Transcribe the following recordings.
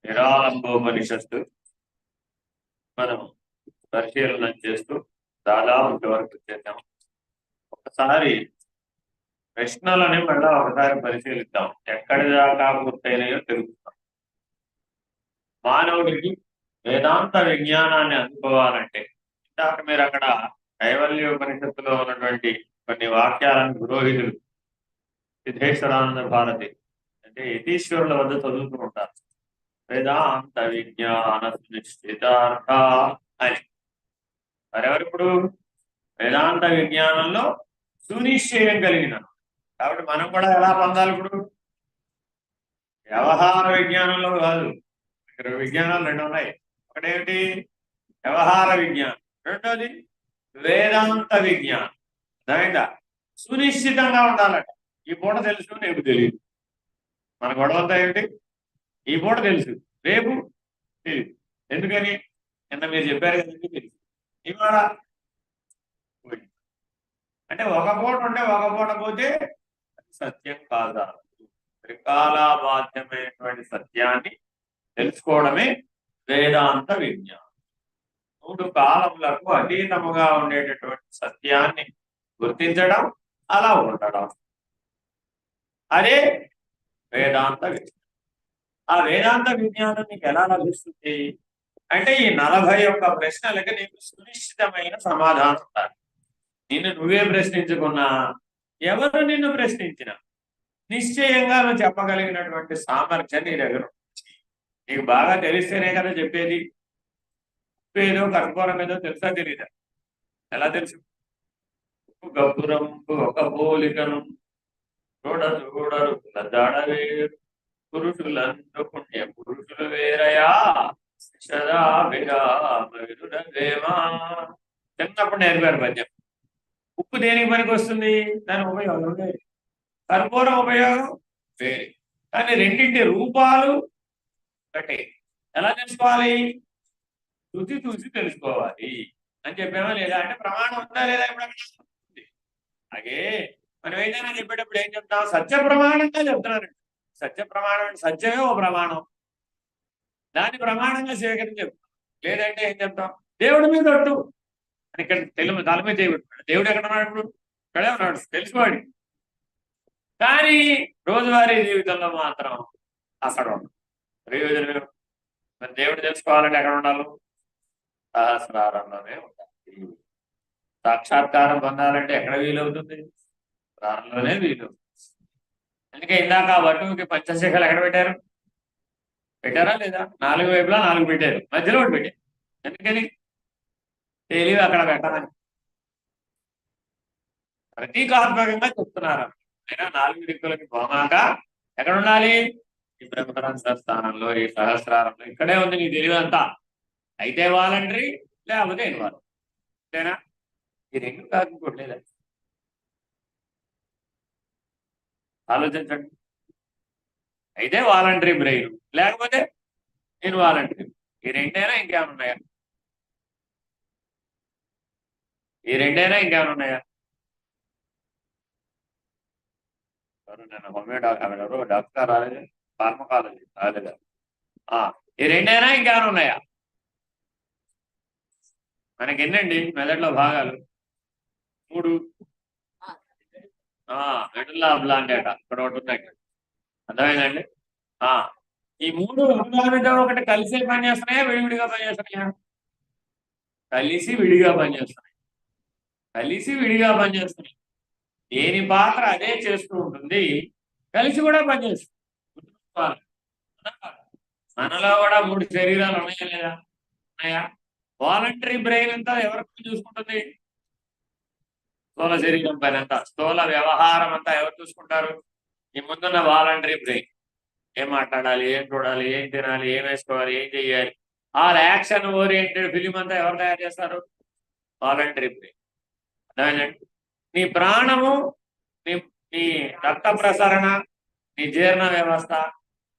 నిరాలంబోపనిషత్తు మనం పరిశీలన చేస్తూ దాదాపు వరకు చేద్దాం. ఒకసారి ప్రశ్నలని మళ్ళా ఒకసారి పరిశీలిద్దాం. ఎక్కడి దాకా పూర్తయినాయో తెలుగుతాం. మానవుడికి వేదాంత విజ్ఞానాన్ని అందుకోవాలంటే ఇందాక మీరు అక్కడ కైవల్యోపనిషత్తులో ఉన్నటువంటి కొన్ని వాక్యాలను పురోహితులు సిద్ధేశ్వరానంద భారతి అంటే యతీశ్వరుల వద్ద చదువుతూ ఉంటారు. వేదాంత విజ్ఞాన సునిశ్చితార్థ అని మరెవరిప్పుడు వేదాంత విజ్ఞానంలో సునిశ్చయం కలిగిన. కాబట్టి మనం కూడా ఎలా పొందాలి? ఇప్పుడు వ్యవహార విజ్ఞానంలో కాదు. ఇక్కడ విజ్ఞానాలు రెండు ఉన్నాయి. ఒకటేమిటి? వ్యవహార విజ్ఞానం. రెండోది వేదాంత విజ్ఞానం. అర్థమైందా? సునిశ్చితంగా ఉండాలట. ఈ పూట తెలుసు, రేపు తెలియదు. మన గొడవంతా ఏమిటి? ఈ పూట తెలుసు, రేపు తెలియదు. ఎందుకని? నిన్న మీరు చెప్పారు కదండి, తెలుసు. ఇవాళ అంటే ఒక పూట ఉంటే ఒక పూట పోతే సత్యం కాదా? త్రికాలాబాధ్యమైనటువంటి సత్యాన్ని తెలుసుకోవడమే వేదాంత విజ్ఞానం. 3 కాలములకు అతీతముగా ఉండేటటువంటి సత్యాన్ని గుర్తించడం, అలా ఉండడం, అదే వేదాంత విజ్ఞానం. ఆ వేదాంత విజ్ఞానం నీకు ఎలా లభిస్తుంది అంటే ఈ 41 ప్రశ్నలకి నీకు సునిశ్చితమైన సమాధానం ఉండాలి. నిన్ను నువ్వే ప్రశ్నించుకున్నా, ఎవరు నిన్ను ప్రశ్నించినా నిశ్చయంగా నువ్వు చెప్పగలిగినటువంటి సామర్థ్యం నీ దగ్గర. నీకు బాగా తెలిస్తేనే కదా చెప్పేది. ఏదో కర్పూరం ఏదో తెలుసా తెలీదా? ఎలా తెలుసు? గబ్బురంపు ఒక పోలికను చూడరు జాడవేరు పురుషులందు పుణ్య పురుషులు వేరయా సదాభిరామా. చిన్నప్పుడు నేర్పారు పద్యం. ఉప్పు దేనికి పనికి వస్తుంది? దాని ఉపయోగం వేరే, కర్పూరం ఉపయోగం వేరే. కానీ రెండింటి రూపాలు ఒకటే. ఎలా తెలుసుకోవాలి? రుచి చూసి తెలుసుకోవాలి అని చెప్పామా లేదా? అంటే ప్రమాణం ఉందా లేదా? ఇప్పుడు అలాగే మనం ఏదైనా చెప్పేటప్పుడు ఏం చెప్తాం? సత్య ప్రమాణంగా చెప్తున్నారు. సత్య ప్రమాణం అంటే సత్యమే ఓ ప్రమాణం, దాన్ని ప్రమాణంగా స్వీకరించి చెప్తాం. లేదంటే ఏం చెప్తాం? దేవుడి మీద ఒట్టు అని. ఇక్కడ తెలుగు తల మీద దేవుడు ఎక్కడ ఉన్నాడు? ఇప్పుడు ఇక్కడే ఉన్నాడు, తెలుసుకోండి. కానీ రోజువారీ జీవితంలో మాత్రం అక్కడ ఉండదు. ప్రయోజనం మరి దేవుడు తెలుసుకోవాలంటే ఎక్కడ ఉండాలి? సహస్రారంలోనే ఉండాలి. సాక్షాత్కారం పొందాలంటే ఎక్కడ వీలవుతుంది? ప్రారంలోనే వీలవుతుంది. అందుకే ఇందాక వటువుకి పంచశిఖలు ఎక్కడ పెట్టారు? పెట్టారా లేదా? 4 వైపులా 4 పెట్టారు, మధ్యలో ఒకటి పెట్టారు. ఎందుకని? తెలివి అక్కడ పెట్టాలని ప్రతీకాత్మకంగా చెప్తున్నారు. అయినా 4 దిక్కులకి పోమాక ఎక్కడ ఉండాలి? ఈ బ్రహ్మరంధ్ర స్థానంలో, ఈ సహస్రారంలో. ఇక్కడే ఉంది నీ తెలివి అంతా. అయితే వాలంటరీ, లేకపోతే ఇన్వాల్వ్. అంతేనా? ఈ 2 కాదు, లేదా? ఆలోచించండి. అయితే వాలంటరీ బ్రెయిన్, లేకపోతే ఇన్వాలంటరీ. ఈ 2 ఇంకేమన్నాయా? ఈ రెండైనా ఇంకేమైనా ఉన్నాయా? నేను ఎవరు డాక్టర్ రాలేదు, ఫార్మకాలజీ రాలేదు. ఈ రెండైనా ఇంకేమైనా ఉన్నాయా? మనకి ఎన్నండి మెదడులో భాగాలు? 3. మెడుల్లా ఆబ్లాంగేటా ఇక్కడ ఒకటి ఉన్నాయి. అర్థమైందండి? ఈ 3 ఒకదానితో ఒకటి కలిసే పనిచేస్తున్నాయా, విడివిడిగా పనిచేస్తున్నాయా? కలిసి విడిగా పనిచేస్తున్నాయి. కలిసి విడిగా పనిచేస్తున్నాయి. దేని పాత్ర అదే చేస్తూ ఉంటుంది, కలిసి కూడా పనిచేస్తుంది. మనలో కూడా 3 శరీరాలు ఉన్నాయా లేదా? ఉన్నాయా? వాలంటరీ బ్రెయిన్ అంతా ఎవరికి చూసుకుంటుంది? స్థూల శరీరం పైన అంతా, స్థూల వ్యవహారం అంతా ఎవరు చూసుకుంటారు? ఈ ముందున్న వాలంటరీ బ్రెయిన్. ఏం మాట్లాడాలి, ఏం చూడాలి, ఏం తినాలి, ఏం వేసుకోవాలి, ఏం చెయ్యాలి, ఆల్ యాక్షన్ ఓరియంటెడ్ ఫిలిం అంతా ఎవరు తయారు చేస్తారు? Voluntary brain. అర్థమైందండి? నీ ప్రాణము, నీ నీ రక్త ప్రసరణ, నీ జీర్ణ వ్యవస్థ,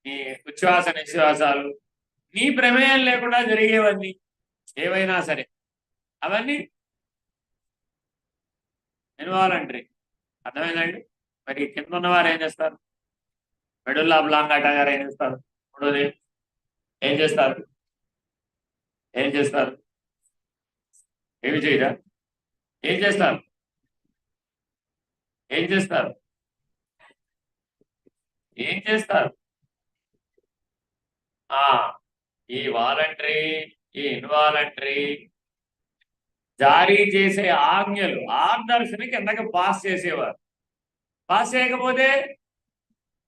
నీ ఉచ్ఛ్వాస నిశ్వాసాలు నీ ప్రమేయం లేకుండా జరిగేవన్నీ ఏవైనా సరే అవన్నీ ఇన్వాలంటరీ. అర్థమైందండి? మరి కింద ఉన్నవారు ఏం చేస్తారు? మెడుల్లా ఆబ్లాంగేటా గారు ఏం చేస్తారు? మూడోది ఏం చేస్తారు? ఏం చేస్తారు? ఏమి చేయరా? ఏం చేస్తారు? ఏం చేస్తారు? ఏం చేస్తారు? ఈ వాలంటరీ, ఈ ఇన్వాలంటరీ జారీ చేసే ఆజ్ఞలు, ఆర్డర్స్ ని కిందకి పాస్ చేసేవారు. పాస్ చేయకపోతే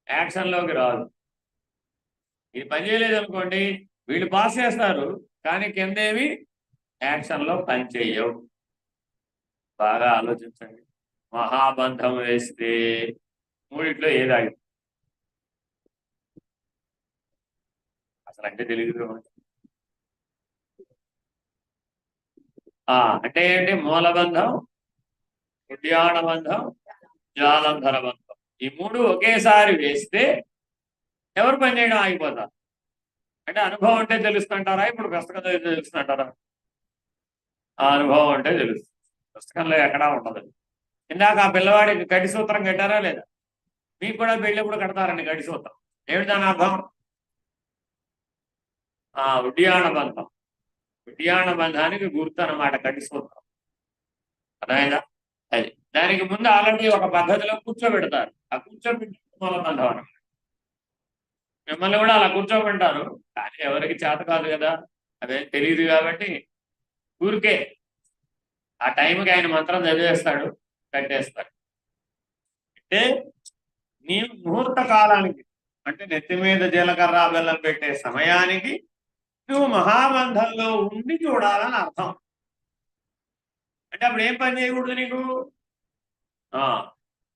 యాక్షన్లోకి రాదు. ఇది పని చేయలేదు అనుకోండి, వీళ్ళు పాస్ చేస్తారు కానీ కిందేవి యాక్షన్లో పని చేయవు. బాగా ఆలోచించండి. మహాబంధం వేస్తే మూడిట్లో ఏది ఆగి అసలు అంటే తెలియదు. అంటే ఏంటి? మూలబంధం, ఉద్యాన బంధం, జాలంధర బంధం. ఈ 3 ఒకేసారి వేస్తే ఎవరు పని చేయడం ఆగిపోతారు. అంటే అనుభవం అంటే తెలుస్తుంటారా, ఇప్పుడు పుస్తకం తెలుస్తుంటారా? ఆ అనుభవం అంటే తెలుస్తుంది. పుస్తకంలో ఎక్కడా ఉండదు. ఇందాక ఆ పిల్లవాడికి గడి సూత్రం కట్టారా లేదా? మీకు కూడా పెళ్ళిప్పుడు కడతారండి గడి సూత్రం. ఏమిటి దాని అర్థం? ఉడ్యాన బంధం. ఉడ్యాన బంధానికి గుర్తు అన్నమాట గడి సూత్రం. అర్థమైందా? అది దానికి ముందు ఆల్రెడీ ఒక పద్ధతిలో కూర్చోబెడతారు. ఆ కూర్చోబెట్టి మూలబంధం అన్నమాట. మిమ్మల్ని కూడా అలా కూర్చోబెట్టారు, కానీ ఎవరికి చేత కాదు కదా, అదేం తెలియదు కాబట్టి ఊరికే ఆ టైంకి ఆయన మంత్రం చదివేస్తాడు, కట్టేస్తాడు. అంటే నీ ముహూర్త కాలానికి, అంటే నెత్తి మీద జీలకర్ర బెల్లం పెట్టే సమయానికి నువ్వు మహాబంధంలో ఉండి చూడాలని అర్థం. అంటే అప్పుడు ఏం పని చేయకూడదు నీకు?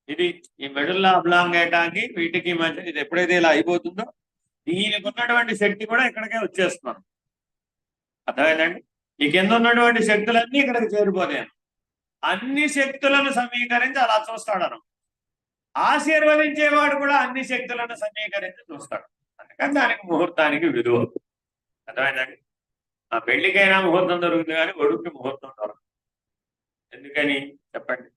ఇది ఈ మెడుల్లా ఆబ్లాంగేటాకి వీటికి మధ్య ఇది ఎప్పుడైతే ఇలా అయిపోతుందో దీనికి ఉన్నటువంటి శక్తి కూడా ఇక్కడికే వచ్చేస్తున్నాను. అర్థమైందండి? ఈ కింద ఉన్నటువంటి శక్తులన్నీ ఇక్కడికి చేరిపోతాయి. అన్ని శక్తులను సమీకరించి అలా చూస్తాడు. ఆశీర్వదించేవాడు కూడా అన్ని శక్తులను సమీకరించి చూస్తాడు. అందుకని దానికి ముహూర్తానికి విలువ. అర్థమైందండి? ఆ పెళ్లికైనా ముహూర్తం దొరుకుతుంది కానీ ఒడుక్కి ముహూర్తం దొరకదు. ఎందుకని చెప్పండి?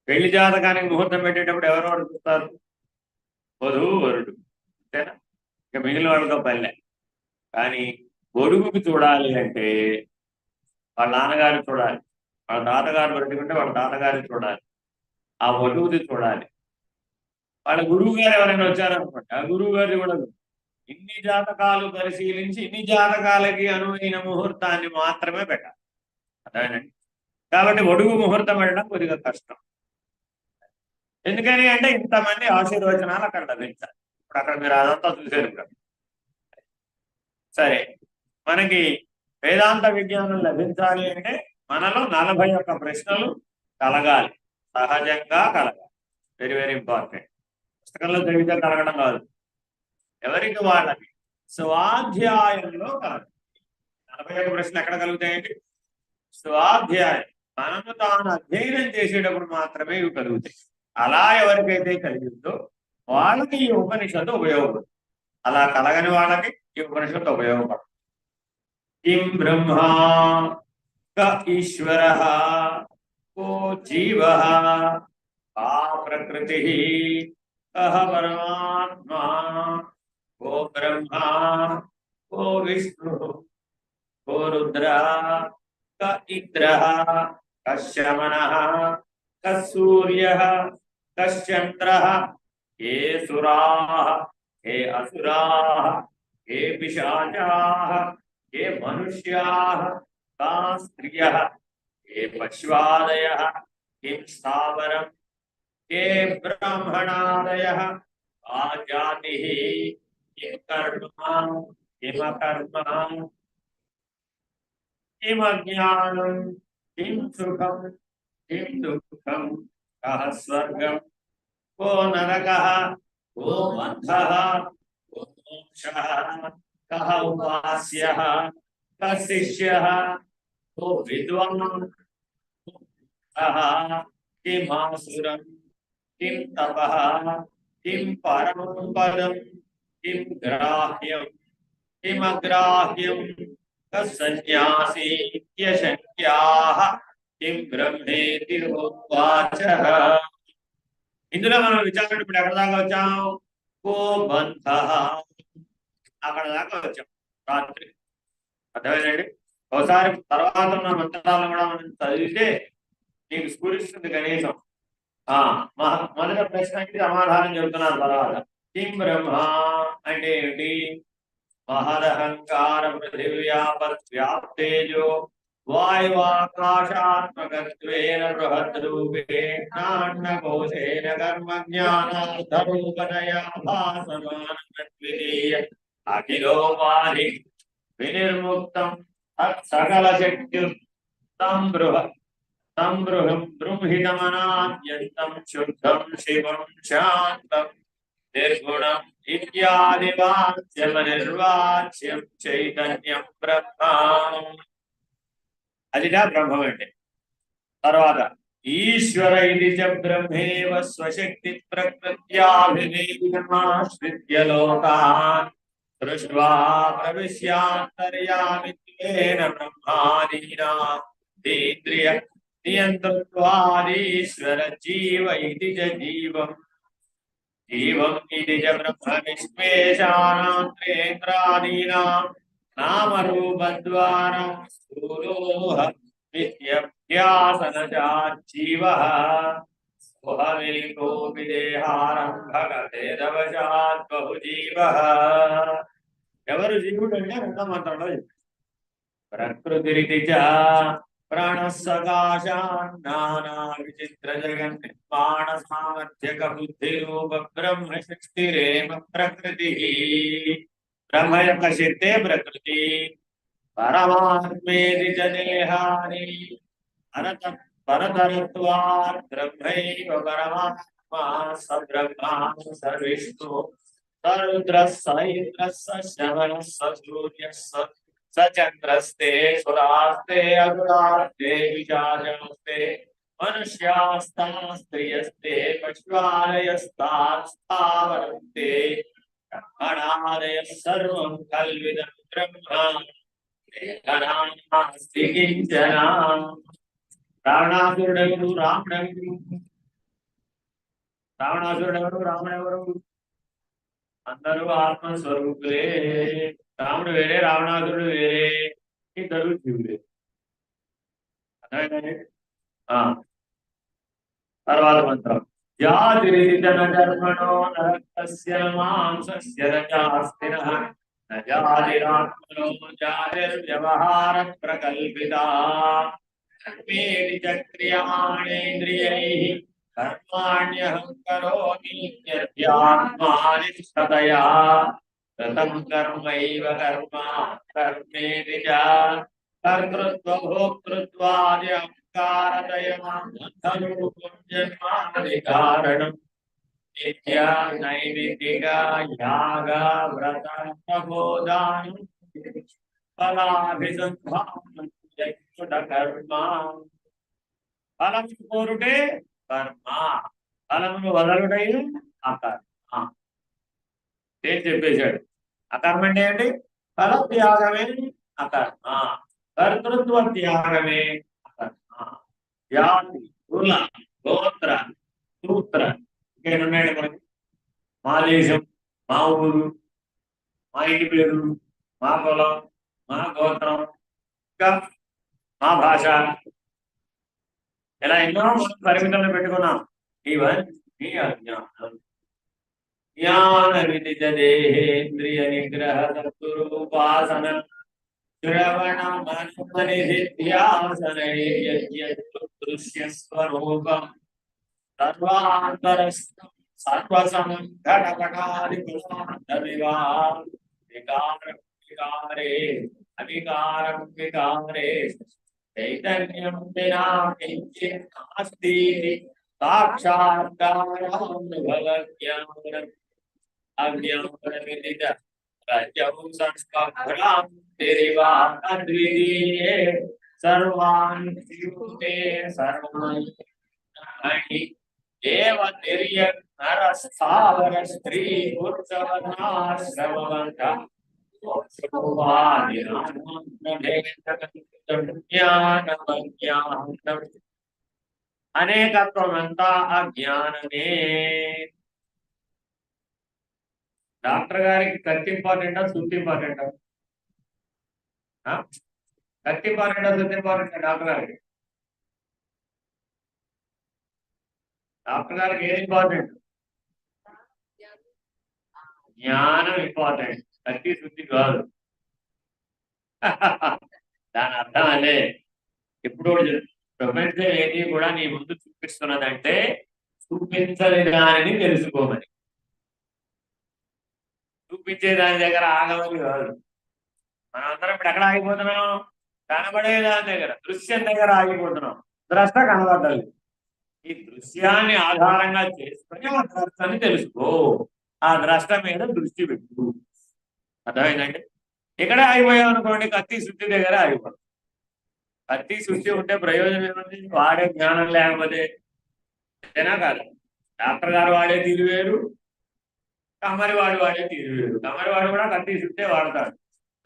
పెళ్లి జాతకానికి ముహూర్తం పెట్టేటప్పుడు ఎవరెవరు చూస్తారు? వధువు, వరుడు, అంతేనా? ఇక మిగిలిన వాళ్ళతో పల్లె. కానీ ఒడుగుకి చూడాలి అంటే వాళ్ళ నాన్నగారు చూడాలి, వాళ్ళ తాతగారు పెట్టుకుంటే వాళ్ళ తాతగారిని చూడాలి, ఆ వధువుది చూడాలి, వాళ్ళ గురువు గారు ఎవరైనా వచ్చారనుకోండి ఆ గురువు గారిని కూడా. ఇన్ని జాతకాలు పరిశీలించి ఇన్ని జాతకాలకి అనువైన ముహూర్తాన్ని మాత్రమే పెట్టాలి. అదేనండి. కాబట్టి ఒడుగు ముహూర్తం పెట్టడం కొద్దిగా కష్టం. ఎందుకని అంటే ఇంతమంది ఆశీర్వచనాలు అక్కడ లభించాలి. ఇప్పుడు అక్కడ మీరు అదంతా చూశారు కదా. సరే, మనకి వేదాంత విజ్ఞానం లభించాలి అంటే మనలో 41 ప్రశ్నలు కలగాలి, సహజంగా కలగాలి. Very very important. పుస్తకంలో చదివితే కలగడం కాదు, ఎవరికి వాళ్ళకి స్వాధ్యాయంలో కలగాలి. 41 ప్రశ్నలు ఎక్కడ కలుగుతాయండి? స్వాధ్యాయం, మనము తాను అధ్యయనం చేసేటప్పుడు మాత్రమే ఇవి కలుగుతాయి. అలా ఎవరికైతే కలిగిందో వాళ్ళకి ఈ ఉపనిషత్తు ఉపయోగపడుతుంది. అలా కలగని వాళ్ళకి ఈ ఉపనిషత్తు ఉపయోగపడుతుంది. కిం బ్రహ్మ क ईश्वरः को जीवः का प्रकृतिः कः परमात्मा को ब्रह्मा को विष्णु को रुद्रः क इंद्रः कस्य मनः क सूर्यः कश्चन्द्रः ये सुराः हे असुराः हे पिशाचाः हे मनुष्याः का स्त्रियः हे पश्वादयः किं स्थावरं के ब्राह्मणादयः का जातिः किं कर्म किमकर्म किम ज्ञानं किं सुखं किं दुःखं कः स्वर्गं को नरकः को बन्धः को मोक्षः कः उपास्यः कः शिष्यः को विद्वान् कः किमासुरं किं तपः किं परमं पदं किं ग्राह्यं किमग्राह्यं कस्सन्न्यासी यशक्याः किं ब्रह्मेति होवाचः ఇందులో మనం విచారణ ఇప్పుడు ఎక్కడ దాకా వచ్చాం కో బంధ అక్కడ దాకా వచ్చాం రాత్రి అర్థమైందండి ఒకసారి తర్వాత ఉన్న మంత్రాలను కూడా మనం చదివితే నీకు స్ఫురిస్తుంది కనీసం మొదటి ప్రశ్నకి సమాధానం చెబుతున్నారు తర్వాత కిం బ్రహ్మ అంటే ఏమిటి महदहंकार पृथिव्यापत्व्याप्तेजो वायुवाकाशात्मकत्वेन बृहद्रूपेणान्नकोशेन कर्मज्ञानार्थरूपतया भासमानमद्वितीय अखिलोपाधि विनिर्मुक्तं तत्सकलशक्तियुक्तं बृंहितमनाद्यन्तं शुद्धं शिवं शान्तं निर्गुणं इत्यादिवाच्यमनिर्वाच्यं चैतन्यं ब्रह्म अदिना ब्रह्मम అంటే తర్వాత ఈశ్వర ఇది చ బ్రహ్మేవ స్వశక్తి ప్రకృత్యాభివేదమాశ్రిత్య లోకాన్ దృష్ట్వా ప్రవిశ్యాంతర్యామిత్వేన బ్రహ్మాదీనా ఇంద్రియ నియంత్రత్వాదీశ్వర జీవ ఇది చ జీవం जीवं इति च ब्रह्म विश्वेशानान्त्रेन्द्रादीनां नामरूपद्वारा स्थूलोह नित्यभ्यासनजाज्जीवः सोऽहमेको विदेहारम्भगभेदवशात् बहुजीवः ఎవరు జీవుడు అంటే రెండో మంత్రంలో ప్రకృతిరితి చ प्राणसकाशान्नाना विचित्र जगन् निर्माण सामर्थ्यक बुद्धि रूप ब्रह्म शक्तिरेव प्रकृतिः ब्रह्म యొక్క శక్తే ప్రకృతి परमात्मेति च देहानि परतरत्वात् ब्रह्मैव परमात्मा स ब्रह्मा स विष्णु स रुद्रः स इन्द्रः स शवनः स सूर्यः स चंद्रस्ते सुरास्ते अगुरास्ते विचारस्ते मनुष्यास्ता स्त्रियस्ते पशुवालयस्तास्थावरन्ते ब्रह्मणादयः सर्वं कल्विदं ब्रह्म नास्ति किञ्चन రావణాసురుడెవరు రావణెవరు అందరూ ఆత్మస్వరూపులే రాముడు వేరే రావణాసురుడు వేరే ఇద్దరు జీవులే అర్థమైందండి తర్వాత మంత్రం జాతిరిజన కర్మణో నరకస్య మాంసస్య రజాస్తినః న జాతిరాత్మనో జాతిర్వ్యవహార ప్రకల్పితా కర్మేతి చ క్రియాణేంద్రియైః कर्माण्यहं करोमि यद्यात्मानिष्ठतया कृतं कर्मैव कर्म कर्मेति च कर्तृत्वभोक्तृत्वादि अहंकारतया बन्धरूपं जन्मादिकारणम् नित्या नैमित्तिका याग व्रत तपोदानं फलाभिसन्धानं यत्कृतकर्म फलं कोरुटे कर्म ఫలమును వదలుటై అకర్మ ఏం చెప్పేశాడు అకర్మ అంటే ఏంటి ఫల త్యాగమే అకర్మ కర్తృత్వ త్యాగమే అకర్మ. జాతి, కుల, గోత్ర, సూత్ర ఇంకేమున్నాయండి మనకి? మా దేశం, మా ఊరు, మా ఇంటి పేరు, మా కులం, మా గోత్రం, ఇంకా మా భాష, ఇలా ఎన్నో పరిమితులను పెట్టుకున్నాం. ఇవన్నీ అజ్ఞానం. జ్ఞాన విదిత దేహేంద్రియ నిగ్రహ తత్వరూపాసన శ్రవణ మనోనిధిధ్యాసనే దృశ్య స్వరూపం సర్వాంతరస్థం సర్వసమం ఘటఘటాది వికారం వికారే అవికారం వికారే చైతన్యం వినా కించిత్ నాస్తి సాక్షాత్కారానుభవజ్ఞానం అజ్ఞానవిదిత రజౌ సంస్కారాం అద్వితీయే సర్వాన్ యుక్తే సర్వాణి దేవ తిర్య నర స్థావర స్త్రీ పురుషవనాశ్రమవంత అనేకత్వమంతా అజ్ఞానమే. డాక్టర్ గారికి కత్తి ఇంపార్టెంటా సుత్తి ఇంపార్టెంటా? కత్తి ఇంపార్టెంటా సుత్తి ఇంపార్టెంటా డాక్టర్ గారికి? డాక్టర్ గారికి ఏది ఇంపార్టెంట్? జ్ఞానం ఇంపార్టెంట్, కత్తి శుద్ధి కాదు. దాని అర్థం అదే. ఇప్పుడు ప్రపంచం ఏది కూడా నీ ముందు చూపిస్తున్నదంటే చూపించని దానిని తెలుసుకోమని. చూపించే దాని దగ్గర ఆగమని కాదు. మనం అందరం ఇప్పుడు ఎక్కడ ఆగిపోతున్నాం? కనబడే దాని దగ్గర, దృశ్యం దగ్గర ఆగిపోతున్నాం. ద్రష్ట కనబడాలి. ఈ దృశ్యాన్ని ఆధారంగా చేసుకొని ఆ ద్రష్టని తెలుసుకో. ఆ ద్రష్ట మీద దృష్టి పెట్టు. అర్థమైందండి? ఇక్కడే ఆగిపోయాం అనుకోండి, కత్తి శుద్ధి దగ్గర ఆగిపోతాం. కత్తి శుద్ధి ఉంటే ప్రయోజనం ఏముంది? వాడే జ్ఞానం లేకపోతే ఏనా కాదు. డాక్టర్ గారు వాడే తీరు వేరు, కమ్మరి వాడు వాడే తీరు వేరు. కమ్మరి వాడు కూడా కత్తి శుద్ధే వాడతాడు.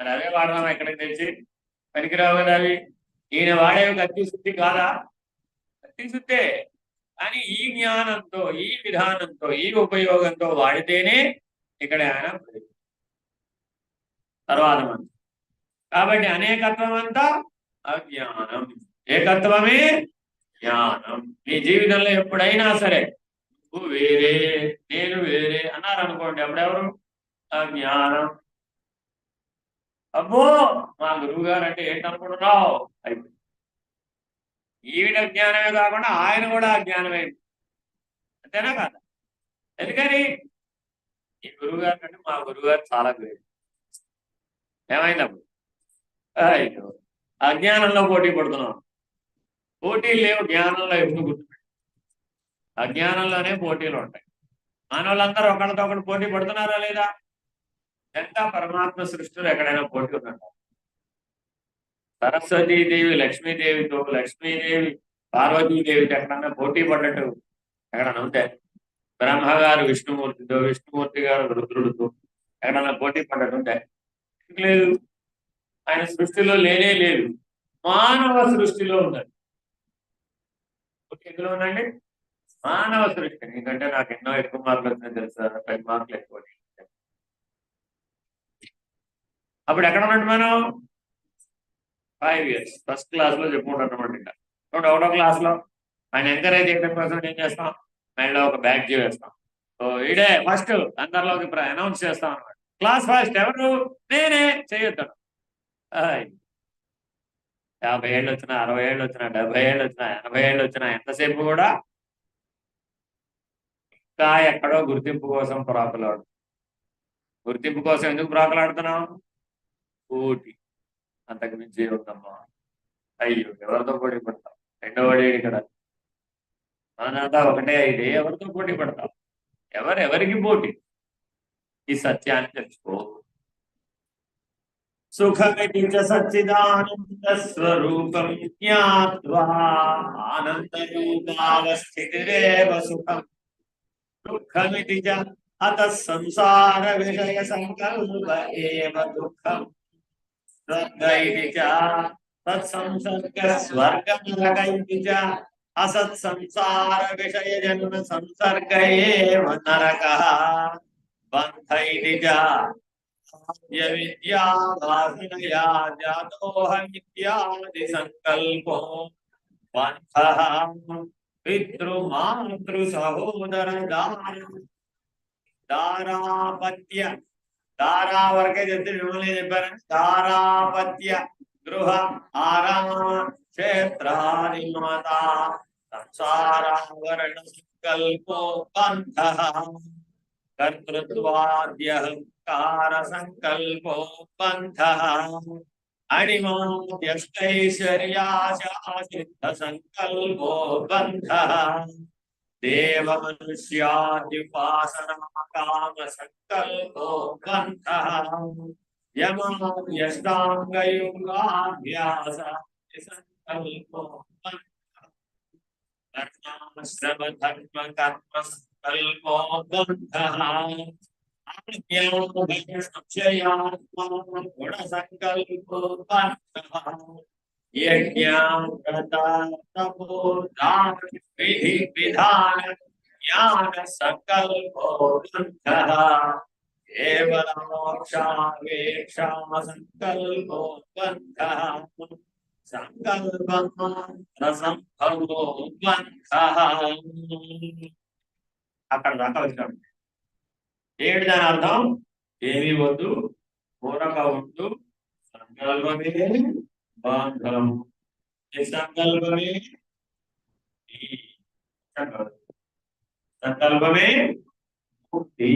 మరి అవే వాడదాం ఎక్కడికి తెచ్చి? పనికిరావు కదా అవి. ఈయన వాడేవి కత్తి శుద్ధి కాదా? కత్తి శుద్ధే. కానీ ఈ జ్ఞానంతో, ఈ విధానంతో, ఈ ఉపయోగంతో వాడితేనే ఇక్కడ ఆయన తర్వాత మంది. కాబట్టి అనేకత్వం అంతా అజ్ఞానం, ఏకత్వమే జ్ఞానం. నీ జీవితంలో ఎప్పుడైనా సరే నువ్వు వేరే నేను వేరే అన్నారనుకోండి, అప్పుడెవరు? అజ్ఞానం. అబ్బో మా గురువు గారు అంటే ఏంటనుకుంటున్నావు? అయిపోయింది. ఈవిడ జ్ఞానమే కాకుండా ఆయన కూడా అజ్ఞానమే. అంతేనా కాదా? ఎందుకని? ఈ గురువు గారు అంటే మా గురువు గారు చాలా గ్రేట్. ఏమైందప్పుడు? అయ్యో, అజ్ఞానంలో పోటీ పడుతున్నాం. పోటీలు లేవు జ్ఞానంలో. ఎప్పుడు గుర్తుపెట్టు, అజ్ఞానంలోనే పోటీలు ఉంటాయి. మానవులందరూ ఒకళ్ళతో ఒకటి పోటీ పడుతున్నారా లేదా? ఎంత పరమాత్మ సృష్టిలో ఎక్కడైనా పోటీ ఉన్నట్టు? సరస్వతీదేవి లక్ష్మీదేవితో, లక్ష్మీదేవి పార్వతీదేవితో ఎక్కడన్నా పోటీ పడ్డట్టు ఎక్కడన్నా ఉంటే? బ్రహ్మగారు విష్ణుమూర్తితో, విష్ణుమూర్తి గారు రుద్రుడితో ఎక్కడన్నా పోటీ పడ్డట్టు ఉంటే? లేదు. ఆయన సృష్టిలో లేనే లేదు. మానవ సృష్టిలో ఉన్నది. ఎందులో ఉందండి? మానవ సృష్టి. ఎందుకంటే నాకు ఎన్నో ఎక్కువ మార్కులు వచ్చినాయి తెలుసా? 10 మార్కులు ఎక్కువ. అప్పుడు ఎక్కడ ఉన్నట్టు మనం? 5 years ఫస్ట్ క్లాస్ లో చెప్పుకుంటున్నమాట. ఇంకా ఒకటో క్లాస్ లో ఆయన ఎంకరేజ్ చేయడం కోసం ఏం చేస్తాం? ఆయనలో ఒక బ్యాడ్జ్ వేస్తాం. సో ఇడే ఫస్ట్ అందరిలోకి అనౌన్స్ చేస్తాం అనమాట. క్లాస్ ఫస్ట్ ఎవరు? నేనే. చేయొద్దాను. 50 ఏళ్ళు వచ్చినా, 60 ఏళ్ళు వచ్చినా, 70 ఏళ్ళు వచ్చినా, 80 ఏళ్ళు వచ్చినా ఎంతసేపు కూడా ఇంకా ఎక్కడో గుర్తింపు కోసం ప్రాకులాడు. గుర్తింపు కోసం ఎందుకు ప్రాకులాడుతున్నాం? పోటీ. అంతకు మించి ఉందమ్మా. అయ్యో, ఎవరితో పోటీ పడతాం? రెండోవాడే ఇక్కడ. మనంతా ఒకటే అయితే ఎవరితో పోటీ పడతాం? ఎవరికి పోటీ? ఈ సత్యాన్ని తెలుసుకో. సుఖమితి చ సచ్చిదానంద స్వరూపం జ్ఞాత్వా ఆనందరూపావస్థితిరేవ సుఖం. దుఃఖమితి చ అతః సంసార విషయ సంకల్ప ఏవ దుఃఖం. శ్రద్ధ ఇది చ తత్సంసర్గ స్వర్గ నరక ఇది చ అసత్సంసార విషయ జన్మ సంసర్గ ఏవ నరకః బంధ ఇది చ విద్యా వాసనయా జాతోహమిత్యాది సంకల్పో బంధః పితృమాతృ సహోదర దారాపత్య దారా వరకే చెప్తే మిమ్మల్ని చెప్పారు. దారాపత్య గృహ ఆరామ క్షేత్రాది మాతా సంసారావరణ సంకల్పో బంధః కర్తృత్వాద్యహంకార సంకల్పో బంధః అణిమాద్యష్టైశ్వర్యాశ సంకల్పో బంధః దేవ మనుష్యాద్యుపాసనా కామ సంకల్పో బంధః యమాద్యష్టాంగయుగాభ్యాస సంకల్పో బంధః ధర్మాశ్రమ ధర్మ కర్మ సంకల్పో బంధః సంశయాత్మా గుణ సంకల్పో బంధః యజ్ఞాం తపో దాన విధి విధాన జ్ఞాన సంకల్పో బంధః కేవలమోక్షావేక్షా సంకల్పో బంధః సంకల్పో బంధః. అక్కడ దాకా వచ్చాం. ఏమిటి దాని అర్థం? ఏమి వద్దు, పూరక వద్దు, సంకల్పమే బంధం, నిసంకల్పమే సంకల్పమే ముక్తి.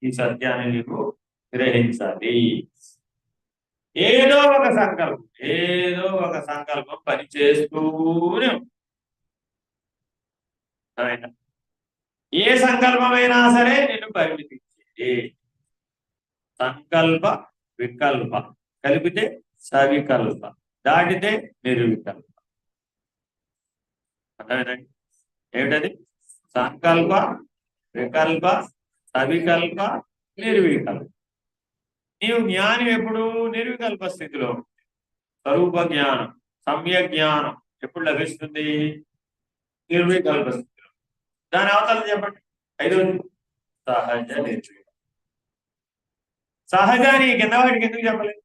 ఈ సత్యాన్ని నీకు గ్రహించాలి. ఏదో ఒక సంకల్పం పని చేస్తూనే ఏ సంకల్పమైనా సరే నేను పరిమితించేది. సంకల్ప వికల్ప కలిపితే సవికల్ప, దాటితే నిర్వికల్ప. అర్థమైందండి? ఏమిటది? సంకల్ప వికల్ప సవికల్ప నిర్వికల్ప. నీవు జ్ఞానం ఎప్పుడు నిర్వికల్ప స్థితిలో. స్వరూప జ్ఞానం, సమ్యక్ జ్ఞానం ఎప్పుడు లభిస్తుంది? నిర్వికల్ప స్థితిలో. దాని అవతల చెప్పండి. 5 సహజ నిర్వికల్ప. సహజాన్ని కింద వాటికి ఎందుకు చెప్పలేదు?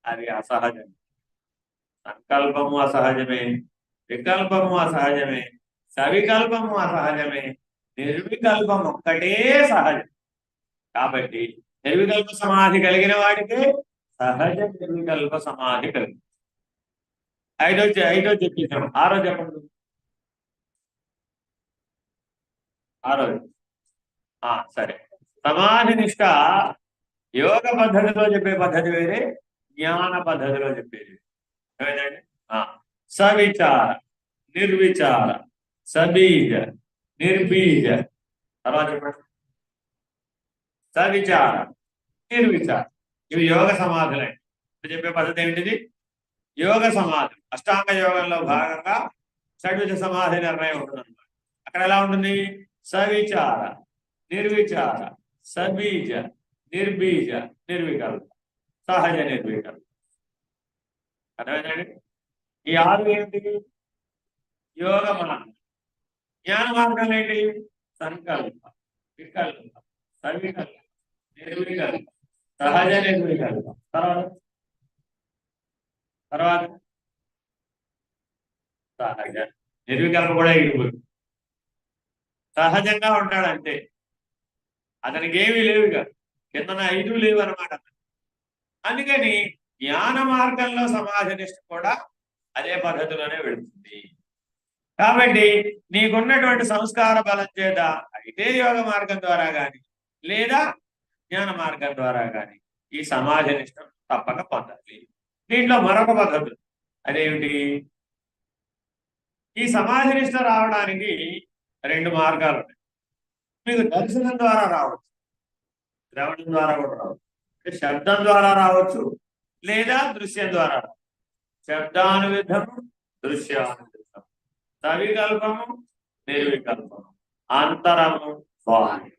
అది అసహజం. సంకల్పము అసహజమే, వికల్పము అసహజమే, సవికల్పము అసహజమే, నిర్వికల్పం ఒక్కటే సహజం. కాబట్టి నిర్వికల్ప సమాధి కలిగిన వాడికి సహజ నిర్వికల్ప సమాధి కలిగింది. ఐదో చెప్పేసాం. 6 చెప్పండి. 6 సరే. సమాధి నిష్ట యోగ పద్ధతిలో చెప్పే పద్ధతి వేరే, జ్ఞాన పద్ధతిలో చెప్పేది ఏదండి? సవిచార, నిర్విచార, సబీజ, నిర్బీజ. తర్వాత చెప్పండి. సవిచార, నిర్విచార ఇవి యోగ సమాధులే. చెప్పే పద్ధతి ఏమిటిది? యోగ సమాధి. అష్టాంగ యోగంలో భాగంగా షడ్విధ సమాధి నిర్ణయం ఉంటుంది. అక్కడ ఎలా ఉంటుంది? సవిచార, నిర్విచార, సబీజ, నిర్బీజ, నిర్వికల్ప, సహజ నిర్వికల్ప. అర్థమైందండి? ఈ 6 ఏంటి? యోగ మార్గం. జ్ఞాన మార్గం ఏంటి? సంకల్ప, వికల్ప, సవికల్ప, నిర్వికల్ప, సహజ నిర్వికల్ప. తర్వాత సహజ నిర్వికల్ప కూడా ఇవ్వదు. సహజంగా ఉంటాడు అంతే. అతనికి ఏమీ లేవుగా, కిందన 5 లేవు అనమాట. అందుకని జ్ఞాన మార్గంలో సమాధి నిష్ట కూడా అదే పద్ధతిలోనే వెళుతుంది. కాబట్టి నీకున్నటువంటి సంస్కార బలం చేత అయితే యోగ మార్గం ద్వారా కానీ లేదా జ్ఞాన మార్గం ద్వారా కానీ ఈ సమాధి నిష్ట తప్పక పొందాలి. దీంట్లో మరొక పద్ధతి అదేమిటి? ఈ సమాధి నిష్ట రావడానికి 2 మార్గాలు ఉన్నాయి. మీకు దర్శనం ద్వారా రావచ్చు, శ్రవణం ద్వారా కూడా రావచ్చు, శబ్దం ద్వారా రావచ్చు, లేదా దృశ్యం ద్వారా రావచ్చు. శబ్దానువిధము, దృశ్యానువిధము, సవికల్పము, నిర్వికల్పము, అంతరము, బాహ్యం.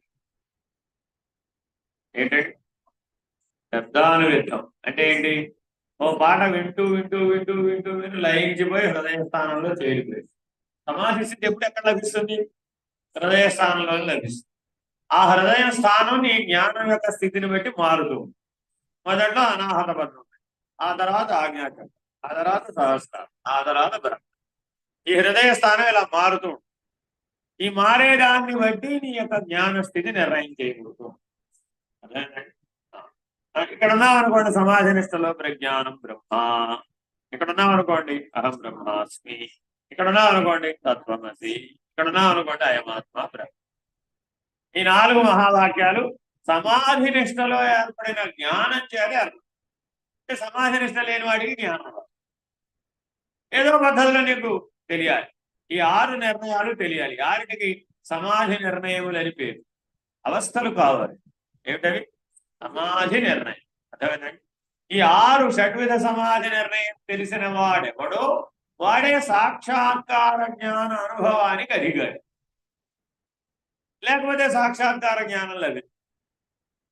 ఏంటంటే శబ్దానువిధం అంటే ఏంటి? ఓ పాట వింటూ వింటూ వింటూ వింటూ వింటూ లయించిపోయి హృదయ స్థానంలో చేరిపోయింది. సమాధి స్థితి ఎప్పుడు ఎక్కడ లభిస్తుంది? హృదయ స్థానంలో లభిస్తుంది. ఆ హృదయ స్థానం నీ జ్ఞానం యొక్క స్థితిని బట్టి మారుతుంది. మొదట్లో అనాహత బంధం, ఆ తర్వాత ఆజ్ఞాచక్రం, ఆ తర్వాత సహస్రారం, ఆ తర్వాత బ్రహ్మ. ఈ హృదయ స్థానం ఇలా మారుతూ ఉంటుంది. ఈ మారేదాన్ని బట్టి నీ యొక్క జ్ఞాన స్థితి నిర్ణయం చేయకూడదు. అదేనండి. ఇక్కడ ఉన్నాం అనుకోండి సమాధి నిష్టలో ప్రజ్ఞానం బ్రహ్మ, ఇక్కడ ఉన్నాం అనుకోండి అహం బ్రహ్మాస్మి, ఇక్కడ ఉన్నాం అనుకోండి తత్వమసి, ఇక్కడ ఉన్నాం అనుకోండి అయమాత్మ బ్రహ్మ. ఈ 4 మహావాక్యాలు సమాధి నిష్టలో ఏర్పడిన జ్ఞానం చేత అర్థం. అంటే సమాధి నిష్ట లేని వాడికి జ్ఞానం ఏదో పద్ధతిలో నీకు తెలియాలి. ఈ 6 నిర్ణయాలు తెలియాలి. 6టికి సమాధి నిర్ణయములు అని పేరు. అవస్థలు కావాలి. ఏమిటవి? సమాధి నిర్ణయం. అర్థమైందండి. ఈ 6 షడ్విధ సమాధి నిర్ణయం తెలిసిన వాడెవడో వాడే సాక్షాత్కార జ్ఞాన అనుభవానికి అధికారి. లేకపోతే సాక్షాత్కార జ్ఞానం లభించదు.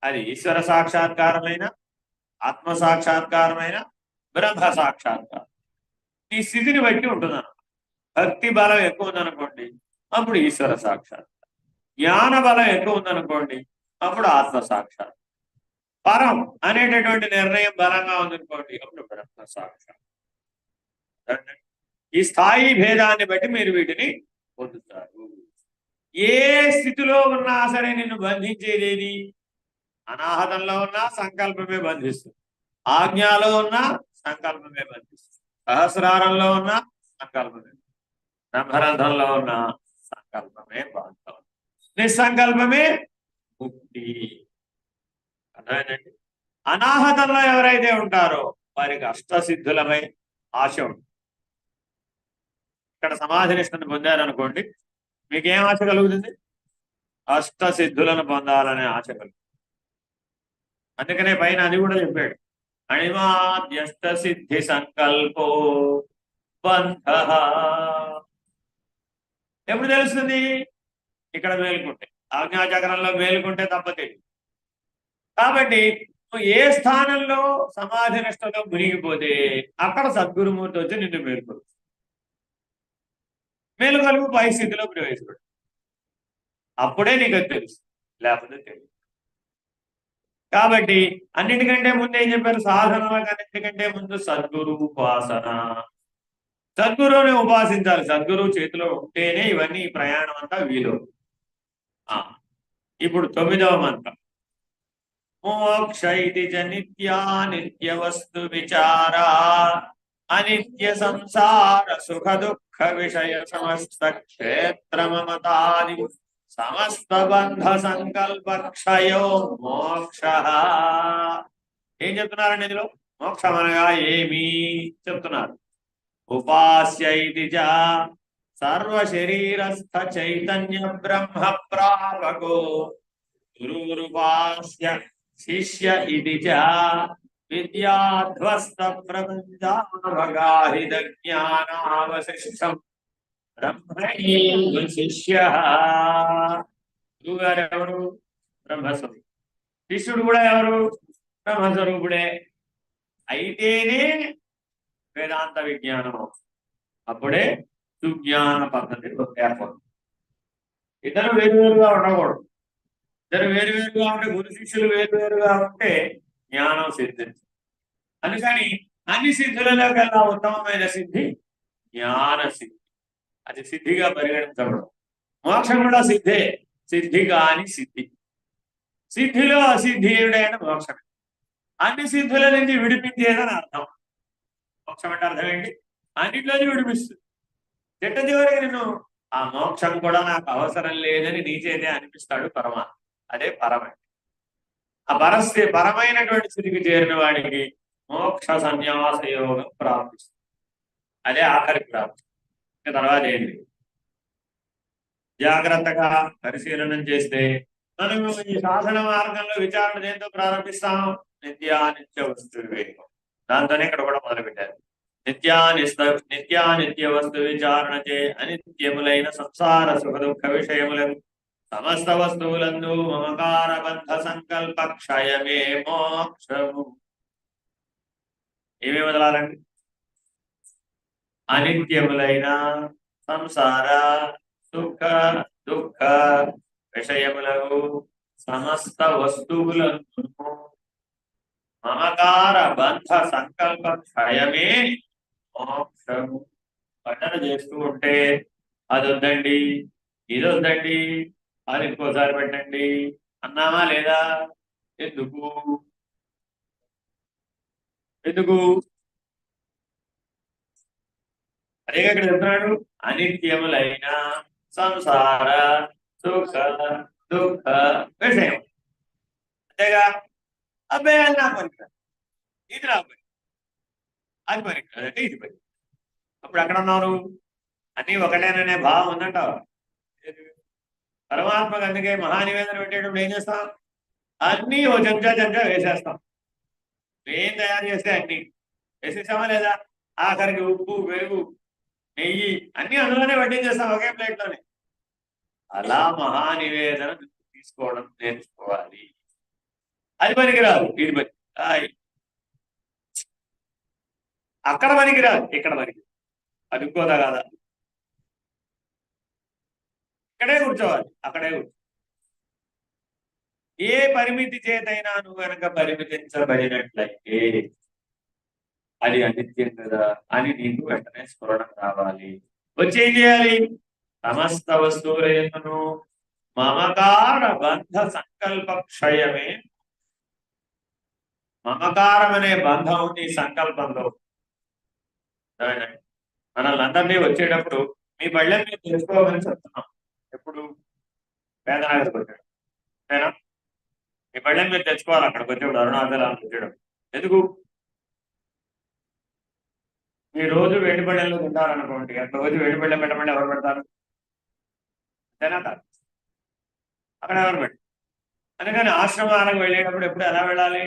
అది ఈశ్వర సాక్షాత్కారమైన, ఆత్మ సాక్షాత్కారమైన, బ్రహ్మ సాక్షాత్కారం ఈ స్థితిని బట్టి ఉంటుందన్నమాట. భక్తి బలం ఎక్కువ ఉందనుకోండి అప్పుడు ఈశ్వర సాక్షాత్కారం, జ్ఞాన బలం ఎక్కువ ఉందనుకోండి అప్పుడు ఆత్మ సాక్షాత్కారం, పరం అనేటటువంటి నిర్ణయం బలంగా ఉందనుకోండి అప్పుడు బ్రహ్మ సాక్షాత్కారం. ఈ స్థాయి భేదాన్ని బట్టి మీరు వీటిని పొందుతారు. ఏ స్థితిలో ఉన్నా సరే నిన్ను బంధించేదేది? అనాహతంలో ఉన్నా సంకల్పమే బంధిస్తుంది, ఆజ్ఞలో ఉన్నా సంకల్పమే బంధిస్తుంది, సహస్రారంలో ఉన్నా సంకల్పమే, బ్రహ్మరంధ్రంలో ఉన్న సంకల్పమే బాంధవం, నిస్సంకల్పమే ముక్తి. అర్థమైందండి. అనాహతంలో ఎవరైతే ఉంటారో వారికి అష్టసిద్ధులమై ఆశ ఉంటుంది. ఇక్కడ సమాధి నిష్టను పొందారనుకోండి మీకేం ఆశ కలుగుతుంది? అష్టసిద్ధులను పొందాలనే ఆశ కలుగుతుంది. అందుకనే పైన అది కూడా చెప్పాడు, అణిమాద్యష్ట సిద్ధి సంకల్పో బంధ. ఎప్పుడు తెలుస్తుంది? ఇక్కడ మేలుకుంటే, ఆజ్ఞాచక్రంలో మేలుకుంటే తప్ప తెలియదు. కాబట్టి నువ్వు ఏ స్థానంలో సమాధి నిష్టలో మునిగిపోతే అక్కడ సద్గురుమూర్తి వచ్చి నిన్ను మేలుకొడు, మేలుకొలుపు పై స్థితిలో ప్రవేశపెడు. అప్పుడే నీకు అది తెలుసు, లేకపోతే తెలియదు. కాబట్టి అన్నిటికంటే ముందు ఏం చెప్పారు? సాధనలకు అన్నిటికంటే ముందు సద్గురు ఉపాసన. సద్గురువుని ఉపాసించాలి. సద్గురువు చేతిలో ఉంటేనే ఇవన్నీ ఈ ప్రయాణం అంతా వీలు. ఇప్పుడు 9వ మంత్రం, మోక్ష ఇది చ నిత్యా నిత్య వస్తు విచారా అనిత్య సంసార సుఖ దుఃఖ విషయ సమస్త క్షేత్ర మమతాది సమస్త బంధ సంకల్ప క్షయో మోక్ష. ఏం చెప్తున్నారండి ఇందులో? మోక్షం అనగా ఏమి చెప్తున్నారు? ఉపాస్య ఇది చ సర్వ శరీరస్థ చైతన్య బ్రహ్మ ప్రాపకో గురురుపాస్య శిష్య ఇది చ విద్యాధ్వస్త ప్రపంచావగాహిత జ్ఞానావశిష్టం బ్రహ్మైవ శిష్య. గురువుగారు ఎవరు? బ్రహ్మస్వరూపుడు. శిష్యుడు కూడా ఎవరు? బ్రహ్మస్వరూపుడే. అయితేనే వేదాంత విజ్ఞానం, అప్పుడే సుజ్ఞాన పద్ధతి ఏర్పడుతుంది. ఇద్దరు వేరువేరుగా ఉండకూడదు. ఇద్దరు వేరువేరుగా ఉంటే, గురు శిష్యులు వేరువేరుగా ఉంటే జ్ఞానం సిద్ధించదు. అందుకని అన్ని సిద్ధులలో కల్లా ఉత్తమమైన సిద్ధి జ్ఞాన సిద్ధి. అది సిద్ధిగా పరిగణించబడదు. మోక్షం కూడా సిద్ధే, సిద్ధి కాని సిద్ధి. సిద్ధిలో అసిద్ధీయుడైన మోక్షం. అన్ని సిద్ధుల నుంచి విడిపించేదని అర్థం. మోక్షం అంటే అర్థం ఏంటి? అన్నింటిలోనే విడిపిస్తుంది. చిట్ట చివరికి నిన్ను ఆ మోక్షం కూడా నాకు అవసరం లేదని నీ చేతే అనిపిస్తాడు పరమాత్మ. అదే పరమంటే. ఆ పరమైనటువంటి స్థితికి చేరిన వాడికి మోక్ష సన్యాస యోగం ప్రాప్తిస్తుంది. అదే ఆఖరి ప్రాప్తి. తర్వాత ఏంటి? జాగ్రత్తగా పరిశీలనం చేస్తే మనం ఈ సాధన మార్గంలో విచారణ దేంతో ప్రారంభిస్తాం? నిత్యానిత్య వస్తు వివేకం. దాంతోనే ఇక్కడ కూడా మొదలుపెట్టారు. నిత్యానిత్య వస్తు విచారణ చే అనిత్యములైన సంసార సుఖ దుఃఖ విషయములను సమస్త వస్తువులందు మమకార బంధ సంకల్ప క్షయమే మోక్షము. ఏమేమి వదలాలండి? అనిత్యములైన సంసార సుఖ దుఃఖ విషయములకు సమస్త వస్తువులను మమకార బంధ సంకల్ప క్షయమే మోక్షము. భజన చేస్తూ ఉంటే అది వద్దండి, ఇది వద్దండి, అది ఇంకోసారి పెట్టండి అన్నామా లేదా? ఎందుకు ఎందుకు అదే ఇక్కడ చెప్తున్నాడు. అనిత్యములైన సంసార సుఖ దుఃఖ విషయం. అంతేగా? అబ్బాయి అది నాకు పనికిరాదు, ఇది నాకు పని, అది పనికిరాదు అంటే ఇది పని. అప్పుడు ఎక్కడ ఉన్నారు? అన్నీ ఒకటేననే భావం ఉందంటావు. పరమాత్మకు అందుకే మహానివేదన పెట్టేటప్పుడు ఏం చేస్తాం? అన్నీ ఓ చెంచా చెంచా వేసేస్తాం. ఏం తయారు చేస్తే అన్ని వేసేసామా లేదా? ఆఖరికి ఉప్పు, పెరుగు, నెయ్యి అన్ని అందులోనే వడ్డించేస్తాం, ఒకే ప్లేట్లోనే. అలా మహానివేదన తీసుకోవడం నేర్చుకోవాలి. అది పనికిరాదు, ఇది పని. అక్కడ పనికిరాదు, ఇక్కడ పనికి అది ఇంకోదా కాదా? ఇక్కడే కూర్చోవాలి, అక్కడే కూర్చో. ఏ పరిమితి చేతైనా నువ్వు కనుక పరిమితించబడినట్లయితే అది అనిత్యం కదా అని నీకు వెంటనే స్ఫురణ రావాలి. వచ్చి ఏం చేయాలి? సమస్త వస్తువులను మమకార బంధ సంకల్ప క్షయమే. మమకారం అనే బంధం నీ సంకల్పంలో. మనల్ని అందరినీ వచ్చేటప్పుడు మీ బళ్ళని మీరు తెలుసుకోవాలని చెప్తున్నాం. ఎప్పుడు వేదనగర్కి వచ్చాడు నేనా? మీ బళ్ళని మీరు తెచ్చుకోవాలి అక్కడికి వచ్చేప్పుడు, అరుణాచలానికి వచ్చేటప్పుడు. ఎందుకు? మీ రోజు వెండి బళ్ళలో తింటారనుకోండి, రోజు వెండి బళ్ళ పెట్టమంటే ఎవరు పెడతారు? అంతేనా కాదు? అక్కడ ఎవరు పెట్టు. అందుకని ఆశ్రమాలకు వెళ్ళేటప్పుడు ఎప్పుడు ఎలా వెళ్ళాలి?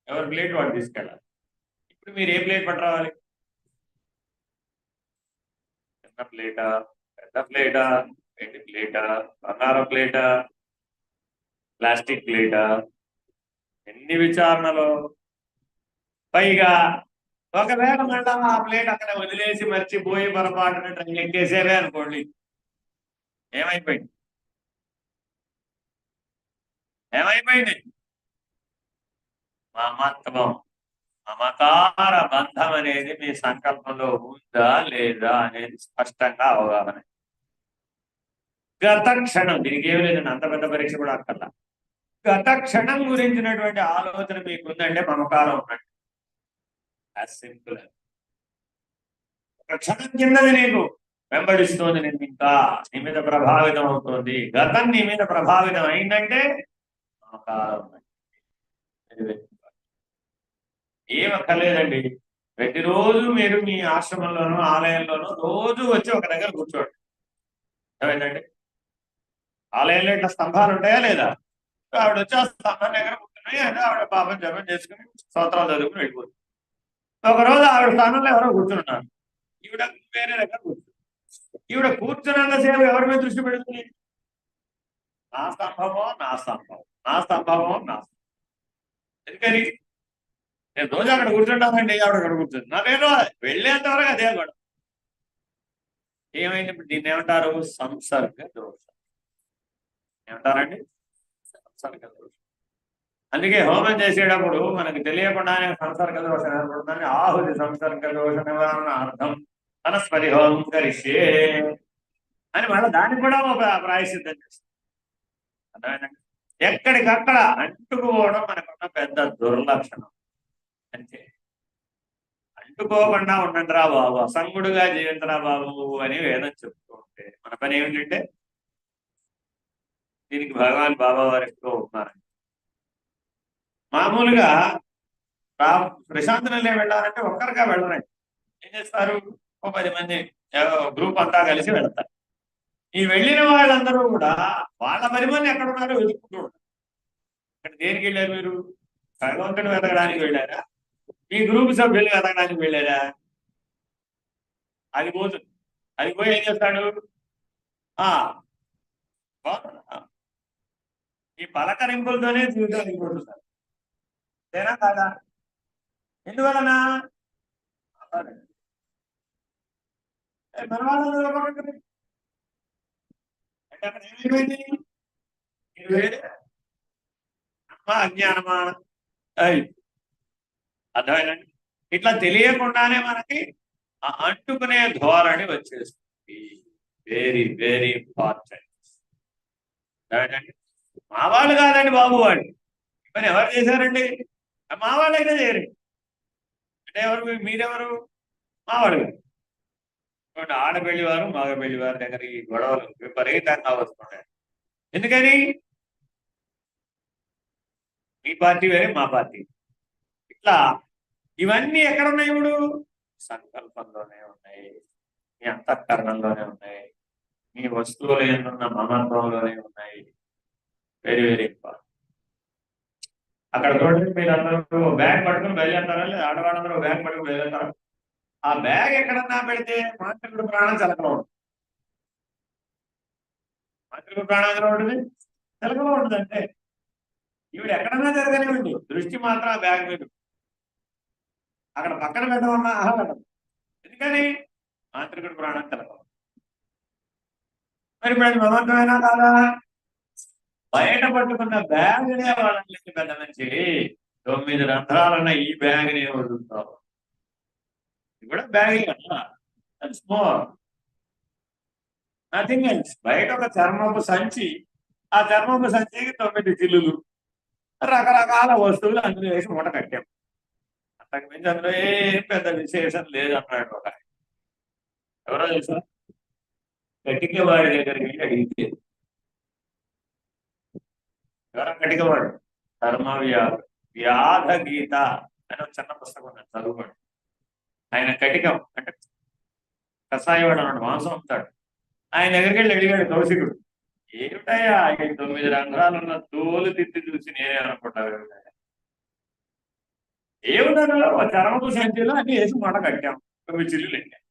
ఎవరు ప్లేట్ వాడు తీసుకెళ్ళాలి. ఇప్పుడు మీరు ఏ ప్లేట్ పట్టరావాలి? చిన్న ప్లేటా, పెద్ద ప్లేటా, వెండి ప్లేటా, బంగారం ప్లేటా, ప్లాస్టిక్ ప్లేటా? ఎన్ని విచారణలో. పైగా ఒకవేళ మళ్ళా ఆ ప్లేట్ అక్కడ వదిలేసి మర్చిపోయి పొరపాటున ట్రైన్ ఎక్కేసేవే అనుకోండి, ఏమైపోయింది? ఏమైపోయింది? మమత్వం, మమకార బంధం అనేది మీ సంకల్పంలో ఉందా లేదా అనేది స్పష్టంగా అవగాహన. గత క్షణం, దీనికి ఏమి లేదండి, అంత పెద్ద పరీక్ష కూడా అక్కర్లా. గత క్షణం గురించినటువంటి ఆలోచన మీకు ఉందంటే మమకారం ఉన్నట్టు. సింపుల్. ఒక క్షణం కిందది నీకు వెంబడిస్తోంది, నేను ఇంకా నీ మీద ప్రభావితం అవుతోంది. గతం నీ మీద ప్రభావితం అయిందంటే మమకారం. ఏం అక్కర్లేదండి. ప్రతిరోజు మీరు మీ ఆశ్రమంలోనూ ఆలయంలోనూ రోజు వచ్చి ఒక దగ్గర కూర్చోండి. ఏమైందండి? ఆలయంలో ఇట్లా స్తంభాలు ఉంటాయా లేదా? ఆవిడ వచ్చి ఆ స్తంభం దగ్గర కూర్చుని ఆవిడ పాపం జపం చేసుకుని స్తోత్రాలు చదువుకుని వెళ్ళిపోతుంది. ఒకరోజు ఆవిడ స్థానంలో ఎవరో కూర్చున్నారు, ఈవిడ వేరే దగ్గర కూర్చుంది. ఈవిడ కూర్చున్నంతసేపు ఎవరి మీద దృష్టి పెడుతుంది? నా స్తంభమో నా స్తంభం, నా స్తంభమో నా స్తంభం. ఎందుకని? నేను రోజు అక్కడ కూర్చుంటానండి, ఆవిడ అక్కడ కూర్చుంది. నాకేదో వెళ్ళేంత వరకు అదే కూడా. ఏమైంది? ఇప్పుడు దీన్ని ఏమంటారు? సంసర్గ దోషం. ఏమంటారండి? సంసర్గ దోషం. అందుకే హోమం చేసేటప్పుడు మనకు తెలియకుండానే సంసర్గ దోషం ఏర్పడుతుందని ఆహుతి సంసర్గ దోష నివారణ అర్థం వనస్పతి హోమం కరిష్యే అని మళ్ళీ దానికి కూడా ఒక ప్రాయశ్చిత్తం చేస్తాం. అర్థమైందండి? ఎక్కడికక్కడ అంటుకుపోవడం మనకున్న పెద్ద దుర్లక్షణం. అంతే. అంటుకోకుండా ఉండండి రా బాబు, అసంగుడుగా జీవించరా బాబు అని వేదం చెప్తూ ఉంటే మన పని ఏమిటంటే దీనికి భగవాన్ బాబా వారు ఎక్కువ ఉన్నారు. మామూలుగా ప్రశాంత్ నిలయం వెళ్ళాలంటే ఒక్కరిగా వెళ్ళరండి. ఏం చేస్తారు? ఒక 10 మంది గ్రూప్ అంతా కలిసి వెళ్తారు. ఈ వెళ్ళిన వాళ్ళందరూ కూడా వాళ్ళ పరిమాణం ఎక్కడ ఉన్నారో వెతుక్కుంటూ ఉంటారు. ఇక్కడ దేనికి వెళ్ళారు మీరు? భగవంతుడు వెతకడానికి వెళ్ళారా? మీ గ్రూప్ సభ్యులు వెతకడానికి వెళ్ళారా? అది పోతుంది. అది పోయి ఏం చేస్తాడు? ఈ పలకరింపులతోనే జీవితం అయిపోతుంది. అంతేనా కాదా? ఎందువలన మన వాళ్ళందరూ అంటే అక్కడ ఏమైపోయింది? అజ్ఞానమా? అర్థమైందండి. ఇట్లా తెలియకుండానే మనకి అంటుకునే ధోరణి వచ్చేస్తుంది. Very very important. అర్థమైందండి. మా వాళ్ళు కాదండి బాబు వాళ్ళు. మరి ఎవరు చేశారండి? మా వాళ్ళైనా చేయరు. అంటే ఎవరు? మీరెవరు? మా వాళ్ళు. ఆడపెళ్లి వారు మగ పెళ్లి వారి దగ్గర ఈ గొడవలు విపరీతంగా వస్తున్నాయి. ఎందుకని? మీ పార్టీ వేరే, మా పార్టీ. ఇట్లా ఇవన్నీ ఎక్కడ ఉన్నాయి? ఇప్పుడు సంకల్పంలోనే ఉన్నాయి, మీ అంతఃకరణంలోనే ఉన్నాయి, మీ వస్తువుల ఏమన్నా మమత్వంలోనే ఉన్నాయి. Very very important. అక్కడ చూడండి, మీరు అందరూ బ్యాగ్ పట్టుకుని బయలుదేరతారా? లేదా ఆడవాళ్ళందరూ బ్యాగ్ పట్టుకుని బయలుదేరతారా? ఆ బ్యాగ్ ఎక్కడన్నా పెడితే మాతృకుడు ప్రాణం చలకలో ఉంటుంది. మాతృకుడు ప్రాణం ఉంటుంది, చలకలో ఉంటుంది. అంటే ఈవిడ ఎక్కడన్నా జరగనివ్వండి, దృష్టి మాత్రం ఆ బ్యాగ్ మీద. అక్కడ పక్కన పెట్టమన్నా ఆహ్లాదం. ఎందుకని? మాతృకుడు ప్రాణం చలకం. మరి ఇప్పుడు అది మమత్వమైనా కాదా? బయట పట్టుకున్న బ్యాగ్నే వాళ్ళని పెద్ద మంచి 9 రంధ్రాలన్న ఈ బ్యాగ్ని వదులుతావు. ఇది కూడా బ్యాగే కదా, స్మాల్, నథింగ్ ఎల్స్. బయట ఒక చర్మపు సంచి, ఆ చర్మపు సంచికి 9 చిల్లులు, రకరకాల వస్తువులు అందులో వేసి మూట కట్టాం. అంతకు మించి అందులో ఏం పెద్ద విశేషం లేదన్నాడు ఒక. ఎవరో తెలుసా? కటికవాడి దగ్గరికి వెళ్ళి అడిగితే, ఎవరో కటికవాడు, ధర్మ వ్యాధ గీత అని ఒక చిన్న పుస్తకం ఉంది, చదువుకోండి. ఆయన కటికం అంటే కషాయవాడు అన్నాడు, మాంసం అమ్ముతాడు. ఆయన దగ్గరికి వెళ్ళి అడిగాడు కౌశికుడు, ఏమిటయ్యా ఈ 9 రంధ్రాలున్న తోలు తిత్తి చూసి నేనే అనుకుంటాను. ఏమున్నాడు? చర్మపు సంచిలో అన్ని వేసి మూట కట్టాం, 9 చిల్లులు ఎక్కాం.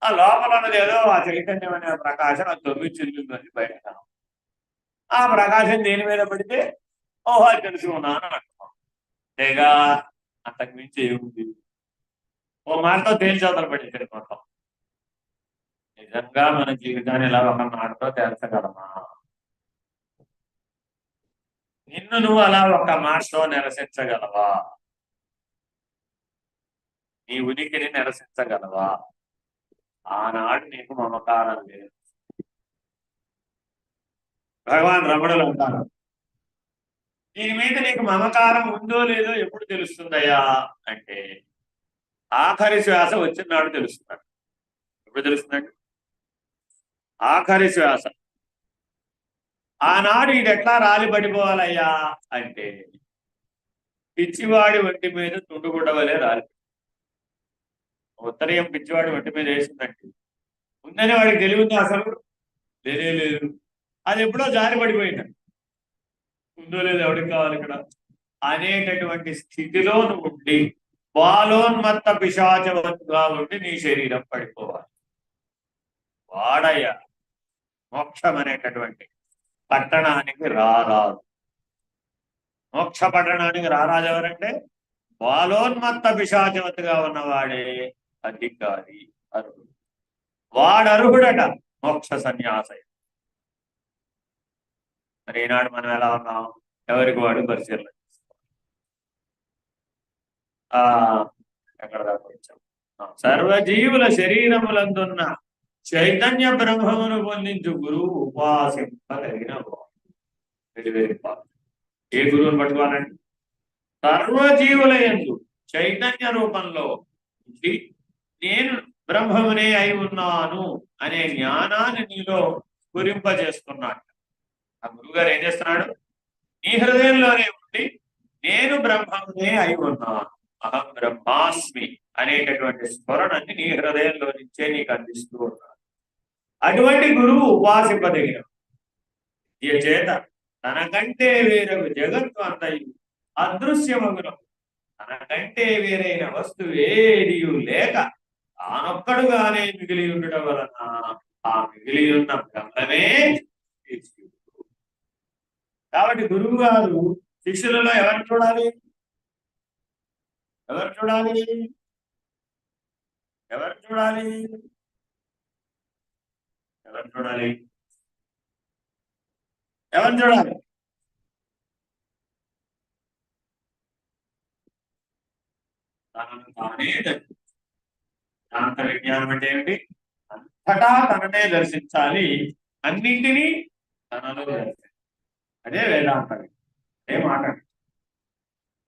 ఆ లోపల ఉన్నది ఏదో ఆ చైతన్యం అనే ప్రకాశం, ఆ 9 చిల్లులు అని బయట. ఆ ప్రకాశం దేని మీద పడితే ఓహో తెలుసుకున్నాను అంటున్నాం. అంతేగా, అంతకు మించి ఏముంది? ఓ మాటతో తేల్చవతలు పడింది మొత్తం. నిజంగా మన జీవితాన్ని ఇలా ఒక మాటతో తేల్చగలమా? నిన్ను నువ్వు అలా ఒక మాటతో నిరసించగలవా? నీ ఉనికిని నిరసించగలవా? ఆనాడు నీకు మమకారం లేదు. భగవాన్ రమణులు అంటారు, దీని మీద నీకు మమకారం ఉందో లేదో ఎప్పుడు తెలుస్తుందయ్యా అంటే, ఆఖరి శ్వాస వచ్చినాడు తెలుస్తున్నాడు. ఎప్పుడు తెలుస్తుందండి? ఆఖరి శ్వాస. ఆనాడు ఇది ఎట్లా రాలి పడిపోవాలయ్యా అంటే, పిచ్చివాడి ఒంటి మీద తుండుగుడ్డ వలె రాలి. ఉత్తరీయం పిచ్చివాడి ఒంటి మీద వేసిందండి, ఉందని వాడికి తెలివింది అసలు? లేదు. అది ఎప్పుడో జారి పడిపోయిందండి. ఉందో లేదు ఎవరికి కావాలి ఇక్కడ అనేటటువంటి స్థితిలో నువ్వు ఉండి, బాలోన్మత్త పిశాచవత్తుగా ఉండి నీ శరీరం పడిపోవాలి. వాడయ్యా మోక్షం అనేటటువంటి పట్టణానికి రారాదు. మోక్ష పట్టణానికి రారాజు ఎవరంటే, బాలోన్మత్త పిశాచవత్తుగా ఉన్నవాడే అధికారి, అర్హుడు. వాడర్హుడట మోక్ష సన్యాసయ. మరి ఈనాడు మనం ఎలా ఉన్నాం? ఎవరికి వాడు పరిశీలన. ఎక్కడ దాకా వచ్చాం? సర్వజీవుల శరీరములందున్న చైతన్య బ్రహ్మమును పొందించు గురువు ఉపాసింపదగిన. ఏ గురువుని పట్టుకోవాలండి? సర్వజీవుల యందు చైతన్య రూపంలో నేను బ్రహ్మమునే అయి ఉన్నాను అనే జ్ఞానాన్ని నీలో స్ఫురింపజేస్తున్నాడు. ఆ గురువుగారు ఏం చేస్తున్నాడు? నీ హృదయంలోనే ఉండి నేను బ్రహ్మమునే అయి ఉన్నాను, అహం బ్రహ్మాస్మి అనేటటువంటి స్మరణని నీ హృదయంలో నుంచే నీకు అందిస్తూ ఉన్నాడు. అటువంటి గురువు ఉపాసింపదగిన. ఈ చేత తనకంటే వేరొక జగత్తు అంతయు అదృశ్యమగును. తనకంటే వేరైన వస్తువు ఏది లేక తానొక్కడుగానే మిగిలి ఉండడం వలన ఆ మిగిలి ఉన్న బ్రహ్మమే శిష్యుడు. కాబట్టి గురువు గారు శిష్యులలో ఎవరిని చూడాలి? ఎవరు చూడాలి? ఎవరు చూడాలి? ఎవరు చూడాలి? ఎవరు చూడాలి? తనను తానే శాంత విజ్ఞానం అంటే ఏమిటి? అంతటా తననే దర్శించాలి, అన్నింటినీ తనలో దర్శించాలి. అదే వేదాంతం. అదే మాట.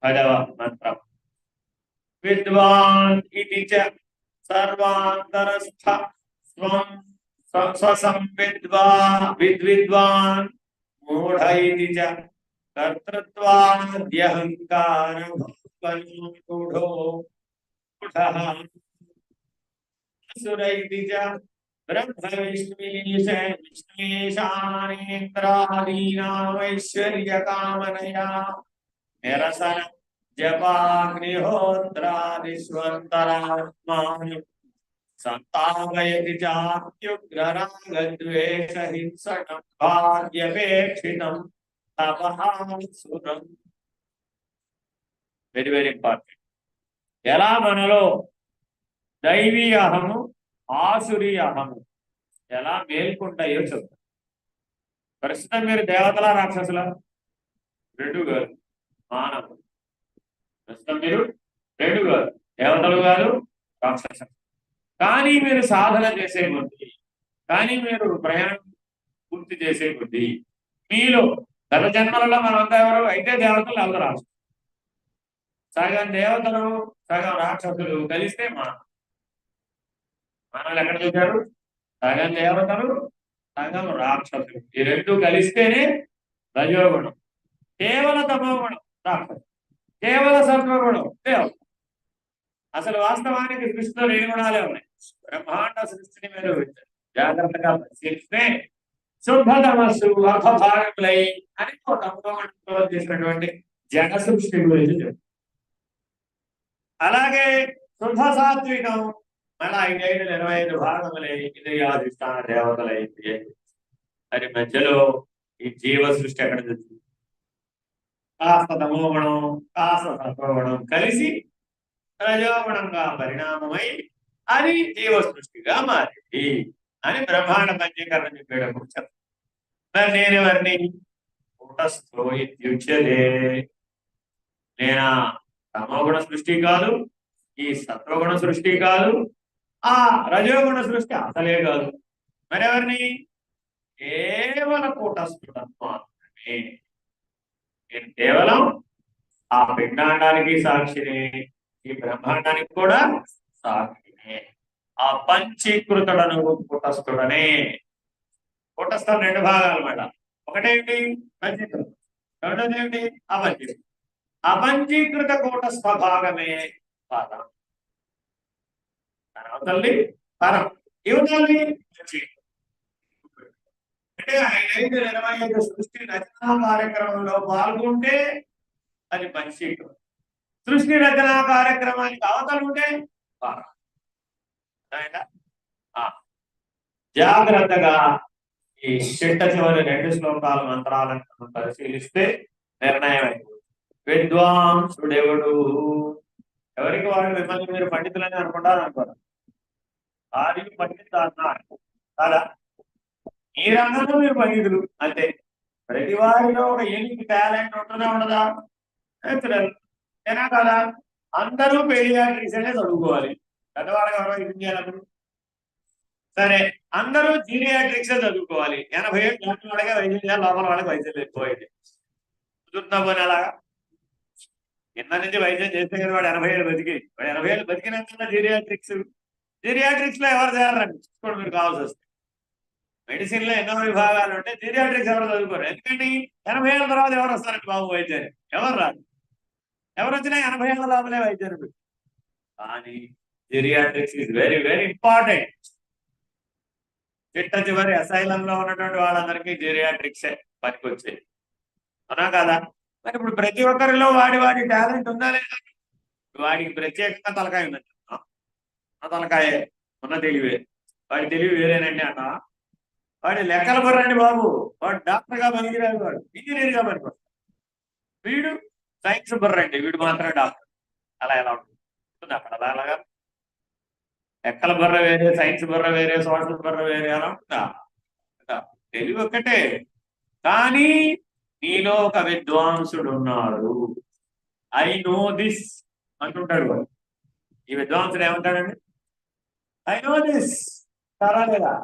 10వ మంత్రం. విద్వాన్ ఇది చ సర్వాంతరస్థ స్వం విద్వాన్ మూఢ ఇది చ కర్తృత్వాద్యహంకార మూఢో మూఢః అసుర ఇది చ బ్రహ్మ విష్ణుయేషానేంద్రాదీనామైశ్వర్య కామనయా నిరసన జపాగ్నిహోత్రాదిస్వంతరాత్మాని సంతాపయతి చాప్యుగ్రరాగద్వేష హింసకం భాగ్యపేక్షితం తపఃసురం. Very very important. ఎలా మనలో దైవీ అహము, ఆసురీ అహము ఎలా మేల్కొంటాయో చెప్తారు. ప్రస్తుతం మీరు దేవతల, రాక్షసుల? రెండు కాదు, మానవులు. ప్రస్తుతం మీరు రెండు కాదు, దేవతలు కాదు, రాక్షసులు. కానీ మీరు సాధన చేసే కొద్దీ, కానీ మీరు ప్రయాణం పూర్తి చేసే కొద్దీ మీలో గత జన్మలలో మనమంతా ఎవరు అయితే దేవతలు, ఎవరు రాక్షసులు. సగం దేవతలు సగం రాక్షసులు కలిస్తే మనల్ని ఎక్కడ చూశారు? సగం దేవతలు సగం రాక్షసులు. ఈ రెండు కలిస్తేనే రజోగుణం. కేవల తమోగుణం రాక్షసులు, కేవల సత్వగుణం దేవత. అసలు వాస్తవానికి సృష్టిలో 2 గుణాలే ఉన్నాయి. బ్రహ్మాండ సృష్టిని మీరు జాగ్రత్తగా పరిశీలిస్తే శుద్ధ తమస్సు అర్ధభాగములై అని తమోగుణంతో చేసినటువంటి జన సృష్టి గురించి చెప్తారు. అలాగే శుద్ధ సాత్వికం మళ్ళా 5-25 భాగములై ఇంద్రియాధిష్టాన దేవతలైంది. అది మధ్యలో ఈ జీవ సృష్టి ఎక్కడ చూస్తుంది? కాస్త తమోగుణం కాస్త సత్వగుణం కలిసి రజోగుణంగా పరిణామమై అది జీవ సృష్టిగా మారింది అని బ్రహ్మాండ పంచీకరణ చెప్పేటప్పుడు చెప్తాను. మరి నేనెవరిని? కూటస్థో ఇత్యుచ్యతే. నేనా తమోగుణ సృష్టి కాదు, ఈ సత్వగుణ సృష్టి కాదు, ఆ రజోగుణ సృష్టి అసలే కాదు. మరెవరిని? కేవల కూటస్థుడు మాత్రమే. నేను కేవలం ఆ పిండాండానికి సాక్షినే, ఈ బ్రహ్మాండానికి కూడా సాక్షినే. ఆ పంచీకృతుడను కూటస్థుడనే. కూటస్థం 2 భాగాలు అన్నమాట. ఒకటేంటి? పంచీకృతం. రెండోది ఏంటి? అపంచీకృతం. అపంచీకృత కూటస్థ భాగమే పరం. అవతల్లి పరం, యువతల్లి అంటే 5-25 సృష్టి రచనా కార్యక్రమంలో పాల్గొంటే అది పంచీకృతం. సృష్టి రచనా కార్యక్రమానికి అవతలు ఉంటే పరం. జాగ్రత్తగా ఈ చిట్ట చివరి 2 శ్లోకాల మంత్రాలను పరిశీలిస్తే నిర్ణయం అయిపోతుంది. విద్వాంసుడెవడు? ఎవరికి వాడు మిమ్మల్ని మీరు పండితులని అనుకుంటారు అనుకోరు. వారికి పండితులు అన్నారు కదా, ఈ రంగంలో మీరు పండితులు అంతే. ప్రతి వారిలో ఒక యూనిక్ టాలెంట్ ఉంటుందా ఉండదా? ఏనా కదా? అందరూ పెడియాట్రిక్స్ అనే చదువుకోవాలి. పెద్దవాళ్ళకి ఎవరో ఇది చేయాలప్పుడు సరే, అందరూ జీరియాట్రిక్స్ చదువుకోవాలి. 80 ఏళ్ళు లోపల వాళ్ళకే వైద్యం చేయాలి, లోపల వాళ్ళకి వైద్యం ఎక్కువైతే కుదురుతున్నా పోనీ అలాగా. కింద నుంచి వైద్యం చేస్తే కదా వాడు 80 ఏళ్ళు బతికి, వాడు 80 ఏళ్ళు బతికినాక జీరియాట్రిక్స్ లో ఎవరు చేయాలండి చూసుకోండి మీరు కావాల్సి వస్తే. మెడిసిన్ లో ఎన్నో విభాగాలు ఉంటే జీరియాట్రిక్స్ ఎవరు చదువుకోరు. ఎందుకంటే 80 ఏళ్ళ తర్వాత ఎవరు వస్తారండి బాబు వైద్యాన్ని? ఎవరు రాదు. ఎవరు వచ్చినా 80 ఏళ్ళ లోపలే వైద్యాన్ని. కానీ geriatrics is very very important. చిట్ట చివరి అసైలంలో ఉన్నటువంటి వాళ్ళందరికీ జీరియాట్రిక్సే పనికొచ్చేది, అవునా కదా? మరి ఇప్పుడు ప్రతి ఒక్కరిలో వాడి టాలెంట్ ఉందా లేదా? వాడికి ప్రత్యేకంగా తలకాయ ఉందండి. ఆ తలకాయే ఉన్న తెలివే, వాడి తెలివి వేరేనండి అన్న. వాడి లెక్కలు బుర్రండి బాబు, వాడు డాక్టర్గా పనికిరాడు, వాడు ఇంజనీర్గా పనికొస్తాడు. వీడు సైన్స్ బుర్రండి, వీడు మాత్రమే డాక్టర్. అలా ఎలా ఉంటుంది? అక్కడ అలాగా లెక్కల బుర్ర వేరే, సైన్స్ బుర్ర వేరే, సోషల్ బుర్ర వేరే అలా ఉంటుందా? తెలివి ఒక్కటే. కానీ నీలో ఒక విద్వాంసుడు ఉన్నాడు. ఐ నో దిస్ అంటుంటాడు వాడు. ఈ విద్వాంసుడు ఏమంటాడండి? I know this. సరా లేదా?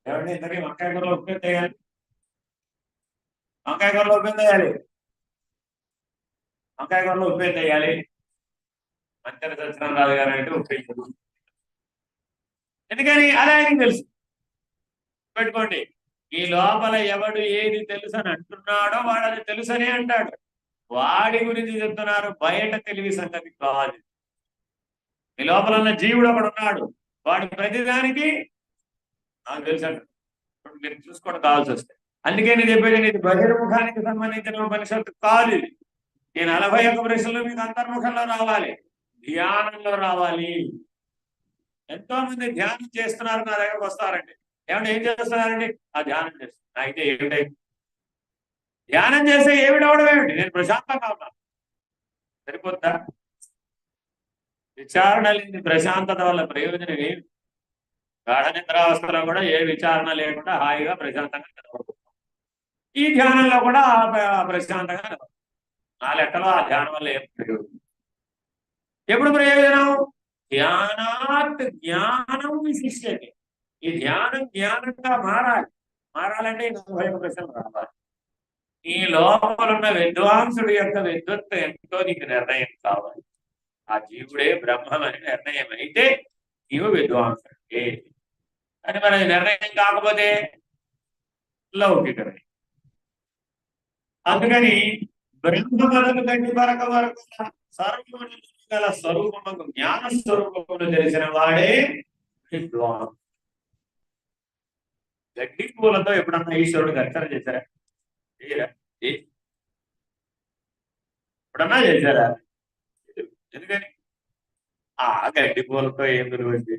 ఏమంటే ఇంతకీ వంకాయ కూరలో ఉప్పు ఎంత వేయాలి? వంకాయ కూరలో ఉప్పు ఎంత వేయాలి? వంకాయ కూరలో ఉప్పు ఎంత వేయాలి? మంచి సత్యనారాయణ గారు అంటే ఉప్పు. ఎందుకని అలా ఆయనకి తెలుసు. పెట్టుకోండి, ఈ లోపల ఎవడు ఏది తెలుసు అని అంటున్నాడో వాడు అది తెలుసనే అంటాడు. వాడి గురించి చెప్తున్నారు, బయట తెలివి సంగతి కాదు. ఈ లోపల ఉన్న జీవుడు ఒకడు ఉన్నాడు, వాడు ప్రతిదానికి నాకు తెలుసు అంటాడు. మీరు చూసుకోవడం కావాల్సి వస్తే. అందుకే నేను చెప్పేది, ఇది బహిర్ముఖానికి సంబంధించిన ఉపనిషత్తు కాదు. ఈ 41 ప్రశ్నలు మీకు అంతర్ముఖంలో రావాలి, ధ్యానంలో రావాలి. ఎంతో మంది ధ్యానం చేస్తున్నారు, నా దగ్గరకు వస్తారండి. ఏమంటే ఏం చేస్తున్నారండి? ఆ ధ్యానం చేస్తున్నా. అయితే ఏమిటై ధ్యానం చేస్తే ఏమిటవడం ఏమిటి? నేను ప్రశాంతంగా ఉన్నాను, సరిపోద్దా? విచారణ లేని ప్రశాంతత వల్ల ప్రయోజనం ఏమి? గాఢ నిద్రావస్థలో కూడా ఏ విచారణ లేకుండా హాయిగా ప్రశాంతంగా నిలబడుతున్నాం. ఈ ధ్యానంలో కూడా ప్రశాంతంగా నిలబడుతున్నాం. నా లెక్కలో ఆ ధ్యానం వల్ల ఏం ప్రయోజనం? ఎప్పుడు ప్రయోజనం? ధ్యానాత్ జ్ఞానం విశిష్యతే. ఈ ధ్యానం జ్ఞానంగా మారాలంటే 41 ప్రశ్నలు రావాలి. ఈ లోపల ఉన్న విద్వాంసుడి యొక్క విద్వత్తు ఎంతో నీకు నిర్ణయం కావాలి. ఆ జీవుడే బ్రహ్మం అని నిర్ణయం అయితే నీవు విద్వాంసుడే. అని మన నిర్ణయం కాకపోతే లౌకికమే. అందుకని బ్రహ్మపదము గంటి పరక వరకు సర్వము గల స్వరూపము జ్ఞాన స్వరూపమును తెలిసిన వాడే విద్వాంసుడు. గడ్డి పూలతో ఎప్పుడన్నా ఈశ్వరుడు అర్చన చేశారా? ఎప్పుడన్నా చేశారా? ఎందుకని? ఆ గడ్డి పూలతో ఏం విలువండి?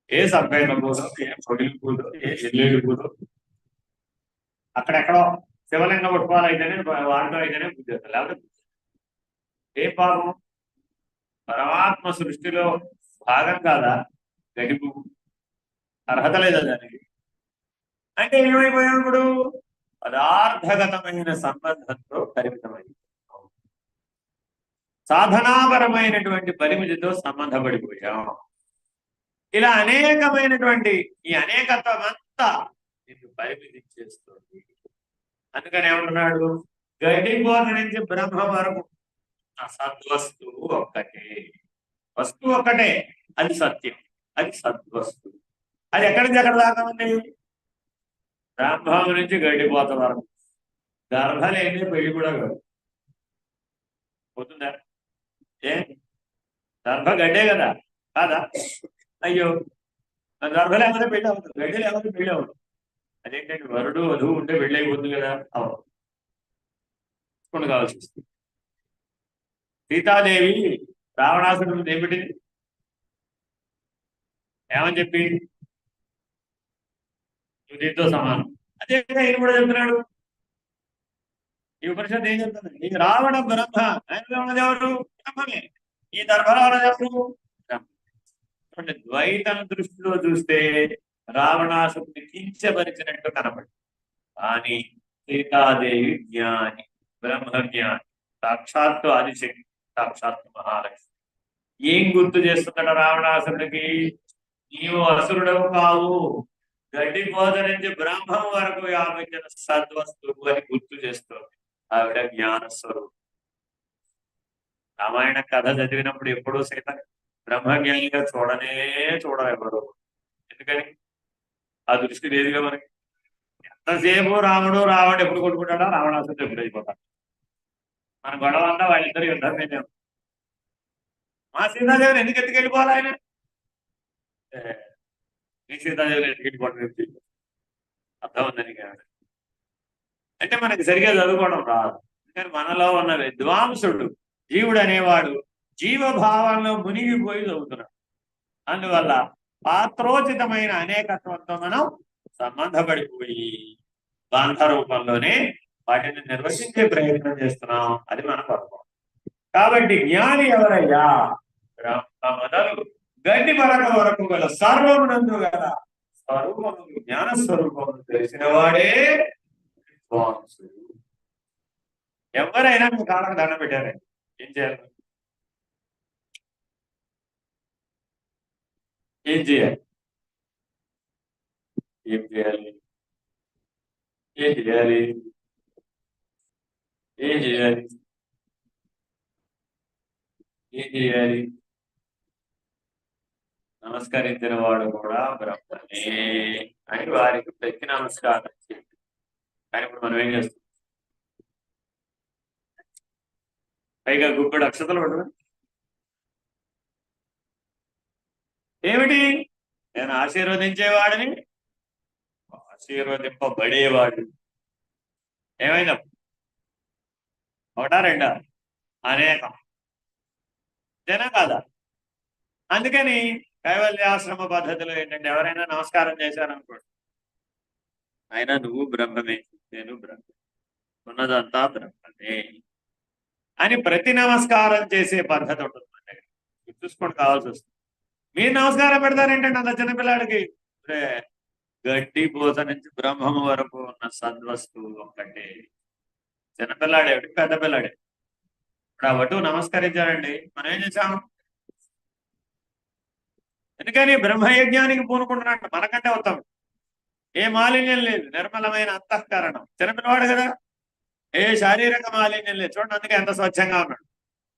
ఏ సంపైన పూలు, ఏ పొడిలి పూలు, ఏ ఎల్లేడు పూలు, అక్కడెక్కడో శివలింగ పుష్పాలు అయితేనే వాటిలో అయితేనే పూజ చేస్తారు. లేకపోతే ఏ పాపం? పరమాత్మ సృష్టిలో భాగం కాదా గడ్డి పువ్వు? అర్హత లేదా దానికి? అంటే ఏమైపోయాం ఇప్పుడు? పదార్థగతమైన సంబంధంతో పరిమితమైంది, సాధనాపరమైనటువంటి పరిమితితో సంబంధపడిపోయాం. ఇలా అనేకమైనటువంటి ఈ అనేకత్వం అంతా నిన్ను పరిమితి చేస్తుంది. అందుకని ఏమంటున్నాడు? గడ్డిపోత నుంచి బ్రహ్మ వరకు సద్వస్తువు ఒక్కటే. వస్తువు ఒక్కటే, అది సత్యం, అది సద్వస్తువు. అది ఎక్కడి నుంచి ఎక్కడ దాకా ఉంది? బ్రహ్మం నుంచి గడ్డిపోత వరకు. గర్భలేని పెళ్లి కూడా కాదు, పోతుందా? ఏ గర్భ గడ్డే కదా, కాదా? అయ్యో, గర్భ లేకపోతే పెళ్లి అవుతుంది, గడ్డి లేకపోతే పెళ్లి అవుతుంది. అదేంటంటే వరుడు వధువు ఉంటే పెళ్లి అయిపోతుంది కదా. అవును, కావాల్సి వస్తుంది. సీతాదేవి రావణాసురుడు ఏమిటిది ఏమని చెప్పి? నువ్వు దీంతో సమానం. అదే ఈయన కూడా చెప్తున్నాడు. ఈ ఉపనిషత్తు ఏం చెప్తుంది? ఈ రావణ బ్రహ్మ, ఆయన ఉన్నది ఎవరు? బ్రహ్మమే. ఈ దర్భలో ఉన్నది ఎవరు? ద్వైతం దృష్టిలో చూస్తే రావణాసురుని కించపరిచినట్టు కనబడి, కానీ సీతాదేవి జ్ఞాని, బ్రహ్మ జ్ఞాని, సాక్షాత్తు ఆదిశక్తి, సాక్షాత్తు మహాలక్ష్మి. ఏం గుర్తు చేస్తుందట రావణాసురుడికి? నీవు అసురుడవు కావు, గడ్డి పోత నుంచి బ్రహ్మం వరకు వ్యాపించిన సద్వస్తువు అని గుర్తు చేస్తుంది. ఆవిడ జ్ఞాన స్వరూపం. రామాయణ కథ చదివినప్పుడు ఎప్పుడూ సీత బ్రహ్మజ్ఞానిగా చూడరెవరు. ఎందుకని? ఆ దృష్టి లేదుగా మనకి. ఎంతసేపు రాముడు రావణుడు ఎప్పుడు కొట్టుకుంటాడో రావణాసురుడు ఎప్పుడు అయిపోతాడు. మన గొడవ అంతా వాళ్ళిద్దరు యుద్ధం మీద. మా సీతాదేవిని ఎందుకు ఎత్తుకెళ్ళిపోవాలి ఆయన? మీ సీతాదేవిని ఎత్తుకెళ్ళిపోవడం అర్థం ఉందని కాదు. అంటే మనకి సరిగ్గా చదువుకోవడం రాదు. కానీ మనలో ఉన్న విద్వాంసుడు జీవుడు అనేవాడు జీవభావంలో మునిగిపోయి చదువుతున్నాడు. అందువల్ల పాత్రోచితమైన అనేకత్వంతో మనం సంబంధపడిపోయి బంధ రూపంలోనే వాటిని నిర్వచించే ప్రయత్నం చేస్తున్నాం. అది మన పర్వం. కాబట్టి జ్ఞాని ఎవరయ్యా? బ్రహ్మ మొదలు గడ్డి పరక వరకు గల సర్వమునందు గల స్వరూపము జ్ఞాన స్వరూపము తెలిసిన వాడే విద్వాంసుడు. ఎవరైనా మీ కాళ్ళకు దండం పెట్టారండి, ఏం చేయాలి? ఏం చేయాలి? ఏం చేయాలి? ఏం చేయాలి? ఏం చేయాలి? ఏం చేయాలి? నమస్కరించిన వాడు కూడా బ్రహ్మనే అని వారికి ప్రతి నమస్కారం చేయాలి. కానీ ఇప్పుడు మనం ఏం చేస్తాం? పైగా గుప్పెడు అక్షతలు ఉండదు. ఏమిటి? నేను ఆశీర్వదించేవాడిని, ఆశీర్వదింపబడేవాడు. ఏమైందా? ఒకటా రెండా? అనేకం. జనం కాదా? అందుకని కైవల్యాశ్రమ పద్ధతిలో ఏంటంటే ఎవరైనా నమస్కారం చేశారనుకోండి, ఆయన నువ్వు బ్రహ్మమే, నేను బ్రహ్మ, ఉన్నదంతా బ్రహ్మమే అని ప్రతి నమస్కారం చేసే పద్ధతి ఉంటుంది మన దగ్గర. చూసుకోండి, కావాల్సి వస్తుంది. మీరు నమస్కారం పెడతారేంటంటే అంత చిన్నపిల్లాడికి? గడ్డి పూత నుంచి బ్రహ్మము వరకు ఉన్న సద్వస్తువు ఒక్కటే. చిన్నపిల్లాడేమిటి, పెద్ద పిల్లాడే. ఇప్పుడు ఆ వటువు నమస్కరించాడండి, మనం ఏం చేశాం? ఎందుకని బ్రహ్మయజ్ఞానికి పూనుకుంటున్నాడు. మనకంటే ఉత్తమం, ఏ మాలిన్యం లేదు, నిర్మలమైన అంతఃకరణం. చిన్నపిల్లవాడు కదా, ఏ శారీరక మాలిన్యం లేదు. చూడండి, అందుకే ఎంత స్వచ్ఛంగా ఉన్నాడు.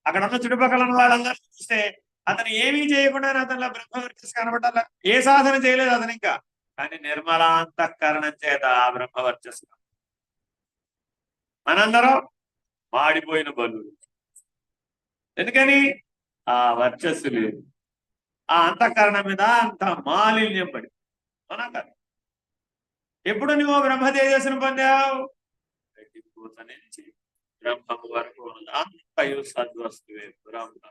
అక్కడ ఉన్న చుట్టుపక్కల ఉన్న వాళ్ళందరూ చూస్తే అతను ఏమీ చేయకుండా అతనిలో బ్రహ్మ వర్చస్సు కనబడాల. ఏ సాధన చేయలేదు అతను ఇంకా, కానీ నిర్మలాంతఃకరణం చేత ఆ బ్రహ్మ వర్చస్సు. మనందరం మాడిపోయిన బలు. ఎందుకని? ఆ వర్చస్సు లేదు, ఆ అంతఃకరణం మీద అంత మాలిన్యం పడి. అవునా కదా? ఎప్పుడు నువ్వు బ్రహ్మ తేజస్సును పొందావు? పూత నుంచి బ్రహ్మము వరకు అంతయు సద్వస్తువే బ్రహ్మ.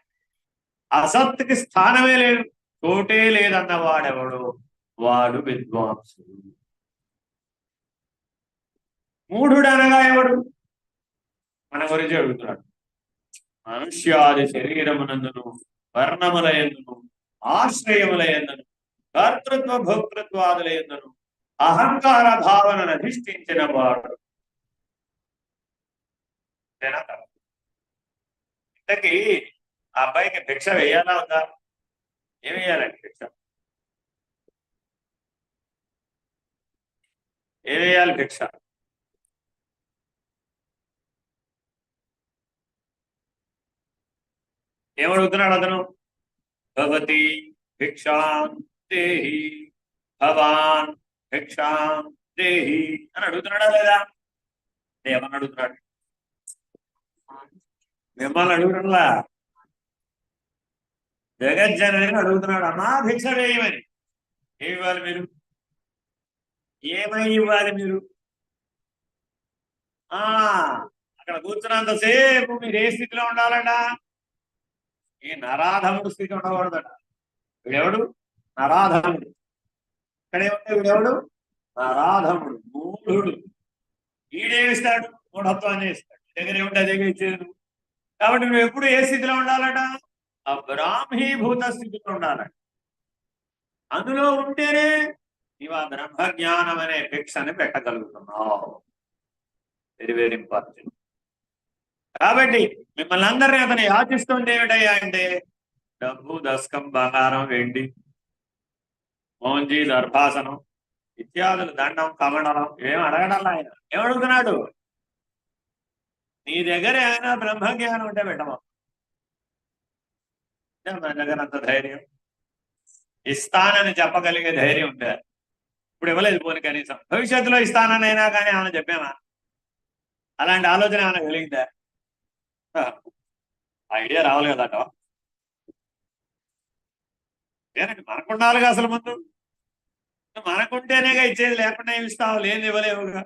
అసత్తుకి స్థానమే లేదు, చోటే లేదన్న వాడెవడు? వాడు విద్వాంసుడు. మూఢుడు అనగా ఎవడు? మన గురించి అడుగుతున్నాడు. మనుష్యాది శరీరమునందును వర్ణముల యందును ఆశ్రయముల యందును కర్తృత్వ భోక్తృత్వాదుల యందును అహంకార భావనను అధిష్ఠించిన వాడు. ఇంతకీ ఆ అబ్బాయికి భిక్ష వేయాలా ఉందా? ఏం వేయాలండి భిక్ష? ఏం వేయాలి భిక్ష? ఏమడుగుతున్నాడు అతను? భవతి భిక్షాం దేహి, భవాన్ భిక్షాం దేహి అని అడుగుతున్నాడా లేదా? ఏమని అడుగుతున్నాడు? మిమ్మల్ని అడుగుతున్నా, జగజ్జనని అడుగుతున్నాడు. అమ్మా భిక్ష వేయమని. ఏమి ఇవ్వాలి మీరు? ఏమై ఇవ్వాలి మీరు? అక్కడ కూర్చున్నంతసేపు మీరు ఏ స్థితిలో ఉండాలట? ఈ నరాధముడు స్థితి ఉండకూడదట. వీడెవడు? నరాధముడు. ఇక్కడే ఉంటే వీడెవడు? నరాధముడు, మూఢుడు. ఈడేమిస్తాడు? మూఢత్వాన్ని ఇస్తాడు. దగ్గర ఏమిటి అదే ఇచ్చేది. కాబట్టి నువ్వు ఎప్పుడు ఏ స్థితిలో ఉండాలట? ఆ బ్రాహ్మీభూత స్థితిలో ఉండాలట. అందులో ఉంటేనే నీవు ఆ బ్రహ్మజ్ఞానం అనే భిక్షని పెట్టగలుగుతున్నావు. Very very important. కాబట్టి మిమ్మల్ని అందరినీ అతను యాచిస్తుంది ఏమిటయ్యా అంటే, డబ్బు, దస్కం, బంగారం, వెండి, మోంజీ, దర్భాసనం ఇత్యాదులు, దండం, కమండలం ఏం అడగడల్లా. ఆయన ఏమడుగుతున్నాడు? నీ దగ్గర ఏమైనా బ్రహ్మజ్ఞానం ఉంటే పెట్టమా. మన దగ్గర అంత ధైర్యం, ఇస్తానని చెప్పగలిగే ధైర్యం ఉంటే ఇప్పుడు ఇవ్వలేదు పోనీ, కనీసం భవిష్యత్తులో ఇస్తానైనా కానీ ఏమైనా చెప్పామా? అలాంటి ఆలోచన ఏమైనా కలిగిందా? ఐడియా రావాలి కదా అట. ఏనండి, మనకుండాలిగా అసలు ముందు. మనకుంటేనేగా ఇచ్చేది, లేకుండా ఏమి ఇస్తావు? లేని ఇవ్వలేవుగా.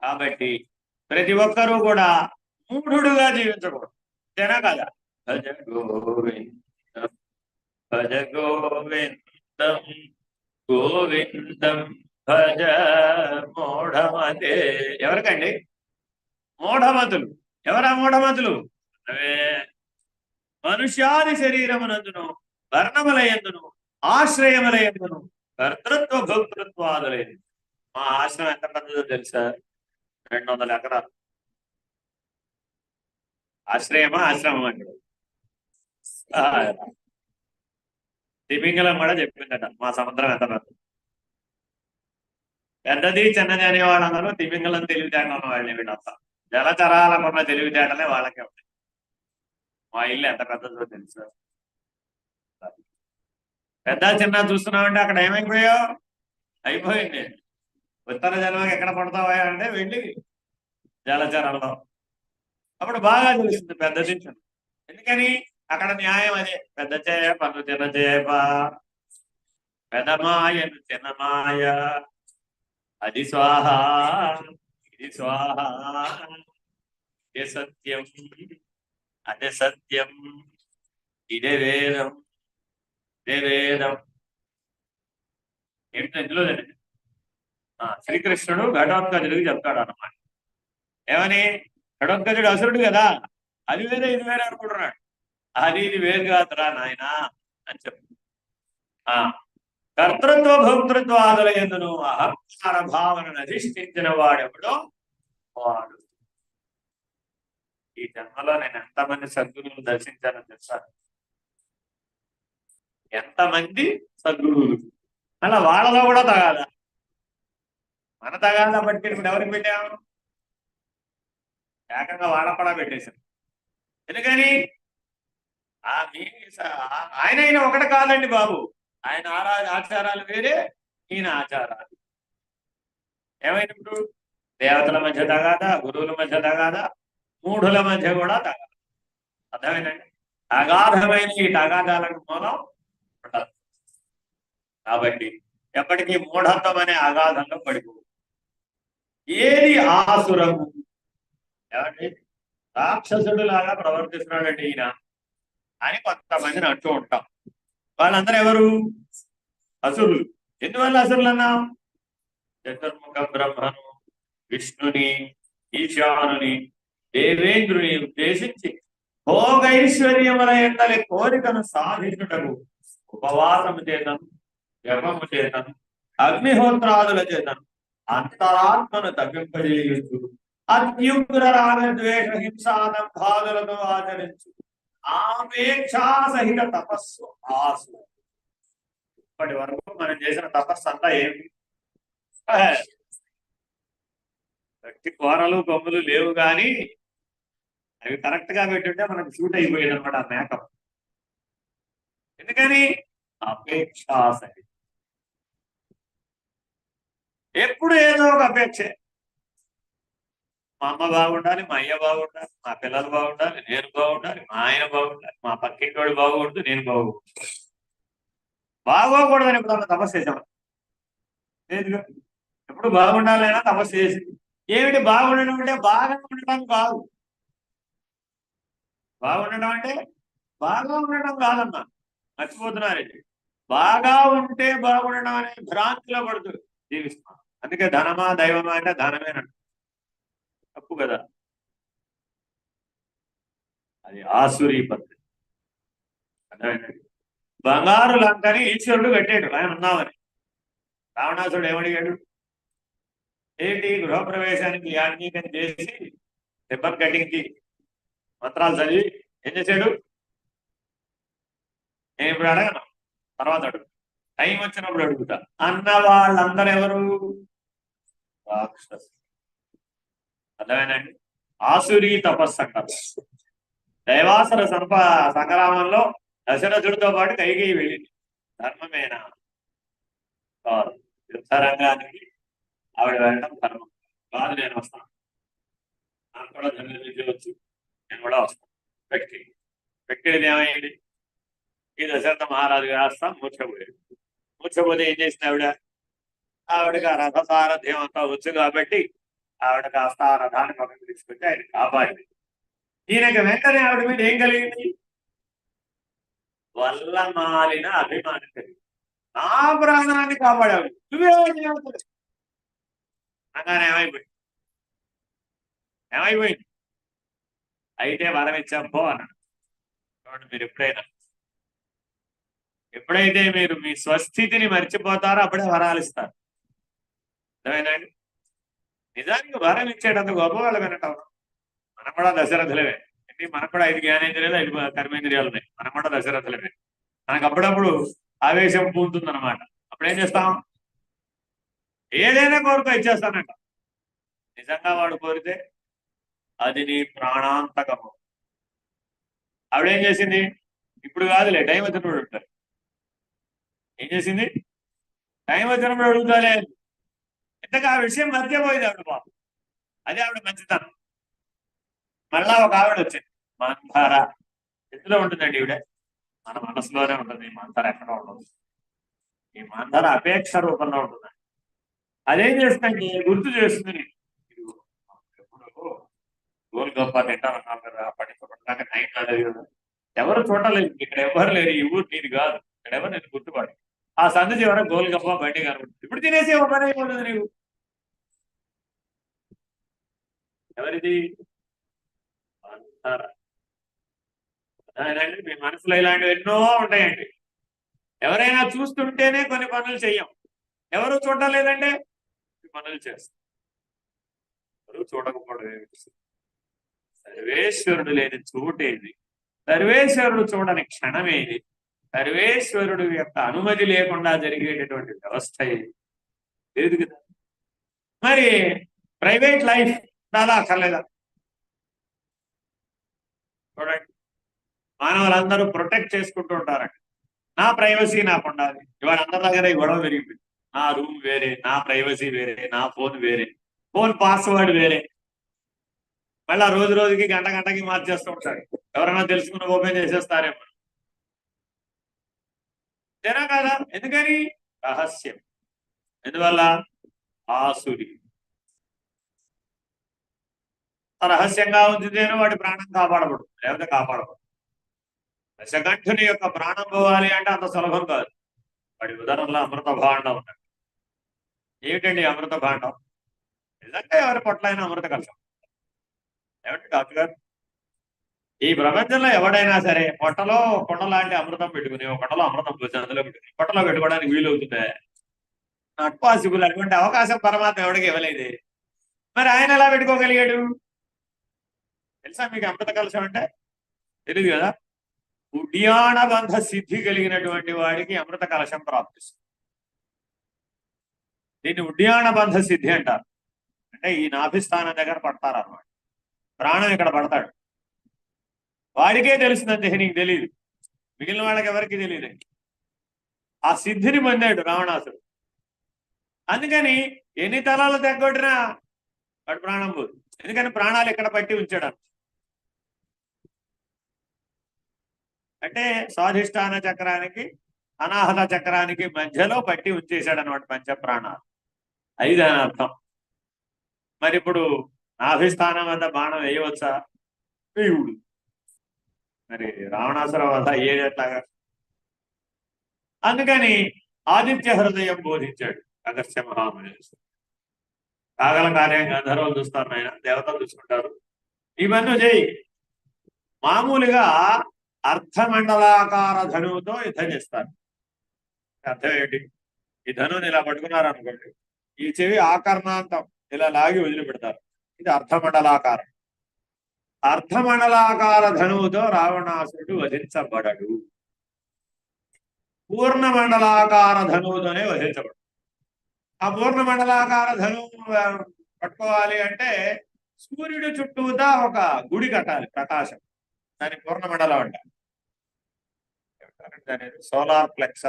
కాబట్టి ప్రతి ఒక్కరూ కూడా మూఢుడుగా జీవించకూడదు. అంతేనా కదా? భజ గోవిందం, భజ గోవిందం, గోవిందం భజ మూఢమతే. ఎవరికండి? మూఢమతులు. ఎవరా మూఢమతులు? మనుష్యాది శరీరమునందును వర్ణములయందును ఆశ్రయములయందును కర్తృత్వ భోక్తృత్వాదులైన. మా ఆశ్రమం ఎంత పెద్దదో తెలుసా? 200 ఎకరాలు. ఆశ్రమం అంటే తిమింగలం కూడా చెప్పిందట మా సముద్రం ఎంత పెద్ద. పెద్దది చిన్నది అనే వాళ్ళందరూ తిమింగలం తెలివితేటలు ఉన్న వాళ్ళే. వీళ్ళంతా జలచరాలకున్న తెలివితేటలే వాళ్ళకే ఉంటాయి. మా ఇల్లు ఎంత పెద్దదో తెలుసు. పెద్ద చిన్న చూస్తున్నామంటే అక్కడ ఏమైపోయావు? అయిపోయింది. ఉత్తర జన్మకి ఎక్కడ పడతావా అంటే వెళ్ళి జలచరంలో. అప్పుడు బాగా తెలుస్తుంది పెద్దది చిన్న. ఎందుకని? అక్కడ న్యాయం అదే. పెద్ద చేప చిన్న చేప, పెదమాయను చిన్నమాయ, అది స్వాహ ఇది స్వాహ, ఇదే సత్యం అదే సత్యం, ఇదే వేదం ఇదే వేదం. ఏంటో ఇందులో శ్రీకృష్ణుడు ఘటోత్కచుడికి చెప్తాడు అన్నమాట. ఏమని? ఘటోత్కచుడు అసురుడు కదా, అది వేరే ఇది వేరే అనుకుంటున్నాడు. అది ఇది వేరు కాదురా నాయన అని చెప్పు. కర్తృత్వ భోక్తృత్వాదుల యందును అహంకార భావనను అధిష్ఠించిన వాడెవడో వాడు. ఈ జన్మలో నేను ఎంతమంది సద్గురువులు దర్శించానో తెలుసా? ఎంతమంది సద్గురువులు. అలా వాళ్ళలో కూడా తగాదా. మన తగాదా బట్టి ఇప్పుడు ఎవరికి పెట్టాము? ఏకంగా వాళ్ళ కూడా పెట్టేశారు. ఎందుకని? ఆయన ఒకటి కాదండి బాబు. ఆయన ఆచారాలు వేరే, ఈయన ఆచారాలు. ఏమైనప్పుడు దేవతల మధ్య తగాదా, గురువుల మధ్య తగాదా, మూఢుల మధ్య కూడా తగాదా. అర్థమైందండి? అగాధమైన ఈ తగాదాలకు మూలం ఉండదు. కాబట్టి ఎప్పటికీ మూఢత్వం అనే అగాధంలో పడిపో. ఏది ఆసురము? ఏమండి? రాక్షసుడు లాగా ప్రవర్తిస్తున్నాడండి ఈయన అని కొంతమందిని అంటూ ఉంటాం. వాళ్ళందరూ ఎవరు? అసురులు. ఎందువల్ల అసురులు అన్నాం? చతుర్ముఖ బ్రహ్మను, విష్ణుని, ఈశానుని, దేవేంద్రుని ఉద్దేశించి భోగైశ్వర్యముల ఎందలి కోరికను సాధించుటకు ఉపవాసము చేతను, జపము చేతను, అగ్నిహోత్రాదుల చేతను అంతరాత్మను తప్పింపజేయచ్చు. అత్యుగ్ర రాగద్వేష హింసాదంభాదులతో ఆచరించు ఆపేక్షా సహిత తపస్సు ఆసు. ఇప్పటి వరకు మనం చేసిన తపస్సు అంతా ఏమి? గట్టి కూరలు కొమ్ములు లేవు కానీ అవి కరెక్ట్ గా పెట్టుంటే మనకు షూట్ అయిపోయేది అనమాట ఆ మేకప్. ఎందుకని? అపేక్షా సహిత. ఎప్పుడు ఏదో ఒక అపేక్షే. మా అమ్మ బాగుండాలి, మా అయ్య బాగుండాలి, మా పిల్లలు బాగుండాలి, నేను బాగుండాలి, మా ఆయన బాగుండాలి, మా పక్కింటోడు బాగోకూడదు, నేను బాగోకూడదు. బాగోకూడదని ఎప్పుడు తపస్సు చేసాం? లేదు. ఎప్పుడు బాగుండాలైనా తపస్సు చేసింది. ఏమిటి బాగుండడం అంటే? బాగా ఉండడం కాదు. బాగుండడం అంటే బాగా ఉండడం కాదమ్మా, మర్చిపోతున్నారండి. బాగా ఉంటే బాగుండడం అనే భ్రాంతిలో పడుతూ జీవిస్తున్నాం. అందుకే ధనమా దైవమా అంటే ధనమేనంట. తప్పు కదా. అది ఆసురీ పద్ధతి. అర్థమైందండి? బంగారు లంకని ఈశ్వరుడు కట్టాడు ఆయన ఉన్నామని. రావణాసుడు ఏమడిగాడు? ఏంటి గృహప్రవేశానికి యాజ్ఞికం చేసి రిబ్బన్ కటింగ్ కి మంత్రాలు చదివి ఏం చేశాడు? నేను ఇప్పుడు అడగను, తర్వాత అడుగు, టైం వచ్చినప్పుడు అడుగుతా. అన్న వాళ్ళందరూ ఎవరు? రాక్షసు. అర్థమేనండి? ఆసురీ తపస్సు అంటారు. దైవాసుర సంగ్రామంలో దశరథుడితో పాటు కైకేయి వెళ్ళింది. ధర్మమేనా? కాదు. యుద్ధరంగానికి ఆవిడ వెళ్ళడం ధర్మం కాదు. నేను వస్తాను, నాకు కూడా ధన్యత వచ్చు, నేను కూడా వస్తాను. వ్యక్తిది ఏమైంది? ఈ దశరథ మహారాజు రాస్తాం మూర్ఛపోయాడు. మూర్ఛపోతే ఏం చేసింది ఆవిడకి ఆ రథ సారథ్యం అంతా వచ్చు కాబట్టి ఆవిడ కాస్త ఆ రథాన్ని పక్కన తీసుకొచ్చి ఆయన కాపాడింది. ఈయనకి వెంటనే ఆవిడ మీద ఏం కలిగింది? వల్ల మాలిన అభిమానం కలిగింది. నా ప్రాణాన్ని కాపాడావు, నువ్వేమవుతుంది అనగానే ఏమైపోయింది? అయితే వరం ఇచ్చాం పో అన్నాడు. మీరు ఎప్పుడైతే మీరు మీ స్వస్థితిని మర్చిపోతారో అప్పుడే వరాలు ఇస్తారు. అర్థమేనండి? నిజానికి వరం ఇచ్చేటంత గొప్పవాళ్ళు వినటం. మనం కూడా దశరథులమే. మనకు కూడా 5 జ్ఞానేంద్రియాలు, 5 కర్మేంద్రియాలు ఉన్నాయి. మనం కూడా దశరథులమే. మనకు అప్పుడప్పుడు ఆవేశం పూతుందన్నమాట. అప్పుడు ఏం చేస్తాం? ఏదైనా కోరిక ఇచ్చేస్తానంట. నిజంగా వాడు కోరితే అది నీ ప్రాణాంతకము. ఆవిడేం చేసింది? ఇప్పుడు కాదులే, టైం వచ్చినప్పుడు ఉంటారు. ఏం చేసింది? టైం వచ్చినప్పుడు అడుగుతాలే. ఇంతగా ఆ విషయం మర్చిపోయింది ఆవిడ పాపం. అదే ఆవిడ మంచితనం. మళ్ళా ఒక ఆవిడ వచ్చింది, మంథర. ఎందులో ఉంటుందండి ఈవిడ? మన మనసులోనే ఉంటుంది. ఈ మంథర ఎక్కడ ఉండదు. ఈ మంథర అపేక్ష రూపంలో ఉంటుంది. అదేం చేస్తుందంటే గుర్తు చేస్తుంది. గోల్ గొప్ప తింటామన్నాం కదా, పట్టించుకుంటాక నైట్ కాలేదు కదా, ఎవరు చూడలేదు, ఇక్కడ ఎవరు లేరు, ఈ ఊరు నీది కాదు, ఇక్కడ ఎవరు నేను గుర్తుపడి ఆ సందు చివర గోల్ గొప్ప బండి కనుకుంటుంది. ఇప్పుడు తినేసి ఒక పని అయిపోతుంది నీవు. ఎవరిది? అదేనండి, మీ మనసులో ఇలాంటివి ఎన్నో ఉంటాయండి. ఎవరైనా చూస్తుంటేనే కొన్ని పనులు చెయ్యం. ఎవరు చూడటం లేదంటే పనులు చేస్తాం. ఎవరు చూడకపోవడం. సర్వేశ్వరుడు లేని చోటేది? సర్వేశ్వరుడు చూడని క్షణమేది? సర్వేశ్వరుడు యొక్క అనుమతి లేకుండా జరిగేటటువంటి వ్యవస్థ ఏది? లేదు కదా. మరి ప్రైవేట్ లైఫ్ చాలా అక్కర్లేదా? చూడండి, మానవులందరూ ప్రొటెక్ట్ చేసుకుంటూ ఉంటారండి. నా ప్రైవసీ నాకు ఉండాలి. ఇవాళ అందరి దగ్గర ఈ గొడవ పెరిగిపోయింది. నా రూమ్ వేరే, నా ప్రైవసీ వేరే, నా ఫోన్ వేరే, ఫోన్ పాస్వర్డ్ వేరే. మళ్ళా రోజు రోజుకి గంట గంటకి మార్చేస్తూ ఉంటాడు. ఎవరైనా తెలుసుకుని ఓపెన్ చేసేస్తారేమో. జనా కాదా? ఎందుకని? రహస్యం. ఎందువల్ల? ఆసురి. రహస్యంగా ఉంచితేనే వాడి ప్రాణం కాపాడబడు, లేకపోతే కాపాడబడు. దశకంఠుని యొక్క ప్రాణం పోవాలి అంటే అంత సులభం కాదు. వాడి ఉదరంలో అమృత భాండం ఉన్నాడు. ఏమిటండి అమృత భాండం? నిజంగా ఎవరి పొట్లైనా అమృత కలశం. ఏమంటే డాక్టర్ గారు, ఈ ప్రపంచంలో ఎవడైనా సరే పొట్టలో కొండ లాంటి అమృతం పెట్టుకుని, ఒక కొండలో అమృతం పోసి అందులో పెట్టుకుని పొట్టలో పెట్టుకోవడానికి వీలవుతుందే? Not possible. అటువంటి అవకాశం పరమాత్మ ఎవడికి ఇవ్వలేదు. మరి ఆయన ఎలా పెట్టుకోగలిగాడు? తెలుసా మీకు అమృత కలశం అంటే? తెలియదు కదా. ఉడ్యాణ బంధ సిద్ధి కలిగినటువంటి వాడికి అమృత కలశం ప్రాప్తిస్తుంది. దీన్ని ఉడ్యాణ బంధ సిద్ధి అంటారు. అంటే ఈ నాభిస్థానం దగ్గర పడతారు అన్నమాట. ప్రాణం ఇక్కడ పడతాడు. వాడికే తెలుస్తుందంటే నీకు తెలియదు. మిగిలిన వాళ్ళకి ఎవరికి తెలియదు. ఆ సిద్ధిని పొందాడు రావణాసుడు. అందుకని ఎన్ని తలాలు తెగొట్టినా వాడు ప్రాణం పోదు. ఎందుకని ప్రాణాలు ఇక్కడ పట్టి ఉంచాడు. అంటే స్వాధిష్టాన చక్రానికి అనాహత చక్రానికి మధ్యలో పట్టి ఉంచేశాడు అన్నమాట పంచ ప్రాణాలు. 5 అని అర్థం. మరి ఇప్పుడు నాభిస్థానం వద్ద బాణం వేయవచ్చా? వేయుడు. మరి రావణాసుర వద్ద ఏదట్లాగా? అందుకని ఆదిత్య హృదయం బోధించాడు అగస్త్య మహాముని. కాగల కార్యం గంధర్వులు చూస్తారు, ఆయన దేవతలు చూసుకుంటారు. ఇవన్నీ చేయి. మామూలుగా అర్ధమండలాకార ధనువుతో యుద్ధం చేస్తారు. అర్థం ఏంటి? ఈ ధనువుని ఇలా పట్టుకున్నారు అనుకోండి, ఈ చెవి ఆకర్ణాంతం ఇలా లాగి వదిలిపెడతారు. ఇది అర్ధమండలాకారం. అర్ధమండలాకార ధనువుతో రావణాసురుడు వధించబడడు. పూర్ణమండలాకార ధనువుతోనే వధించబడు. ఆ పూర్ణమండలాకార ధనువు పట్టుకోవాలి అంటే సూర్యుడి చుట్టూతా ఒక గుడి కట్టాలి, ప్రకాశం. దాని పూర్ణమండలం అంట. సోలార్ ప్లెక్స్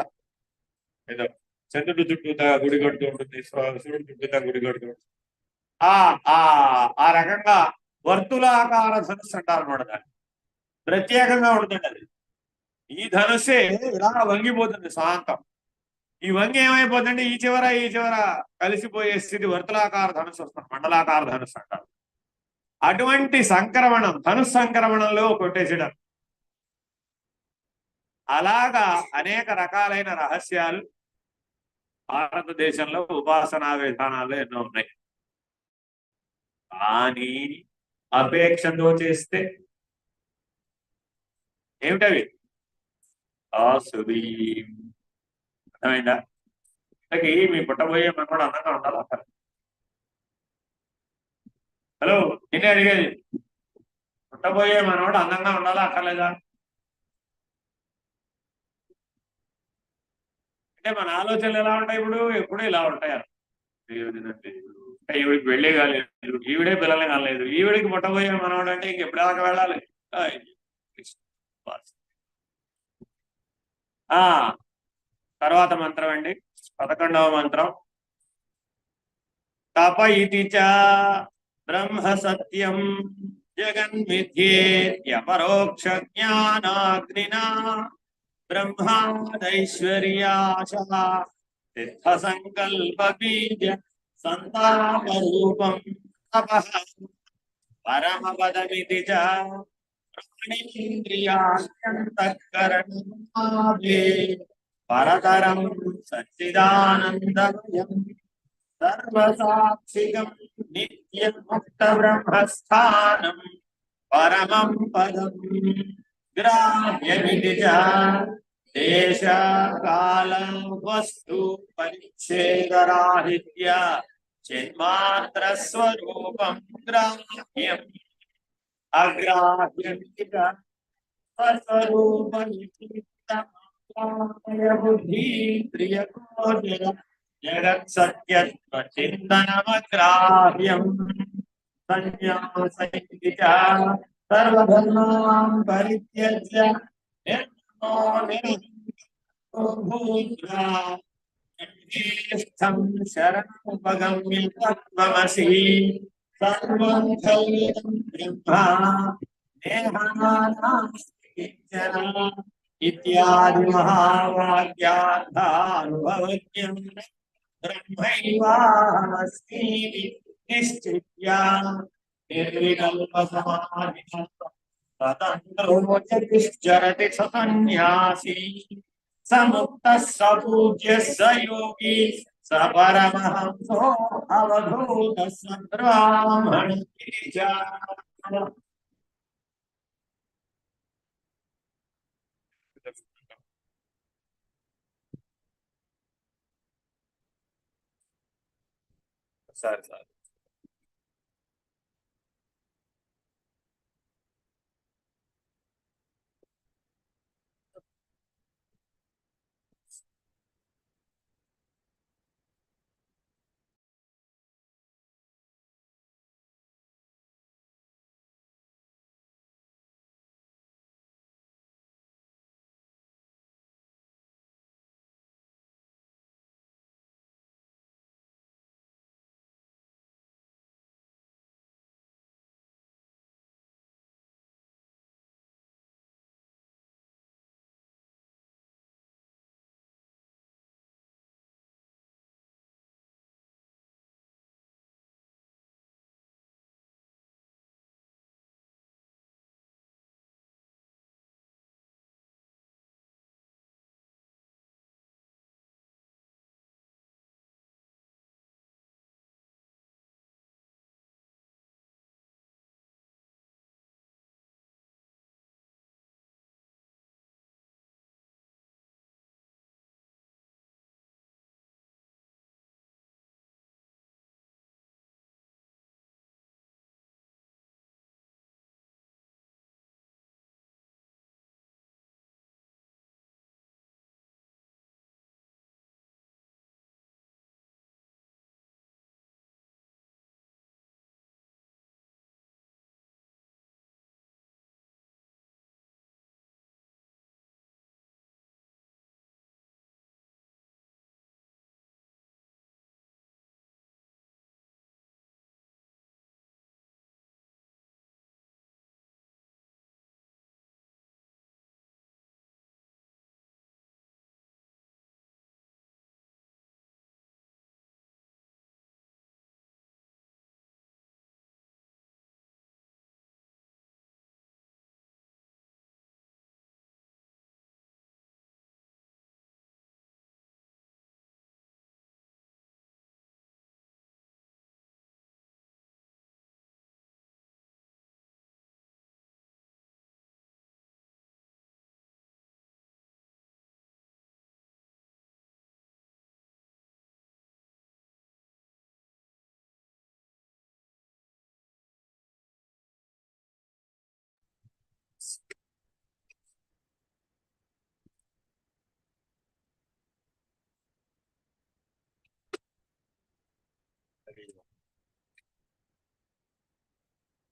ఏదో చంద్రుడి చుట్టూతా గుడి కడుతూ ఉంటుంది, సూర్యుడి చుట్టూతా గుడి కడుతూ ఉంటుంది. ఆ రకంగా వర్తులాకార ధనుస్సు అంటారు అన్నమాట. దాన్ని ప్రత్యేకంగా ఉంటుంది. అది ఈ ధనుస్సే ఇలా వంగిపోతుంది శాంతం. ఈ వంగి ఏమైపోతుందంటే ఈ చివర కలిసిపోయే స్థితి వర్తులాకార ధనుస్సు వస్తుంది. మండలాకార ధనుస్సు అంటారు. అటువంటి సంక్రమణం, ధనుస్ సంక్రమణంలో కొట్టేసేయడం. అలాగా అనేక రకాలైన రహస్యాలు భారతదేశంలో ఉపాసనా విధానాల్లో ఎన్నో ఉన్నాయి. కానీ అపేక్షతో చేస్తే ఏమిటవి? ఆసుది. అర్థమైందా? ఇంతకీ మీ పుట్టబోయే మనవాడు అందంగా ఉండాలా? హలో, నిన్నే అడిగేది. పుట్టబోయే మనవాడు అందంగా ఉండాలా అక్కర్లేదా? అంటే మన ఆలోచనలు ఎలా ఉంటాయి? ఇప్పుడు ఎప్పుడు ఇలా ఉంటాయి. లేదంటే ఈవిడికి పెళ్ళే కాలేదు, ఈవిడే పిల్లల్ని కాలేదు, ఈవిడికి పుట్టబోయే మనవాడు అంటే ఇంకెప్పుడు దాకా వెళ్ళాలి? ఆయ్. ఆ తర్వాత మంత్రం అండి, 11వ మంత్రం. తప ఇతి చ బ్రహ్మ సత్యం జగన్మిథ్యేత్యపరోక్ష జ్ఞానాగ్నినా బ్రహ్మాదైశ్వర్యాశ సిద్ధ సంకల్ప బీజ సంతాప రూపం తపః పరమపదమితి చ ప్రాణేంద్రియాణ్యంతఃకరణాదే పరతరం సచ్చిదానందమయం సర్వసాక్షికం నిత్యం ముక్త బ్రహ్మస్థానం పరమం పదం గ్రాహ్యమితి చ దేశ కాల వస్తు పరిచ్ఛేదరాహిత్య చిన్మాత్ర స్వరూపం గ్రాహ్యం అగ్రాహ్యమితి చ స్వస్వరూపమితి బుద్ధీంద్రియగోచర జగత్సత్యత్వ చింతనమగ్రాహ్యం సన్యాసైతి చ సర్వధర్మాన్ పరిత్యజ్య నిర్మమో నిరహంకారో భూత్వా స్థం శరణముపగమ్య తత్వమసి సర్వం ఖల్విదం బ్రహ్మ దేహానాస్తి కించన ఇత్యాది మహావాక్యార్థానుభవజ్ఞం బ్రహ్మైవాహమస్మీతి నిశ్చిత్య నిర్వికల్ప సమాధిన తతంత్రో జతిశ్చరతి స సన్యాసి సముక్త సపూజ్య స యోగి స పరమహంసో అవధూత స బ్రాహ్మణ. సరే సరే.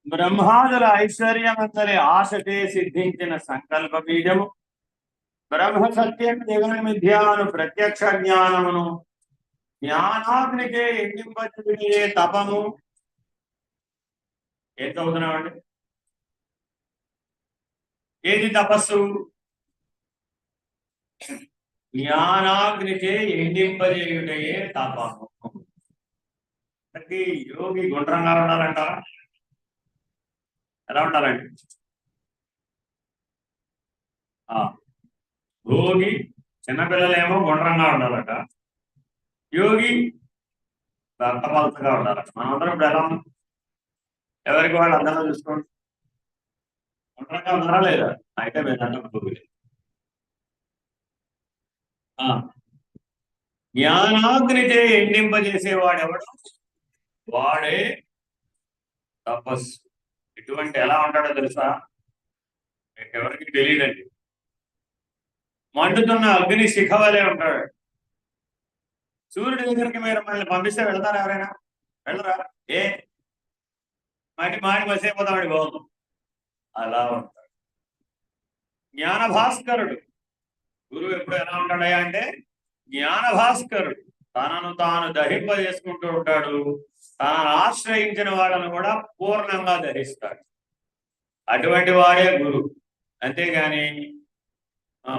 బ్రహ్మాదుల ఐశ్వర్యమంతరి ఆశతే సిద్ధించిన సంకల్ప బీజము బ్రహ్మ సత్యం జగన్ మిథ్యాను ప్రత్యక్ష జ్ఞానమును జ్ఞానాగ్నికే ఎండింపజే తపము. ఏం చదువుతున్నామండి? ఏది తపస్సు? జ్ఞానాగ్నికే ఎండింపజేయుటయే తపము. ప్రతి యోగి గుండ్రంగా ఉండాలంటారా? ఎలా ఉండాలండి? యోగి చిన్నపిల్లలేమో గుండ్రంగా ఉండాలట, యోగి దత్తపలతగా ఉండాలట. మనందరం ఇప్పుడు ఎలా ఉన్నాం? ఎవరికి వాళ్ళు అర్థంగా చూసుకోండి. గుండ్రంగా ఉన్నారా లేదా? అయితే మీరు అర్థం. జ్ఞానాగ్నితే ఎండింపజేసేవాడు ఎవడు? వాడే తపస్సు. ఇటువంటి ఎలా ఉంటాడో తెలుసా? ఎవరికి తెలియదండి. మండుతున్న అగ్ని శిఖ వలె ఉంటాడు. సూర్యుడి దగ్గరికి మీరు మళ్ళీ పంపిస్తే వెళ్తారా? ఎవరైనా వెళ్ళరా? ఏ మాటి మసైపోతామని బాగుంది. అలా ఉంటాడు జ్ఞాన భాస్కరుడు. గురువు ఎప్పుడు ఎలా ఉంటాడయా అంటే జ్ఞాన భాస్కరుడు. తనను తాను దహింపజేసుకుంటూ ఉంటాడు. తనను ఆశ్రయించిన వాళ్ళను కూడా పూర్ణంగా దహిస్తాడు. అటువంటి వాడే గురువు. అంతేగాని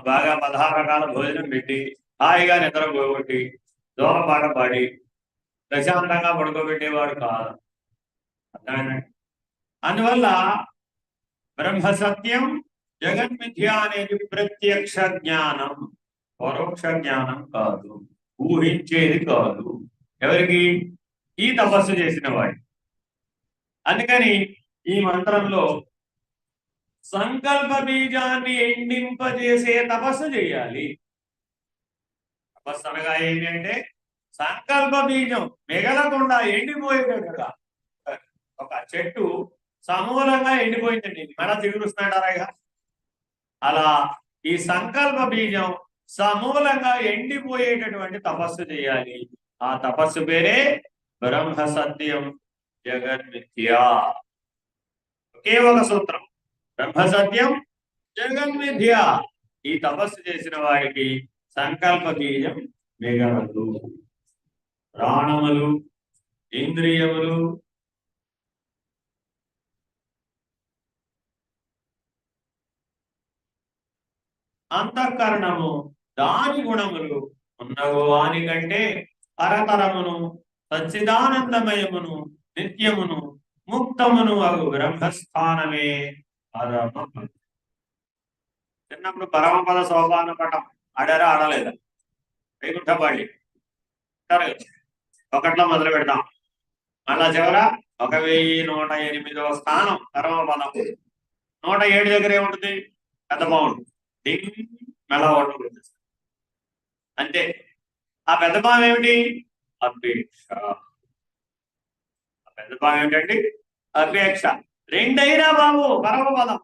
బాగా 16 రకాల భోజనం పెట్టి హాయిగా నిద్ర పోగొట్టి దూరపాట పాడి ప్రశాంతంగా పడుకోబెట్టేవాడు కాదు. అర్థమైందండి? అందువల్ల బ్రహ్మ సత్యం జగన్మిథ్య అనేది ప్రత్యక్ష జ్ఞానం, పరోక్ష జ్ఞానం కాదు, ఊహించేది కాదు. ఎవరికి? ఈ తపస్సు చేసిన వాడి. అందుకని ఈ మంత్రంలో సంకల్ప బీజాన్ని ఎండింపజేసే తపస్సు చేయాలి. తపస్సు అనగా ఏంటి అంటే సంకల్ప బీజం మిగలకుండా ఎండిపోయేటట్టుగా. ఒక చెట్టు సమూలంగా ఎండిపోయిందండి, మళ్ళా చిగురుస్తున్నాడారా? అలా ఈ సంకల్ప బీజం సమూలంగా ఎండిపోయేటటువంటి తపస్సు చేయాలి. ఆ తపస్సు పేరే బ్రహ్మ సత్యం జగన్మిథ్య. ఒకే ఒక సూత్రం, బ్రహ్మ సత్యం జగన్మిథ్య. ఈ తపస్సు చేసిన వాడికి సంకల్ప బీజం మిగలదు. ప్రాణములు, ఇంద్రియములు, అంతఃకరణము, దాని గుణములు ఉన్నవు వాని కంటే పరతరమును సచ్చిదానందమయమును నిత్యమును ముక్తమును అగు బ్రహ్మస్థానమే పరమ. చిన్నప్పుడు పరమపద సోపాన పటం ఆడారా? ఆడలేదా? వైకుంఠపాళి ఒకట్లో మొదలు పెడతాం. మళ్ళా చివర 1108వ స్థానం పరమపదం. 107 దగ్గర ఏముంటుంది? పెద్ద బాగుంటుంది. మెలా ఉంటుంది అంతే. ఆ పెద్ద భావం ఏమిటి? అపేక్ష. ఆ పెద్ద భావం ఏమిటండి? అపేక్ష. రెండైనా బాబు పరమపదం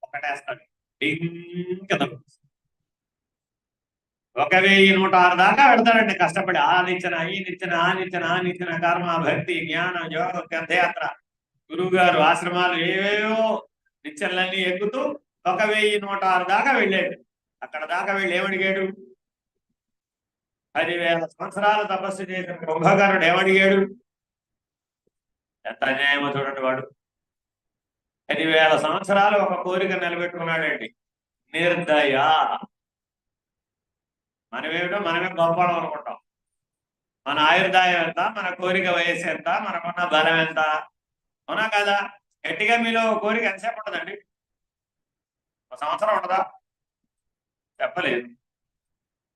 ఒకటేస్తాడు. 1106 దాకా పెడతాడండి కష్టపడి. ఆ నిచ్చిన, ఈ నిచ్చిన, ఆ నిచ్చిన, ఆ నిచ్చిన, కర్మ, భక్తి, జ్ఞానం, యోగం, తీర్థయాత్ర, గురువు గారు ఆశ్రమాలు, ఏవేవో నిచ్చెనలన్నీ ఎక్కుతూ 1106 దాకా వెళ్ళాడు. అక్కడ దాకా వెళ్ళి ఏమడిగాడు? 10,000 సంవత్సరాలు తపస్సు చేసిన కుంభకర్ణుడు ఏమడిగాడు? ఎంత అన్యాయమో చూడండి. వాడు 10,000 సంవత్సరాలు ఒక కోరిక నిలబెట్టుకున్నాడండి. నిర్దయ. మనమేమిటో మనమే గొప్పవాళ్ళం అనుకుంటాం. మన ఆయుర్దాయం ఎంత, మన కోరిక వయస్సు ఎంత, మనకున్న బలం ఎంత, అవునా కదా? గట్టిగా మీలో కోరిక ఎంతసేపు ఉంటుందండి? 1 సంవత్సరం ఉంటుందా? చెప్పలేదు.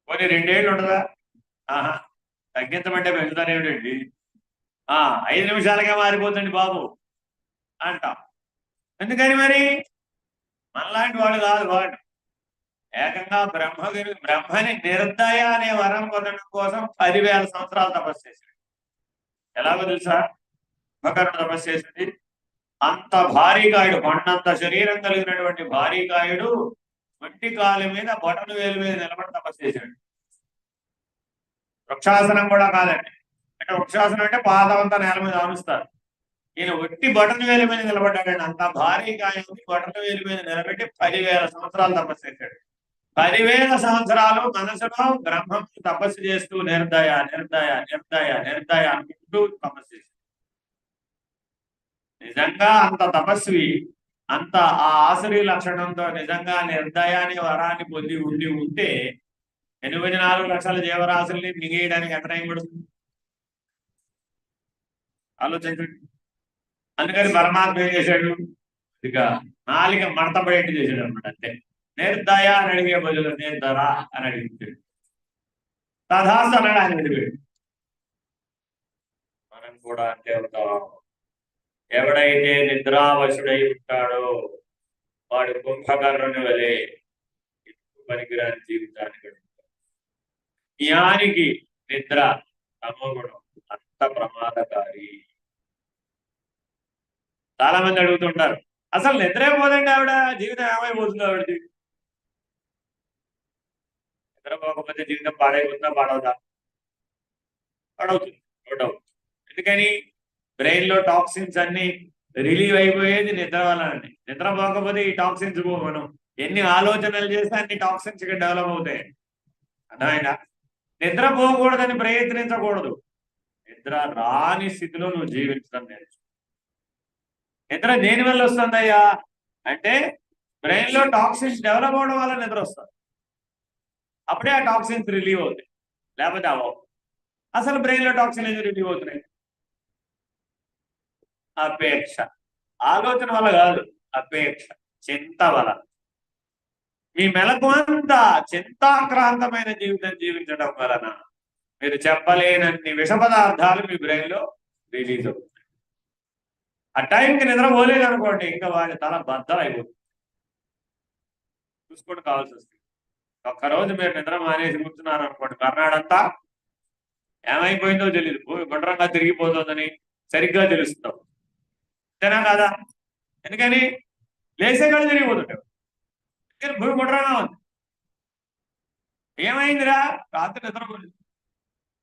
కొన్ని 2 ఏళ్ళు ఉంటుందా? తగ్గించమంటే పెంచుతారేమిటండి? 5 నిమిషాలకే మారిపోతుంది బాబు అంటాం. ఎందుకని మరి? మనలాంటి వాడు కాదు. వాడు ఏకంగా బ్రహ్మని నిర్దయ అనే వరం పొందడం కోసం 10,000 సంవత్సరాలు తపస్సు చేశాడు. ఎలాగో తెలుసా? కుంభకర్ణుడు తపస్సు చేసింది. అంత భారీకాయుడు, కొండంత శరీరం కలిగినటువంటి భారీకాయుడు ఒంటి కాలు మీద బొటను వేలు మీద నిలబడి తపస్సు చేశాడు. వృక్షాసనం కూడా కాదండి. అంటే వృక్షాసనం అంటే పాదం అంతా నేల మీద ఆనుస్తారు. ఈయన ఒట్టి బటన్ వేలు మీద నిలబడ్డాడండి. అంత భారీ కాయం బటన్ వేలు మీద నిలబెట్టి 10,000 సంవత్సరాలు తపస్సు చేశాడు. 10,000 సంవత్సరాలు మనసులో బ్రహ్మం తపస్సు చేస్తూ నిర్దయ నిర్దయ నిర్దయ నిర్దయ అనుకుంటూ తపస్సు చేశాడు. నిజంగా అంత తపస్వి, అంత ఆ ఆసురి లక్షణంతో నిజంగా నిర్దయ అనే వరాన్ని పొంది ఉంటే 84 లక్షల జీవరాశుల్ని మింగేయడానికి ఎంత టైం పడుతుంది ఆలోచించండి. అందుకని పరమాత్మ ఏం చేశాడు, ఇక నాలిక మడత పడేట్టు చేశాడు అనమాట. అంతే, నిర్దయ అని అడిగే బదులు నిర్ధర అని అడిగించాడు. తథాస్తు అన్నాడు ఆయన విడిపోయాడు. మనం కూడా అంతే అవుతాం. ఎవడైతే నిద్రావశుడై ఉంటాడో వాడు కుంభకర్ణుని వలె పనికిరాని జీవితాన్ని గడుపుతాడు. జ్ఞానికి నిద్ర తమోగుణం అంత ప్రమాదకారి. చాలా మంది అడుగుతుంటారు, అసలు నిద్రే పోదండి ఆవిడ, జీవితం ఏమైపోతుందో ఆవిడది. నిద్రపోకపోతే జీవితం పాడైపోతుందా పాడవుదా? పాడవుతుంది, నో డౌట్. ఎందుకని బ్రెయిన్ లో టాక్సిన్స్ అన్ని రిలీవ్ అయిపోయేది నిద్ర వలనండి. నిద్ర పోకపోతే ఈ టాక్సిన్స్ మనం ఎన్ని ఆలోచనలు చేస్తే అన్ని టాక్సిన్స్ డెవలప్ అవుతాయి. అర్థమైనా? నిద్ర పోకూడదని ప్రయత్నించకూడదు. నిద్ర రాని స్థితిలో నువ్వు జీవించడం నేర్చు. నిద్ర దేని వల్ల వస్తుందయ్యా అంటే బ్రెయిన్ లో టాక్సిన్స్ డెవలప్ అవడం వల్ల నిద్ర వస్తుంది. అప్పుడే ఆ టాక్సిన్స్ రిలీవ్ అవుతాయి, లేకపోతే అవ్వవు. అసలు బ్రెయిన్ లో టాక్సిన్ ఎందుకు రిలీవ్ అవుతున్నాయి? అపేక్ష, ఆలోచన వల్ల కాదు, అపేక్ష, చింత వల్ల. మీ మెలకు అంతా చింతాక్రాంతమైన జీవితం జీవించడం వలన మీరు చెప్పలేనన్ని విష పదార్థాలు మీ బ్రెయిన్ లో రిలీజ్ అవుతాయి. ఆ టైంకి నిద్ర పోలేదు అనుకోండి, ఇంకా వాడి తల బద్దలు అయిపోతుంది. చూసుకోండి, కావాల్సి వస్తుంది. ఒక్కరోజు మీరు నిద్ర మానేసి కూర్చున్నారు అనుకోండి, మర్నాడంతా ఏమైపోయిందో తెలియదు, భూమి గుండ్రంగా తిరిగిపోతుందని సరిగ్గా తెలుస్తాం. అంతేనా కాదా? ఎందుకని లేసే కాళ్ళు తిరిగిపోతుంటావు. ఎందుకని భూమి గుండ్రంగా ఉంది. ఏమైందిరా? రాత్రి నిద్రపోలేదు.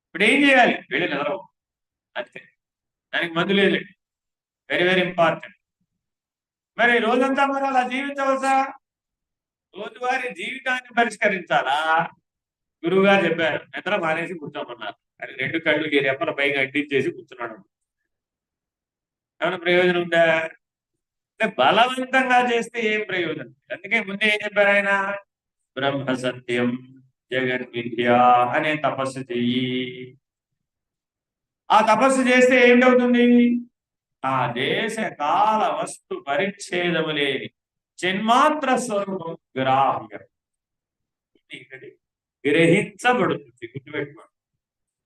ఇప్పుడు ఏం చేయాలి? వెళ్ళి నిద్ర. అంతే, దానికి మందు లేదు. Very very important. మరి రోజంతా మరి అలా జీవించవచ్చా? రోజువారీ జీవితాన్ని పరిష్కరించాలా? గురువు గారు చెప్పారు, నిద్ర మానేసి కూర్చోమన్నారు. అది 2 కళ్ళు రెప్పల పైగా అంటించేసి కూర్చున్నాడు. ఏమైనా ప్రయోజనం ఉందా? అంటే బలవంతంగా చేస్తే ఏం ప్రయోజనం? అందుకే ముందే ఏం చెప్పారు ఆయన, బ్రహ్మ సత్యం జగన్మిథ్య అనే తపస్సు చెయ్యి. ఆ తపస్సు చేస్తే ఏంటవుతుంది? ఆ దేశ కాల వస్తు పరిచ్ఛేదము లేని జన్మాత్ర స్వరూపం గ్రాహ్యం, గ్రహించబడుతుంది. గుర్తుపెట్టుకోండి,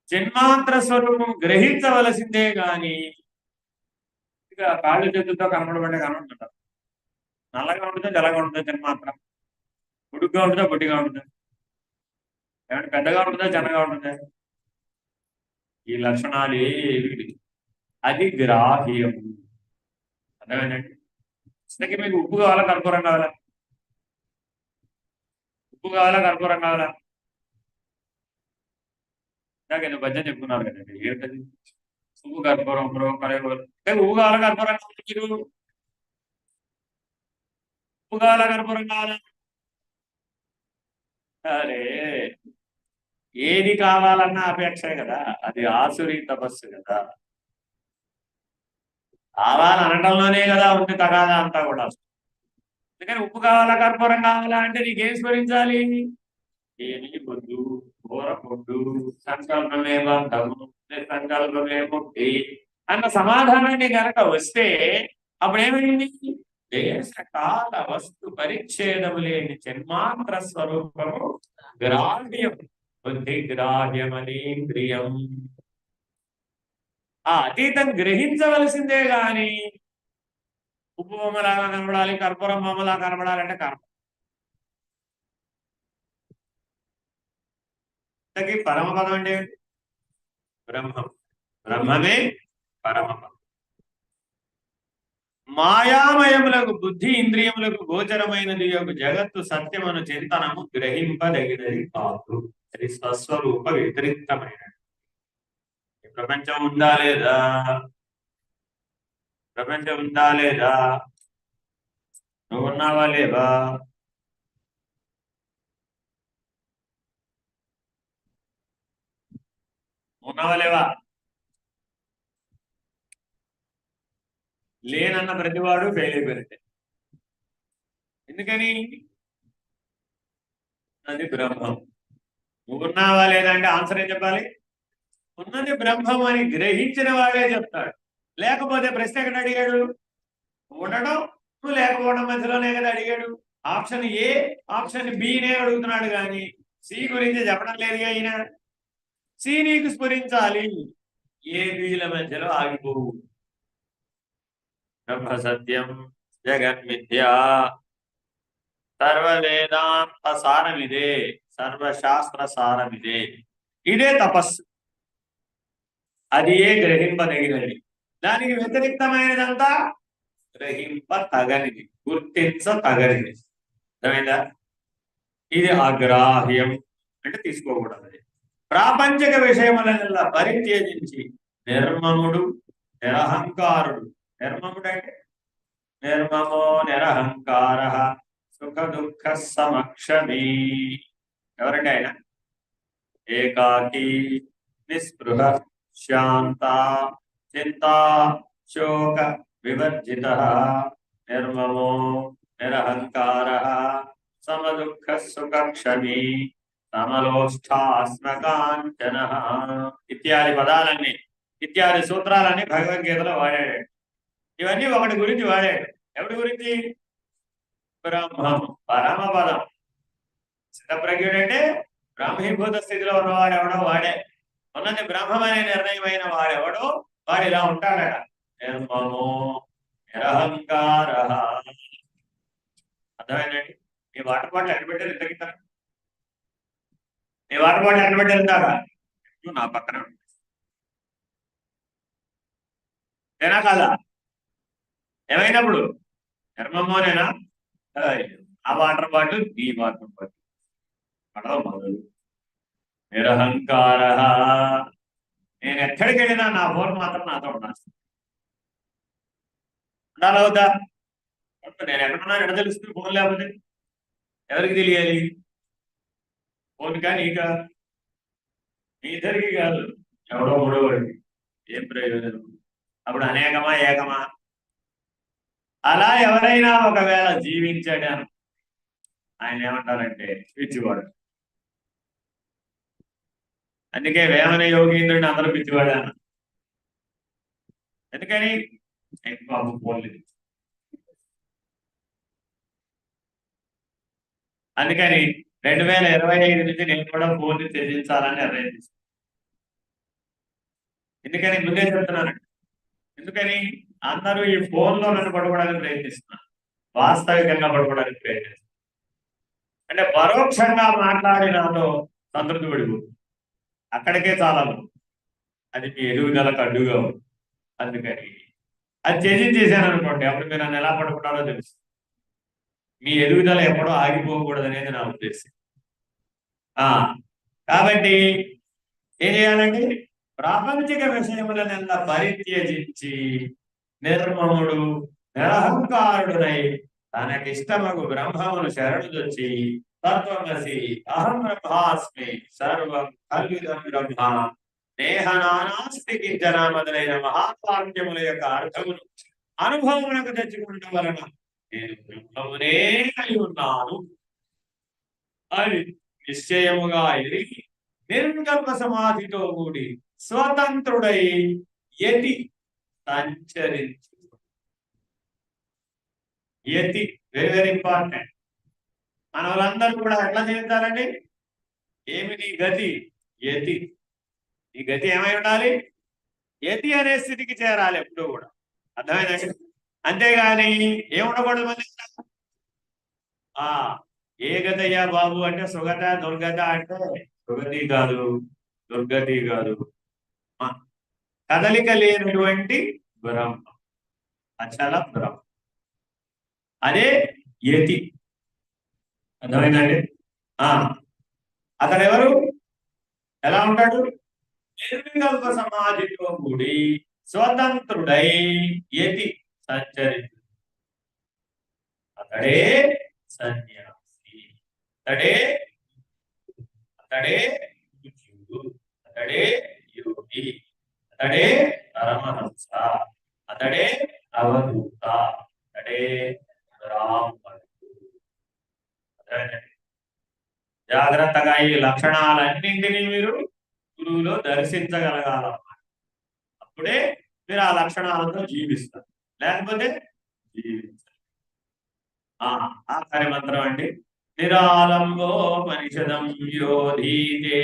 జన్మాంతర స్వరూపం గ్రహించవలసిందే గాని ఇక కాళ్ళు చేతులతో కనబడబడే కనబడుతుంటారు. నల్లగా ఉంటుంది, తెల్లగా ఉంటుంది, జన్మాంతరం పొడుగ్గా ఉంటుందా, పొట్టిగా ఉంటుంది, ఏమంటే పెద్దగా ఉంటుందా, చిన్నగా ఉంటుందా, ఈ లక్షణాలు ఏవి, అది గ్రాహ్యం. అర్థమేనండి? ఇంతకీ మీకు ఉప్పు కావాలా, కర్పూరం కావాలా? ఉప్పు కావాలా, కర్పూరం కావాలా? ఇందాక ఏదో భజన చెప్పుకున్నారు కదండి, ఏంటది? ఉప్పు కర్పూరం కరేగోలు. ఉప్పు కావాలా, కర్పూరం కావాలా? మీరు ఉప్పు కావాలా, కర్పూరం కావాలా? అరే, ఏది కావాలన్నా అపేక్షే కదా, అది ఆసురి తపస్సు కదా. కావాలనటంలోనే కదా ఉంది తగాదా అంతా కూడా. అందుకని ఉప్పు కావాలా, కర్పూరం కావాలా అంటే నీకేం స్మరించాలి? ఏమి పొద్దు, ఘోర పొద్దు, సంకల్పమే బంధము, సంకల్పమే ముక్తి అన్న సమాధానాన్ని కనుక వస్తే అప్పుడు ఏమైంది? దేశ కాల వస్తు పరిచ్ఛేదము లేని జన్మాంతర స్వరూపము గ్రాహ్యం, బుద్ధి గ్రాహ్యమనేంద్రియం. ఆ అతీతం గ్రహించవలసిందే గాని ఉప్పు బొమ్మలాగా కనబడాలి, కర్పూరం బొమ్మలా కనబడాలంటే కర్మ. పరమపదం అంటే బ్రహ్మం, బ్రహ్మమే పరమపదం. మాయామయములకు బుద్ధి ఇంద్రియములకు గోచరమైనది యొక్క జగత్తు సత్యమను చింతనము గ్రహింపదగినది కాదు. అది స్వస్వరూప వ్యతిరిక్తమైనది. ప్రపంచం ఉందా లేదా? ప్రపంచం ఉందా లేదా? నువ్వు ఉన్నావా లేవా? ఉన్నావా లేవా? లేనన్న ప్రతివాడు ఫెయిల్ అయిపోయినట్టే. ఎందుకని? అది బ్రహ్మం. నువ్వున్నావా లేదా అంటే ఆన్సర్ ఏం చెప్పాలి? ఉన్నది బ్రహ్మం అని గ్రహించిన వాడే చెప్తాడు. లేకపోతే ప్రశ్న ఎక్కడ అడిగాడు? ఉండడం నువ్వు లేకపోవడం మధ్యలోనే కదా అడిగాడు. ఆప్షన్ ఏ ఆప్షన్ బినే అడుగుతున్నాడు కానీ సి గురించి చెప్పడం లేదు. అయినా సి నీకు స్ఫురించాలి. ఏ బీల మధ్యలో ఆగిపోవు. బ్రహ్మ సత్యం జగన్మిథ్యా సర్వవేదాంత సారమిదే, సర్వశాస్త్ర సారమిదే. ఇదే తపస్సు. అది ఏ గ్రహింపదగినది. దానికి వ్యతిరిక్తమైనదంతా గ్రహింప తగనిది, గుర్తించ తగనిది. అర్థమైందా? ఇది అగ్రాహ్యం అంటే తీసుకోకూడదు. ప్రాపంచిక విషయముల పరిత్యజించి నిర్మముడు నిరహంకారుడు. నిర్మముడు అంటే నిర్మమో నిరహంకార సుఖ దుఃఖ సమక్షమీ. ఎవరండి ఆయన? ఏకాకి నిస్పృహ శాంత చింతా శోక వివర్జిత నిర్మమో నిరహంకార సమదుఃఖ సుఖక్షమీ సమలోష్టాస్మకాంచన ఇత్యాది పదాలన్నీ, ఇత్యాది సూత్రాలన్నీ భగవద్గీతలో వాడాడు. ఇవన్నీ ఒకటి గురించి వాడాడు. ఎవరి గురించి? బ్రహ్మం, పరమపదం. సిద్ధప్రజ్ఞుడు అంటే బ్రాహ్మీభూత స్థితిలో ఉన్నవాడు ఎవడో వాడే. ఉన్నది బ్రహ్మం అనే నిర్ణయమైన వాడెవడో వాడు ఇలా ఉంటాడట. నిర్మమో నిరహంకార. అర్థమైందండి? మీ వాటర్ బాటిల్ ఎక్కడ పెట్టారు? ఇంతకింత మీ వాటర్ బాటిల్ ఎక్కడ పెట్టారు? ఇందాక నా పక్కన ఏనా కాదా? ఏమైనప్పుడు నిర్మమోనేనా? ఆ వాటర్ బాటిల్ ఈ వాటర్ బాటిల్ పడవ మొదలు. నిరహంకార. నేను ఎక్కడికి వెళ్ళినా నా ఫోన్ మాత్రం నాతో ఉండాలి. ఉండాలవుతా? నేను ఎక్కడున్నా ఎక్కడ తెలుస్తుంది? ఫోన్ లేకపోతే ఎవరికి తెలియాలి? ఫోన్ కా నీకా? మీ ఇద్దరికి కాదు, ఎవడో మూడోవాడికి. ఏం ప్రయోజనం? అప్పుడు అనేకమా ఏకమా? అలా ఎవరైనా ఒకవేళ జీవించాడు ఆయన ఏమంటారంటే పిచ్చివాడు. అందుకే వేమన యోగీంద్రుడిని అందరూ పిచ్చివాడు అన్న. ఎందుకని? బాబు పోలేదు. అందుకని 2025 నుంచి నేను కూడా ఫోన్ త్యజించాలని నిర్ణయించాను. ఎందుకని? ముందే చెప్తున్నానండి. ఎందుకని? అందరూ ఈ ఫోన్లో నన్ను పడుకోవడానికి ప్రయత్నిస్తున్నారు, వాస్తవికంగా పడుకోవడానికి ప్రయత్నిస్తున్నారు. అంటే పరోక్షంగా మాట్లాడి నాతో సంతృప్తి పడిపో, అక్కడికే చాలదు. అది మీ ఎదుగుదలకు అడ్డుగా ఉంది. అందుకని అది త్యజించేసాను అనుకోండి, అప్పుడు మీరు నన్ను ఎలా పడుకుంటారో తెలుసు. మీ ఎదుగుదల ఎప్పుడో ఆగిపోకూడదు అనేది నా ఉద్దేశం. కాబట్టి ఏం చేయాలండి? ప్రాపంచిక విషయములనెల్లా పరిత్యజించి నిర్మముడు నిరహంకారుడునై తనకిష్టమగు బ్రహ్మమును శరణుదొచ్చి తత్వమసి అహం బ్రహ్మాస్మి సర్వం కల్విదం బ్రహ్మ నేహనానాస్తి కించన మొదలైన మహావాక్యముల యొక్క అర్థమును అనుభవమునకు తెచ్చుకుంటూ వలన నేను బ్రహ్మమునే అయి ఉన్నాను అని నిశ్చయముగా ఎరిగి నిర్వికల్ప సమాధితో కూడి స్వతంత్రుడై యతి సంచరించు. యతి వెరీ వెరీ ఇంపార్టెంట్. మన వాళ్ళందరూ కూడా ఎట్లా జీవించాలండి? ఏమిటి గతి? యతి. ఈ గతి ఏమై ఉండాలి? యతి అనే స్థితికి చేరాలి ఎప్పుడూ కూడా. అర్థమైందండి? అంతేగాని ఏముండకూడదు మంది. ఏ గతయ్యా బాబు అంటే సుగత దుర్గత అంటే సుగతి కాదు, దుర్గతి కాదు, కదలిక లేనటువంటి బ్రహ్మ, అచల బ్రహ్మ. అదే యతి. అర్థమైందండి? అతడు ఎవరు? ఎలా ఉంటాడు? నిర్వికల్ప సమాధితో కూడి స్వతంత్రుడై యతి సంచరించు అతడే సన్యాసి, అతడే అతడే జీవుడు, అతడే యోగి, అతడే పరమహంస, అతడే అవధూత, అతడే బ్రాహ్మణుడు. జాగ్రత్తగా ఈ లక్షణాలన్నింటినీ మీరు గురువులో దర్శించగలగాల. అప్పుడే మీరు ఆ లక్షణాలతో జీవిస్తారు, లేకపోతే జీవించారు. ఆఖరి మంత్రం అండి. నిరాలంబోపనిషదం యోధీతే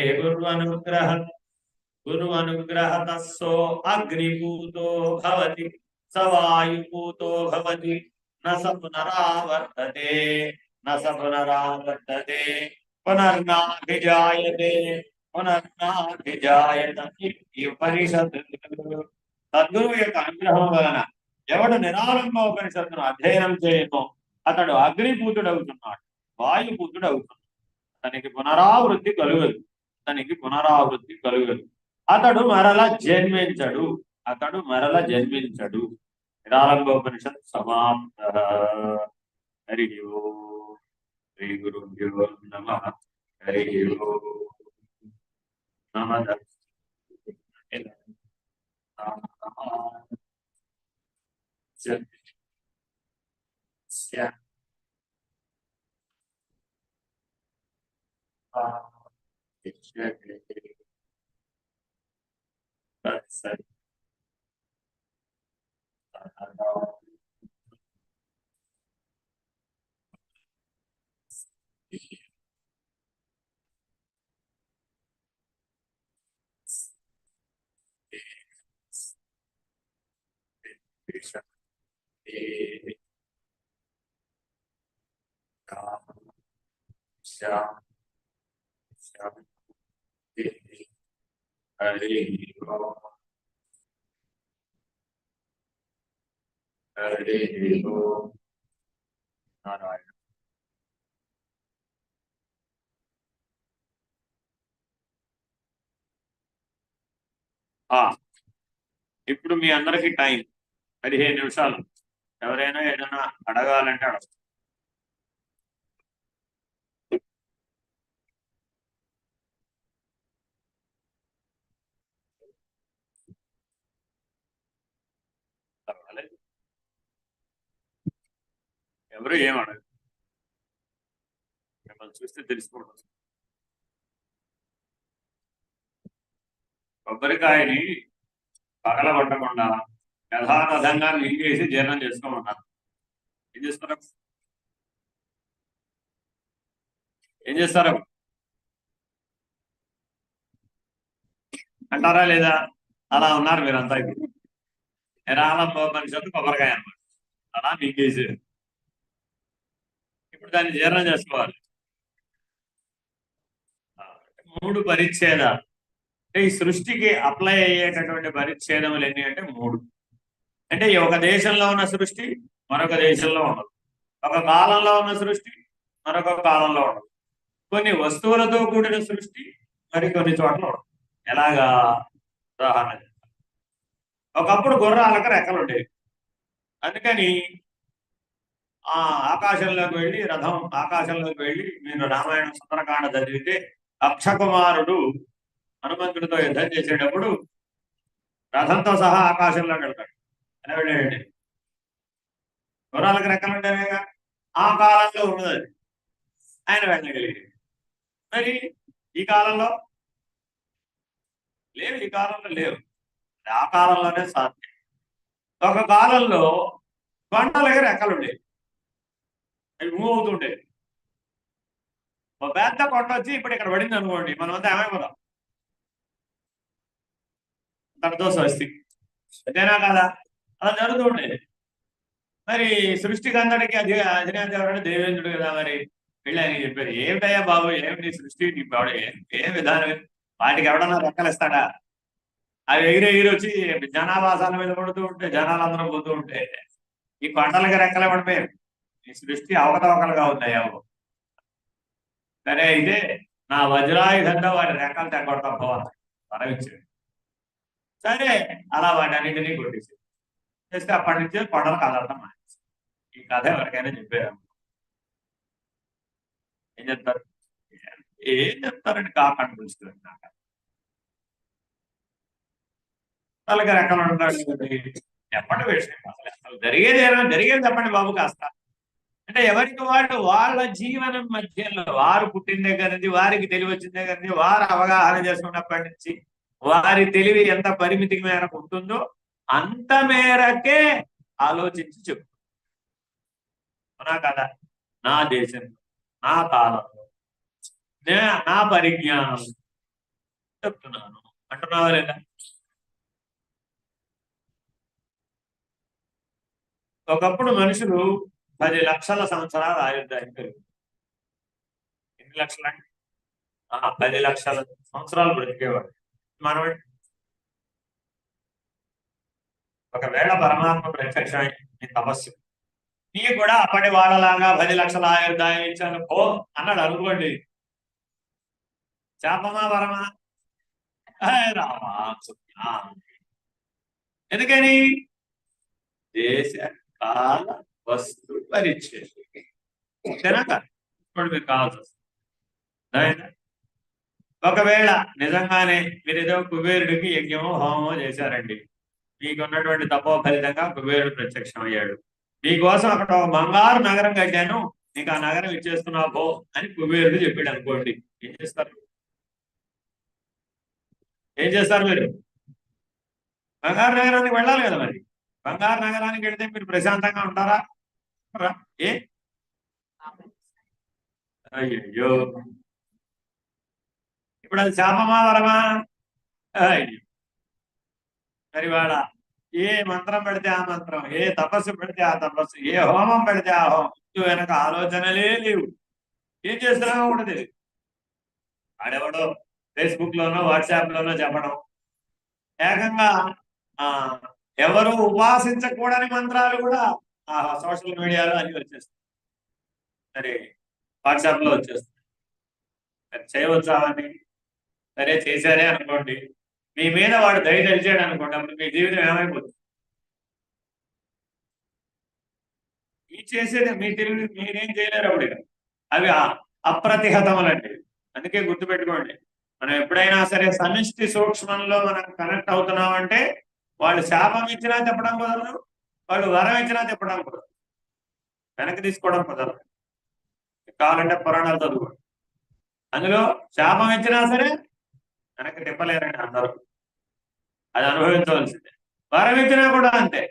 గుర్వనుగ్రహత సో అగ్నిపూతో భవతి సవాయుపూతో భవతి నస పునరావర్తతే నస పునరావర్తతే పునర్నాభిజాయతే పునర్నాభిజాయత. ఈ ఉపనిషత్తు సద్గురువు యొక్క అనుగ్రహం వలన ఎవడు నిరాలంబోపనిషత్తును అధ్యయనం చేయనో అతడు అగ్నిపూతుడవుతున్నాడు, వాయుపూతుడవుతున్నాడు. అతనికి పునరావృత్తి కలుగదు, అతనికి పునరావృత్తి కలుగదు. అతడు మరల జన్మించడు, అతడు మరల జన్మించడు. నిరాలంబోపనిషత్ సమాప్త. హరి ఓం. శ్రీ గురుభ్యో నమః. హరి ఓం. నమః. నారాయణ. ఇప్పుడు మీ అందరికి టైం 15 నిమిషాలు. ఎవరైనా ఏదైనా అడగాలంటే అడగ. ఎవరు ఏమడగ, మిమ్మల్ని చూస్తే తెలుసుకోవడం. కొబ్బరికాయని పగలగొట్టకుండా యథాతథంగా మింగేసి జీర్ణం చేసుకోమన్నారు. ఏం చేస్తారు? ఏం చేస్తారు అంటారా లేదా? అలా ఉన్నారు మీరంతా. ఇప్పుడు నిరాలంబోపనిషత్తు కొబ్బరికాయ అన్నమాట, అలా మింగేసి ఇప్పుడు దాన్ని జీర్ణం చేసుకోవాలి. 3 పరిచ్ఛేదాలు అంటే ఈ సృష్టికి అప్లై అయ్యేటటువంటి పరిచ్ఛేదములు ఎన్ని అంటే 3. అంటే ఒక దేశంలో ఉన్న సృష్టి మరొక దేశంలో ఉండదు, ఒక కాలంలో ఉన్న సృష్టి మరొక కాలంలో ఉండదు, కొన్ని వస్తువులతో కూడిన సృష్టి మరికొన్ని చోట్ల ఉండదు. ఎలాగా? ఉదాహరణ, ఒకప్పుడు గుర్రాలకు రెక్కలు ఉండేవి. అందుకని ఆకాశంలోకి వెళ్ళి రథం ఆకాశంలోకి వెళ్ళి మీరు రామాయణం సుందరకాండ చదివితే అక్షకుమారుడు హనుమంతుడితో యుద్ధం చేసేటప్పుడు రథంతో సహా ఆకాశంలోకి వెళ్తాడు. ఎలా వెళ్ళాడండి? గుర్రాలకు రెక్కలు ఉండేవేగా, ఆ కాలంలో ఉన్నది, ఆయన వెళ్ళగలిగాడు. మరి ఈ కాలంలో లేవు, ఈ కాలంలో లేవు, ఆ కాలంలోనే సాధ్యం. ఒక కాలంలో కొండలకి రెక్కలు ఉండేవి, అవి మూవ్ అవుతుండేవి. ఒక పెద్ద కొండ వచ్చి ఇప్పుడు ఇక్కడ పడింది అనుకోండి, మనమంతా ఏమైపోతాం? దానితో స్వస్తి, అంతేనా కదా? అలా జరుగుతూ ఉండేది. మరి సృష్టికి అందరికి అధినేత ఎవరంటే దేవేంద్రుడు కదా. మరి వెళ్ళి ఆయన చెప్పారు, ఏమిటయ్యా బాబు, ఏమిటి సృష్టి ఏ విధానం, వాటికి ఎవడన్నా రెక్కలిస్తాడా? అవి ఎగిరి వచ్చి జనావాసాల మీద పడుతూ ఉంటే జనాలందరూ పోతూ ఉంటే ఈ కొండలకి రెక్కలు పడిపోయాయి. ఈ సృష్టి అవకతవకలుగా ఉన్నాయా? సరే, అయితే నా వజ్రాయుధంగా వాటి రెక్కలు తెగొడతా పోవాలి, పరమిచ్చాడు. సరే అలా వాటన్నింటినీ కొట్టేసి చేస్తే అప్పటి నుంచే కొండలు కదలటం మానేసి. ఈ కథ ఎవరికైనా చెప్పారు ఏం చెప్తారు? ఏం చెప్తారండి కాపాడు పులుస్తుంది నాకు వాళ్ళకి రకాలు ఉంటాడు. చెప్పండి విషయం అసలు జరిగేది చెప్పండి బాబు కాస్త. అంటే ఎవరికి వాళ్ళు వాళ్ళ జీవనం మధ్యలో వారు పుట్టిన దగ్గర నుంచి వారికి తెలివి వచ్చిన దగ్గర నుంచి వారు అవగాహన చేసుకున్నప్పటి నుంచి వారి తెలివి ఎంత పరిమితికి మేరకు ఉంటుందో అంత మేరకే ఆలోచించి చెప్పు. అవునా కదా? నా దేశంలో నా కాలంలో నా పరిజ్ఞానం చెప్తున్నాను అంటున్నావా లేదా? ఒకప్పుడు మనుషులు 10 లక్షల సంవత్సరాలు ఆయుర్దాయం కలిగి ఎన్ని లక్షలు అంటే 10 లక్షల సంవత్సరాలు బ్రతికేవాడు. మనం ఒకవేళ పరమాత్మ ప్రత్యక్షమై నీ తపస్సు నీ కూడా అప్పటి వాళ్ళలాగా 10 లక్షల ఆయుర్దాయం ఇచ్చాను పో అన్నాడు అనుకోండి, శాపమా వరమా? రామా. ఎందుకని? దేశ కాల వస్తు పరిచ్ఛేదం. అంతేనా కాదు? ఇప్పుడు మీకు కావాల్సి వస్తుంది. ఒకవేళ నిజంగానే మీరు ఏదో కుబేరుడికి యజ్ఞమో హోమమో చేశారండి, మీకున్నటువంటి తపో ఫలితంగా కుబేరుడు ప్రత్యక్షం అయ్యాడు. మీకోసం అక్కడ ఒక బంగారు నగరం కట్టాను, నీకు ఆ నగరం ఇచ్చేస్తున్నావు పో అని కుబేరుడు చెప్పాడు అనుకోండి, ఏం చేస్తారు? ఏం చేస్తారు మీరు? బంగారు నగరానికి వెళ్ళాలి కదా. మరి బంగారు నగరానికి వెళితే మీరు ప్రశాంతంగా ఉంటారా? ఏ అయ్యో, ఇప్పుడు అది శాపమా వరమా? మరి వాడ ఏ మంత్రం పెడితే ఆ మంత్రం, ఏ తపస్సు పెడితే ఆ తపస్సు, ఏ హోమం పెడితే ఆ హోమం, వెనక ఆలోచనలే లేవు. ఏం చేస్తున్నామో కూడా తెలియదు. ఆడెవడో ఫేస్బుక్ లోనో వాట్సాప్ లోనో చెప్పడం, ఏకంగా ఎవరు ఉపాసించకూడని మంత్రాలు కూడా సోషల్ మీడియాలో అన్ని వచ్చేస్తాయి, సరే వాట్సాప్ లో వచ్చేస్తాయి. చేయవచ్చా అని? సరే చేశారే అనుకోండి, మీ మీద వాడు దయ తెలిసాడు అనుకోండి, అప్పుడు మీ జీవితం ఏమైపోతుంది? మీ చేసేది మీ తెలివి మీరేం చేయలేరు అప్పుడు. అవి అప్రతిహతములండి. అందుకే గుర్తుపెట్టుకోండి, మనం ఎప్పుడైనా సరే సమిష్టి సూక్ష్మంలో మనం కనెక్ట్ అవుతున్నామంటే వాళ్ళు శాపం ఇచ్చినా చెప్పడం కుదరదు, వాళ్ళు వరం ఇచ్చినా చెప్పడం కుదరదు, వెనక్కి తీసుకోవడం కుదరదు. కావాలంటే పురాణాలు చదువుకోండి, అందులో శాపం ఇచ్చినా సరే వెనక్కి తిప్పలేరండి అందరూ, అది అనుభవించవలసిందే. వరం ఇచ్చినా కూడా అంతే.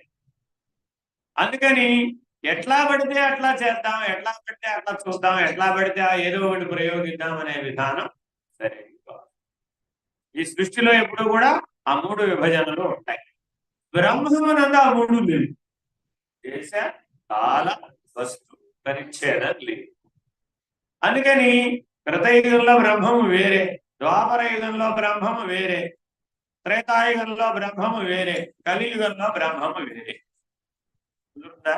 అందుకని ఎట్లా పడితే అట్లా చేద్దాం, ఎట్లా పడితే అట్లా చూద్దాం, ఎట్లా పడితే ఏదో ఒకటి ప్రయోగిద్దాం అనే విధానం సరే. ఈ సృష్టిలో ఎప్పుడు కూడా ఆ 3 విభజనలు ఉంటాయి. బ్రహ్మమునందు ఆ 3 లేవు. దేశ కాల వస్తు పరిచ్ఛేదం లేదు. అందుకని కృతయుగంలో బ్రహ్మము వేరే, ద్వాపర యుగంలో బ్రహ్మము వేరే, త్రేతాయుగంలో బ్రహ్మము వేరే, కలియుగంలో బ్రహ్మము వేరే. కుదురుతుందా?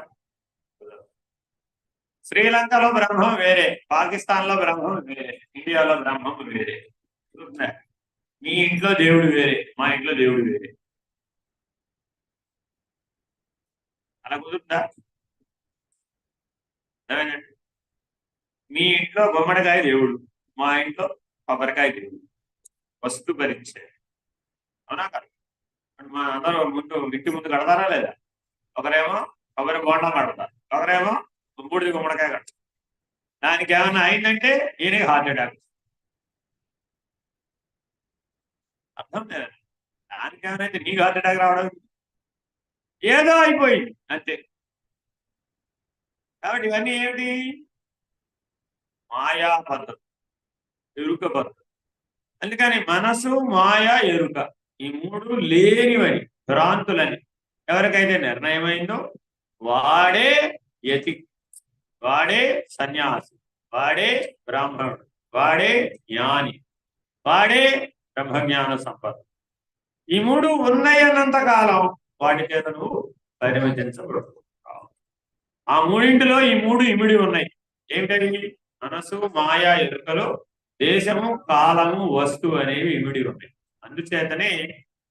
శ్రీలంకలో బ్రహ్మం వేరే, పాకిస్తాన్ లో బ్రహ్మం వేరే, ఇండియాలో బ్రహ్మం వేరే. కుదురుతుందా? మీ ఇంట్లో దేవుడు వేరే, మా ఇంట్లో దేవుడు వేరే. అలా కుదురుతుందా? మీ ఇంట్లో గుమ్మడికాయ దేవుడు, మా ఇంట్లో కొబ్బరికాయ దేవుడు. వస్తు పరిచయం. అవునా కాదు? మా అందరూ ఇంటి ముందు కడతారా లేదా? ఒకరేమో కొబ్బరి బోండం కడతారు, ఒకరేమో బూడిద గుమ్మడికాయ కడతారు. దానికి ఏమైనా అయిందంటే ఈయనకి హార్ట్ అటాక్. అర్థం లేదు. దానికి ఏమైనా అయితే నీకు హార్ట్ అటాక్ రావడం ఏదో అయిపోయింది అంతే. కాబట్టి ఇవన్నీ ఏమిటి? మాయా పద్ధతి, ఎరుక పద్ధతి. అందుకని మనసు, మాయ, ఎరుక ఈ 3 లేనివని, భ్రాంతులని ఎవరికైతే నిర్ణయమైందో వాడే యతి, వాడే సన్యాసి, వాడే బ్రాహ్మణుడు, వాడే జ్ఞాని, వాడే బ్రహ్మజ్ఞాన సంపద. ఈ 3 ఉన్నాయన్నంత కాలం వాటి చేత నువ్వు పరిమితించబడదు. ఆ 3 ఈ 3 ఇమిడి ఉన్నాయి. ఏమిటది? మనసు, మాయ, ఎరుకలు, దేశము, కాలము, వస్తువు అనేవి ఇమిడి ఉన్నాయి. అందుచేతనే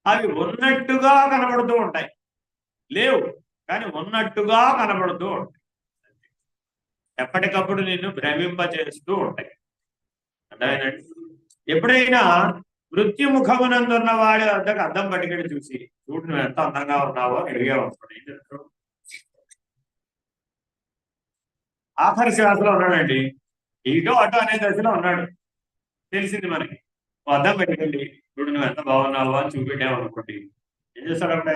అవి ఉన్నట్టుగా కనబడుతూ ఉంటాయి, లేవు కానీ ఉన్నట్టుగా కనబడుతూ ఉంటాయి, ఎప్పటికప్పుడు నిన్ను భ్రమింపజేస్తూ ఉంటాయి. అర్థమైందండి? ఎప్పుడైనా మృత్యుముఖమునందున్న వాడి వద్దకు అద్దం పట్టుకెళ్ళి చూసి, చూడు నువ్వు ఎంత అందంగా ఉన్నావో అని అడిగావు అనుకోండి, ఏం చేస్తావు? ఆఖరి శ్వాసలో ఉన్నాడండి, ఇటో అటో అనే దశలో ఉన్నాడు, తెలిసింది మనకి. అద్దం పెట్టుకెళ్ళి చూడు నువ్వు ఎంత బాగున్నావో అని చూపెట్టావు అనుకోండి, ఏం చేస్తాడు అప్పుడు?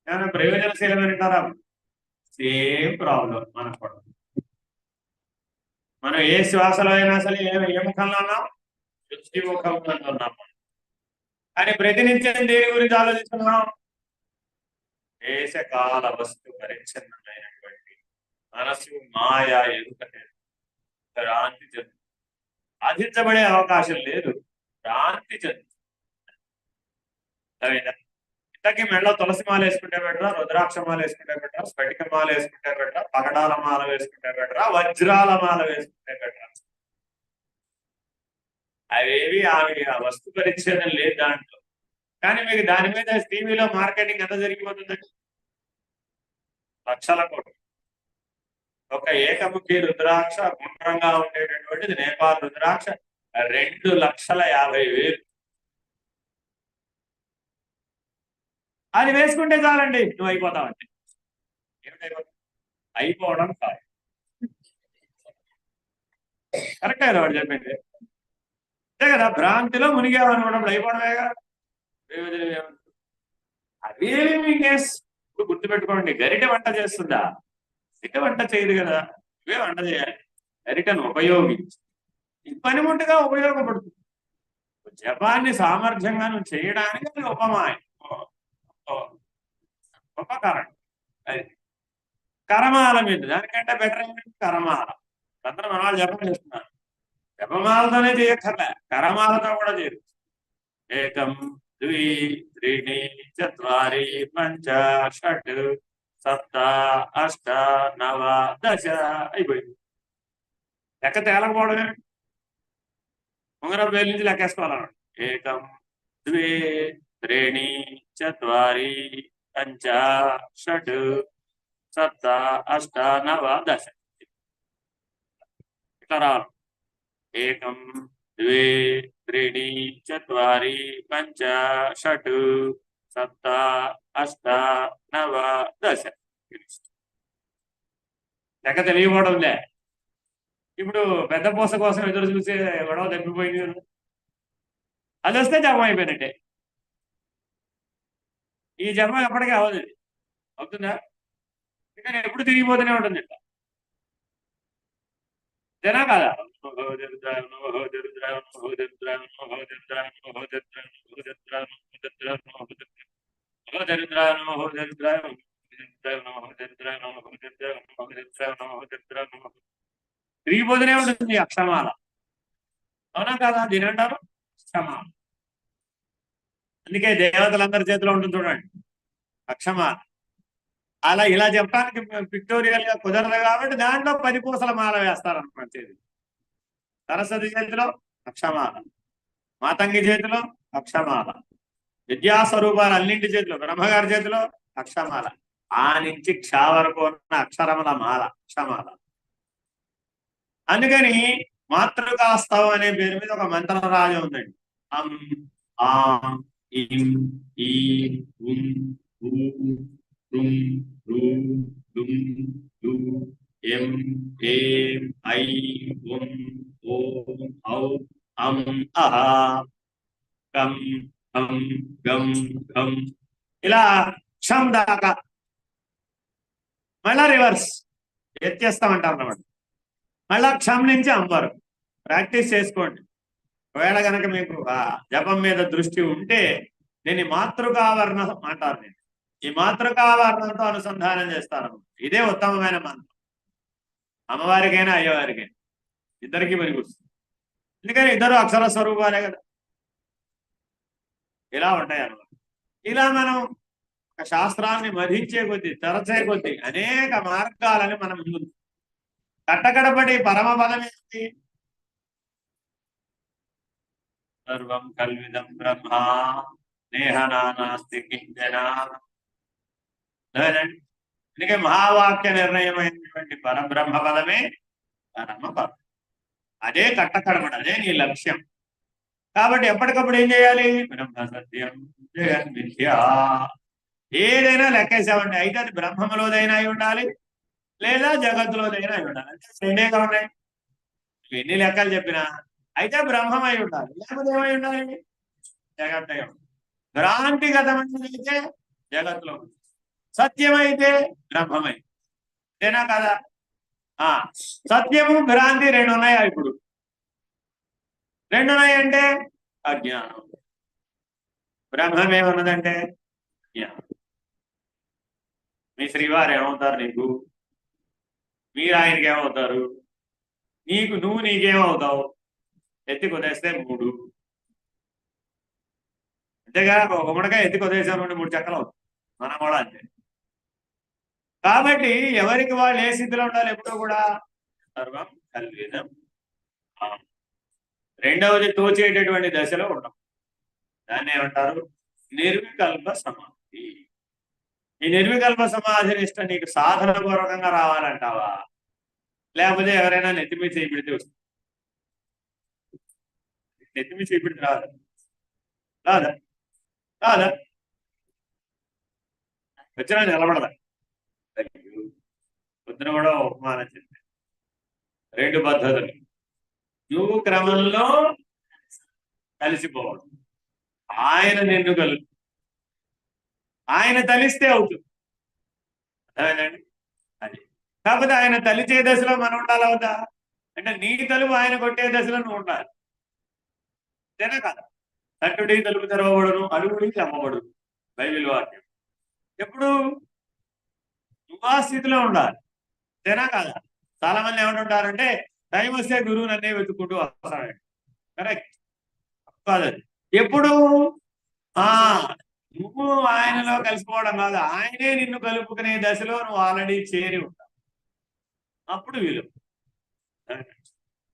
ఏమైనా ప్రయోజనశీలమంటారా? సేమ్ ప్రాబ్లం మనకు కూడా. మనం ఏ శ్వాసలో అయినా సరే ఏ ముఖంలో ఉన్నాం? సృష్టి ముఖంలో ఉన్నాం. కానీ ప్రతినిత్యం దేని గురించి ఆలోచిస్తున్నాం? దేశకాల వస్తు పరిచ్ఛిన్నమైనటువంటి మనసు మాయ ఎరుక భ్రాంతి చెందు, సాధించబడే అవకాశం లేదు, భ్రాంతి చెందు. ఇంతకీ మెడలో తులసి మాల వేసుకుంటే బెటరా, రుద్రాక్ష మాల వేసుకుంటే బెటరా, స్ఫటిక మాల వేసుకుంటే బెటరా, పగడాల మాల వేసుకుంటే బెటరా, వజ్రాల మాల వేసుకుంటే బెటరా? అవేవి ఆమె ఆ వస్తు పరిచ్ఛేదం లేదు దాంట్లో. కానీ మీకు దాని మీద టీవీలో మార్కెటింగ్ ఎంత జరిగిపోతుందండి? లక్షల కోట్లు. ఒక ఏకముఖి రుద్రాక్ష గుండ్రంగా ఉండేటటువంటిది నేపాల్ రుద్రాక్ష 2,50,000. అది వేసుకుంటే చాలండి, నువ్వు అయిపోతావండి. ఏమిటైపోతావు? అయిపోవడం కాదు. కరెక్టే కదా వాడు చెప్పింది, అంతే కదా. భ్రాంతిలో మునిగామనుకున్నప్పుడు అయిపోవడమేగా. అవేమి మీకేస్ గుర్తుపెట్టుకోండి. గరిటె వంట చేస్తుందా? గరిటె వంట చేయదు కదా, ఇవే వంట చేయాలి. గరిటెను ఉపయోగించి ఈ పనిముట్టుగా ఉపయోగపడుతుంది. జపాన్ని సామర్థ్యంగా నువ్వు చేయడానికి అది ఉపమాయం, ఉపకరణం. అది కరమాల మీద దానికంటే బెటర్ ఏంటంటే కరమాల. అందరూ మన వాళ్ళు జపం చేస్తున్నారు, జపమాలతోనే చేయక్కర్లే, కరమాలతో కూడా చేయొచ్చు. ఏకం ద్వి త్రీణి చత్వారి పంచ షట్ సప్త అష్ట నవ దశ అయిపోయింది. లెక్క తేలకపోవడమే, ఉంగరం వేలు నుంచి లెక్కేసుకోవాలన్నాడు. ఏకం ద్వే త్రీణి చత్వారి పంచ షట్ సప్త అష్ట నవ దశ, ఇట్లా రావాలి. ఏకం ద్వే త్రీణి చత్వారి పంచ షట్ సప్త అష్ట నవ దశ. లెక్క తెలియకపోవడంలే. ఇప్పుడు పెద్ద పూస కోసం ఎదురు చూసే గొడవ తప్పిపోయింది కదా, అది వస్తే జపం అయిపోయినట్టే. ఈ జపం ఎప్పటికీ అవ్వదు, అవుతుందా? కానీ ఎప్పుడు తిరిగిపోతూనే ఉంటుంది ఇట్లా, జనా కాదా? తిరిగిపోతూనే ఉంటుంది అక్షమాల, అవునా కాదా? దీని అంటారు అక్షమాల. అందుకే దేవతలందరి చేతిలో ఉంటుంది చూడండి అక్షమాల. అలా ఇలా చెప్పడానికి పిక్టోరియల్ గా కుదరదు కాబట్టి దాంట్లో 10 పూసల మాల వేస్తారన్నమాట చేతి. సరస్వతి చేతిలో అక్షమాల, మాతంగి చేతిలో అక్షమాల, విద్యాస్వరూపాలు అన్నింటి చేతిలో, బ్రహ్మగారి చేతిలో అక్షమాల, ఆ నుంచి క్ష వరకు ఉన్న అక్షరముల మాల అక్షమాల. అందుకని మాతృకాస్తవం అనే పేరు మీద ఒక మంత్రరాజం ఉందండి. అం ఆం ఇం ఈ ఉం ఊ రుం రు డుం డు ఎం ఏం ఐ ఉం ఓం ఔ అం అహ కం హం గం ఘం ఇలా క్షం దాకా. మళ్ళా రివర్స్ వ్యత్యస్తం అంటారు అన్నమాట. మళ్ళా క్షం నుంచి అం వరకు ప్రాక్టీస్ చేసుకోండి. ఒకవేళ కనుక మీకు జపం మీద దృష్టి ఉంటే దీన్ని మాతృకావరణం అంటారు. నేను ఈ మాతృకావరణంతో అనుసంధానం చేస్తాను. ఇదే ఉత్తమమైన మంత్రం, అమ్మవారికైనా అయ్యవారికైనా ఇద్దరికి పనికొస్తుంది. ఎందుకని ఇద్దరు అక్షర స్వరూపాలే కదా. ఇలా ఉంటాయి అన్నమాట. ఇలా మనం శాస్త్రాన్ని మధించే కొద్దీ, తరచే కొద్దీ అనేక మార్గాలని మనం ముందు కట్టకడపడి పరమ పదం ఏంటి? సర్వం కల్విదం బ్రహ్మ నేహ నానాస్తి కించన. అందుకే మహావాక్య నిర్ణయమైనటువంటి పరబ్రహ్మ పదమే పరమ పదం. అదే కట్టకడమడు, అదే నీ లక్ష్యం. కాబట్టి ఎప్పటికప్పుడు ఏం చేయాలి? బ్రహ్మ సత్యం జగన్ మిథ్య. ఏదైనా లెక్కేసామండి, అయితే అది బ్రహ్మలోదైనా అయి ఉండాలి, లేదా జగత్తులోదైనా అయి ఉండాలి. అంటే రెండేగా ఉన్నాయి. ఎన్ని లెక్కలు చెప్పినా అయితే బ్రహ్మమై ఉండాలి, లేకపోతే ఏమై ఉండాలి? జగత్ అయి ఉండాలి. భ్రాంతిగతమైనదైతే జగత్తులో ఉంది, సత్యమైతే బ్రహ్మమై. అంతేనా కదా? సత్యము భ్రాంతి రెండు ఉన్నాయా? ఇప్పుడు రెండు ఉన్నాయంటే అజ్ఞానం. బ్రహ్మం ఏమన్నదంటే జ్ఞానం. మీ శ్రీవారు ఏమవుతారు నీకు? మీరు ఆయనకి ఏమవుతారు? నువ్వు నీకేమవుతావు? ఎత్తి కొదేస్తే 3. అంతేగా, ఒక గుమ్మడికాయ ఎత్తి కొదేసాను 3 చెక్కలు అవుతుంది. మనం కూడా అంతే. కాబట్టి ఎవరికి వాళ్ళు ఏ స్థితిలో ఉండాలి? ఎప్పుడూ కూడా సర్వం కల్విదం. రెండవది తోచేటటువంటి దశలో ఉండడం. దాన్ని ఏమంటారు? నిర్వికల్ప సమాధి. ఈ నిర్వికల్ప సమాధి నిష్ట నీకు సాధన పూర్వకంగా రావాలంటావా, లేకపోతే ఎవరైనా నెత్తిమీ చేయిపెడితే వస్తుంది? నెత్తిమీ చేయిపెడితే రాదా? రాదా? రాదా? వచ్చినా నిలబడదా? పొద్దున కూడా ఉపమానం చెప్పాను. 2 పద్ధతులు. నువ్వు క్రమంలో కలిసిపోవడం, ఆయన నిన్ను కలుపు. ఆయన తలిస్తే అవుతుంది. అదేనండి అది. కాకపోతే ఆయన తలిచే దశలో మనం ఉండాలి, అవుతా? అంటే నీ తలుపు ఆయన కొట్టే దశలో నువ్వు ఉండాలి. అంతేనా కదా? తట్టుడి తలుపు తెరవబడును, అడుగుడికి అమ్మబడును, బైబిల్ వాక్యం. ఎప్పుడు నువ్వు ఆ స్థితిలో ఉండాలి. అంతేనా కదా? చాలా మంది ఏమంటుంటారంటే టైం వస్తే గురువు నన్నే వెతుక్కుంటూ వస్తాడు. కరెక్ట్ కాదు. ఎప్పుడు నువ్వు ఆయనలో కలిసిపోవడం కాదు, ఆయనే నిన్ను కలుపుకునే దశలో నువ్వు ఆల్రెడీ చేరి ఉంటావు. అప్పుడు వీలు.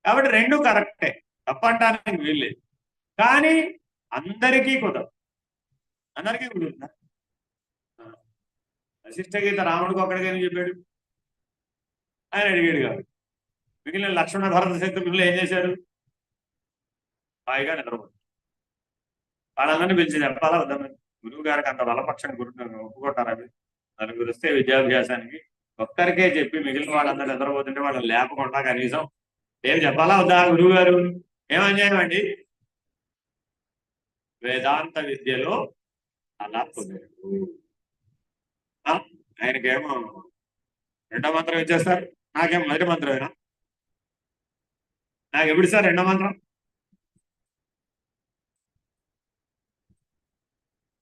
కాబట్టి 2 కరెక్టే, తప్పంటానికి వీల్లేదు. కానీ అందరికీ కుదరదు. అందరికీ కుదురుతుందా? వశిష్ఠ గీత రాముడికి ఒక్కడికైనా చెప్పాడు, ఆయన అడిగాడు కాదు. మిగిలిన లక్ష్మణ భరత శత్రుఘ్నులు ఏం చేశారు? హాయిగా నిద్రపోతారు. వాళ్ళందరినీ పిలిచి చెప్పాలా వద్దామని? గురువు గారికి అంత బలపక్షం ఒప్పుకుంటారా? నలుగురు వస్తే విద్యాభ్యాసానికి ఒక్కరికే చెప్పి మిగిలిన వాళ్ళందరూ నిద్రపోతుంటే వాళ్ళని లేపకుండా కనీసం ఏం చెప్పాలా వద్దా? గురువు గారు ఏమన్యాయం అండి? వేదాంత విద్యలో అలా కుదరదు. ఆయనకేమో 2వ మంత్రం ఇచ్చేస్తారు, నాకేం మొదటి మంత్రమేనా? నాకు ఎప్పుడు సార్ 2వ మంత్రం?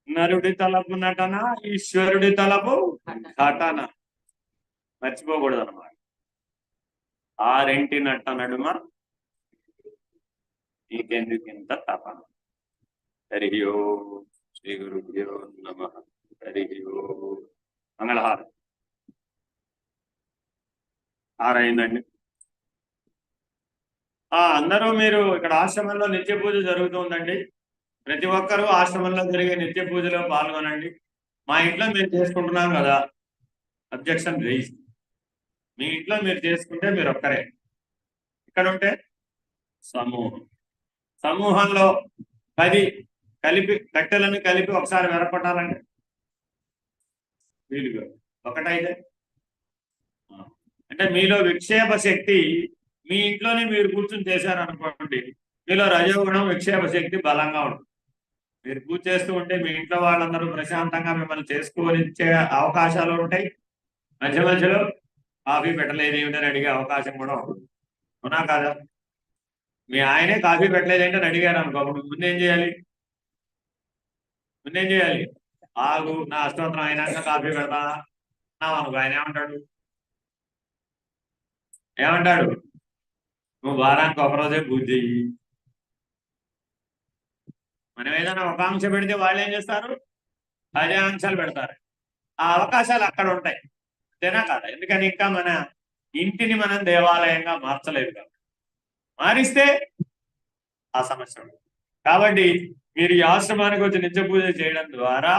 నరుడి తలపు నటన, ఈశ్వరుడి తలపు ఘటన. మర్చిపోకూడదు అన్నమాట. ఆ 2 నట్ట నడుమ నీకెందుకింత తపన. హరి ఓం శ్రీ గురుభ్యో నమః. హరి ఓం. మంగళహారం. ఆరైందండి. అందరూ మీరు ఇక్కడ ఆశ్రమంలో నిత్య పూజ జరుగుతుందండి. ప్రతి ఒక్కరూ ఆశ్రమంలో జరిగే నిత్య పూజలో పాల్గొనండి. మా ఇంట్లో మేము చేసుకుంటున్నాం కదా, అబ్జెక్షన్ రైజ్. మీ ఇంట్లో మీరు చేసుకుంటే మీరు ఒక్కరే. ఇక్కడ ఉంటే సమూహం. సమూహంలో 10 కలిపి కట్టెలను కలిపి ఒకసారి వెరపట్టాలంటే వీలుగా ఒకటైతే, అంటే మీలో విక్షేప శక్తి, మీ ఇంట్లోనే మీరు కూర్చుని చేశారనుకోండి, మీలో రజోగుణం విక్షేప శక్తి బలంగా ఉంటుంది. మీరు పూజ చేస్తూ ఉంటే మీ ఇంట్లో వాళ్ళందరూ ప్రశాంతంగా మిమ్మల్ని చేసుకునిచ్చే అవకాశాలు ఉంటాయి. మధ్య మధ్యలో కాఫీ పెట్టలేదు ఏమిటని అడిగే అవకాశం కూడా ఉంటుంది. అవునా కాదా? మీ ఆయనే కాఫీ పెట్టలేదంటే అని అడిగారు అనుకో, అప్పుడు ముందేం చేయాలి? ఆగు, నా అష్టోత్తరం అయినాక కాఫీ పెడతా అనుకో. ఆయన ఏమంటాడు? నువ్వు వారానికి ఒకరోజే పూజ చెయ్యి. మనం ఏదైనా ఒక ఆంక్ష పెడితే వాళ్ళు ఏం చేస్తారు? 10 ఆంక్షలు పెడతారు. ఆ అవకాశాలు అక్కడ ఉంటాయి. అంతేనా కాదా? ఎందుకని ఇంకా మన ఇంటిని మనం దేవాలయంగా మార్చలేదు కదా. మారిస్తే ఆ సమస్య ఉంటుంది. కాబట్టి మీరు ఈ ఆశ్రమానికి వచ్చి నిత్య పూజ చేయడం ద్వారా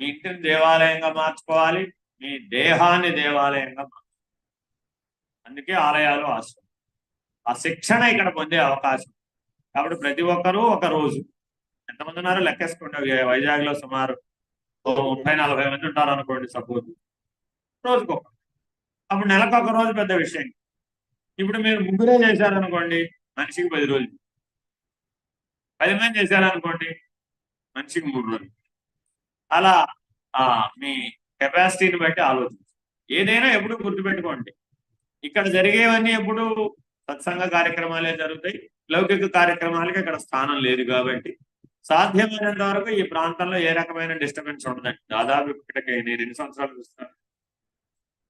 మీ ఇంటిని దేవాలయంగా మార్చుకోవాలి, మీ దేహాన్ని దేవాలయంగా అందుకే ఆలయాలు ఆశ్రమం. ఆ శిక్షణ ఇక్కడ పొందే అవకాశం. కాబట్టి ప్రతి ఒక్కరూ ఒక రోజు ఎంతమంది ఉన్నారో లెక్కేసుకోండి. వైజాగ్ లో సుమారు 30-40 మంది ఉంటారు అనుకోండి సపోజ్. రోజుకొక, అప్పుడు నెలకు ఒక రోజు పెద్ద విషయం. ఇప్పుడు మీరు ముగ్గురే చేశారనుకోండి, మనిషికి 10 రోజులు. 10 మంది చేశారనుకోండి, మనిషికి 3 రోజులు. అలా మీ కెపాసిటీని బట్టి ఆలోచించండి. ఏదైనా ఎప్పుడు గుర్తుపెట్టుకోండి, ఇక్కడ జరిగేవన్నీ ఎప్పుడు సత్సంగ కార్యక్రమాలే జరుగుతాయి. లౌకిక కార్యక్రమాలకి ఇక్కడ స్థానం లేదు. కాబట్టి సాధ్యమైనంత వరకు ఈ ప్రాంతంలో ఏ రకమైన డిస్టర్బెన్స్ ఉండదండి. దాదాపు ఇక్కడికి నేను 2 సంవత్సరాలు చూస్తాను,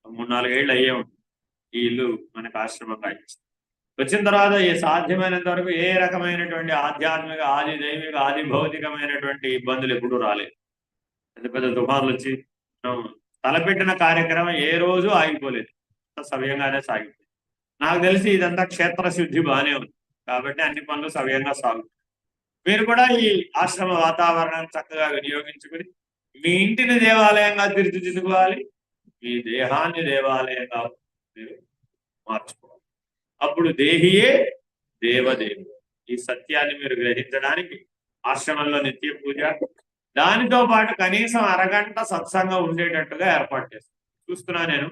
3-4 ఏళ్ళు అయ్యే ఉంటుంది ఈ ఇల్లు మనకు ఆశ్రమంగా ఇచ్చి. వచ్చిన తర్వాత ఈ సాధ్యమైనంత వరకు ఏ రకమైనటువంటి ఆధ్యాత్మిక, ఆది దైవిక, ఆది భౌతికమైనటువంటి ఇబ్బందులు ఎప్పుడూ రాలేదు. పెద్ద పెద్ద తుఫాన్లు వచ్చి తలపెట్టిన కార్యక్రమం ఏ రోజు ఆగిపోలేదు, సవ్యంగానే సాగిపోయింది. నాకు తెలిసి ఇదంతా క్షేత్ర శుద్ధి బాగానే ఉంది. కాబట్టి అన్ని పనులు సవ్యంగా సాగుతాయి. మీరు కూడా ఈ ఆశ్రమ వాతావరణాన్ని చక్కగా వినియోగించుకుని మీ ఇంటిని దేవాలయంగా తీర్చిదిద్దుకోవాలి, మీ దేహాన్ని దేవాలయంగా మీరు మార్చుకోవాలి. అప్పుడు దేహియే దేవదేవుడు. ఈ సత్యాన్ని మీరు గ్రహించడానికి ఆశ్రమంలో నిత్య పూజ, దానితో పాటు కనీసం అరగంట సత్సంగం ఉండేటట్టుగా ఏర్పాటు చేస్తారు. చూస్తున్నా నేను,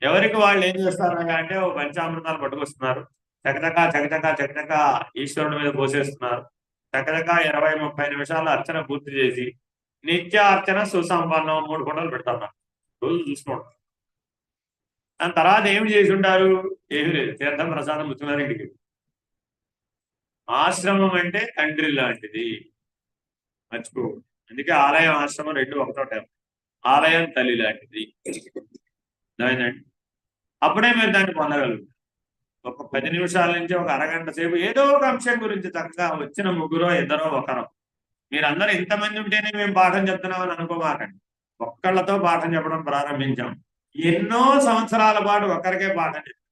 ఎవరికి వాళ్ళు ఏం చేస్తారనగా అంటే ఓ పంచామృతాలు పట్టుకొస్తున్నారు, చకచకా చకచకా చకచకా ఈశ్వరుడి మీద పోసేస్తున్నారు. చకచకా 20-30 నిమిషాలు అర్చన పూర్తి చేసి నిత్య అర్చన సుసంపన్నం 3 ఫోటోలు పెడతారు. రోజు చూసుకోండి. దాని తర్వాత ఏమి చేసి ఉంటారు? ఏమి లేదు, తీర్థం ప్రసాదం ముచ్చుకున్నారు ఇంటికి. ఆశ్రమం అంటే తండ్రి లాంటిది, మర్చిపో. అందుకే ఆలయం ఆశ్రమం 2 ఒకటోటే. ఆలయం తల్లి లాంటిది. అర్థమైందండి? అప్పుడే మీరు దాన్ని పొందగలుగుతారు. ఒక 10 నిమిషాల నుంచి ఒక అరగంట సేపు ఏదో ఒక అంశం గురించి చక్కగా వచ్చిన ముగ్గురో ఇద్దరో ఒకరో, మీరందరూ ఇంతమంది ఉంటేనే మేము పాఠం చెప్తున్నామని అనుకోమాకండి. ఒక్కళ్ళతో పాఠం చెప్పడం ప్రారంభించాం. ఎన్నో సంవత్సరాల పాటు ఒక్కరికే పాఠం చెప్పాం,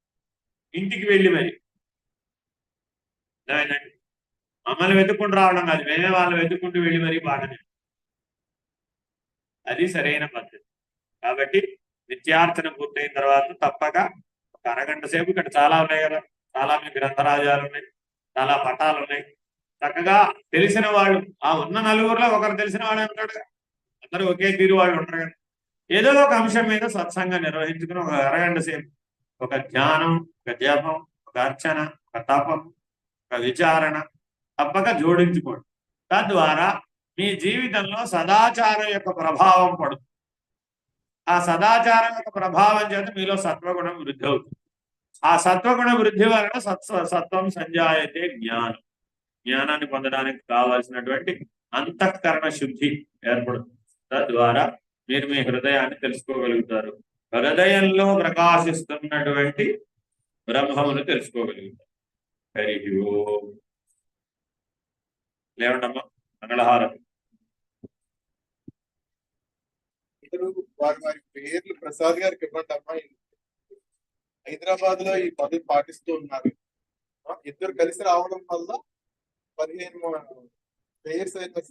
ఇంటికి వెళ్ళి మరి. అర్థమైందండి? మమ్మల్ని వెతుక్కుంటూ రావడం కాదు, మేమే వాళ్ళని వెతుక్కుంటూ వెళ్ళి మరీ పాఠం చెప్పాం. అది సరైన పద్ధతి. కాబట్టి నిత్యార్చన పూర్తయిన తర్వాత తప్పక ఒక అరగంట సేపు, ఇక్కడ చాలా ఉన్నాయి కదా, చాలా మీ గ్రంథరాజాలు ఉన్నాయి, చాలా పటాలు ఉన్నాయి. చక్కగా తెలిసిన వాళ్ళు, ఆ ఉన్న నలుగురిలో ఒకరు తెలిసిన వాడే ఉంటాడు కదా, అందరూ ఒకే తీరు వాళ్ళు ఉంటారు కదా. ఏదో ఒక అంశం మీద సత్సంగం నిర్వహించుకుని ఒక అరగంట సేపు ఒక ధ్యానం, ఒక జపం, ఒక అర్చన, ఒక తపం, ఒక విచారణ తప్పక జోడించుకోండి. తద్వారా మీ జీవితంలో సదాచారం యొక్క ప్రభావం పడుతుంది. ఆ సదాచారం యొక్క ప్రభావం చేత మీలో సత్వగుణం వృద్ధి అవుతుంది. ఆ సత్వగుణ వృద్ధి వలన సత్వం సంజాయతే జ్ఞానం. జ్ఞానాన్ని పొందడానికి కావాల్సినటువంటి అంతఃకరణ శుద్ధి ఏర్పడుతుంది. తద్వారా మీరు మీ హృదయాన్ని తెలుసుకోగలుగుతారు. హృదయంలో ప్రకాశిస్తున్నటువంటి బ్రహ్మమును తెలుసుకోగలుగుతారు. హరి ఓం. లేవండమ్మా, మంగళహారతి. వారి వారి పేర్లు ప్రసాద్ గారికి ఇవ్వండి అమ్మా. హైదరాబాద్ లో ఈ పద్ధతి పాటిస్తూ ఉన్నారు. ఇద్దరు కలిసి రావడం వల్ల 15 పేర్స్ అయితే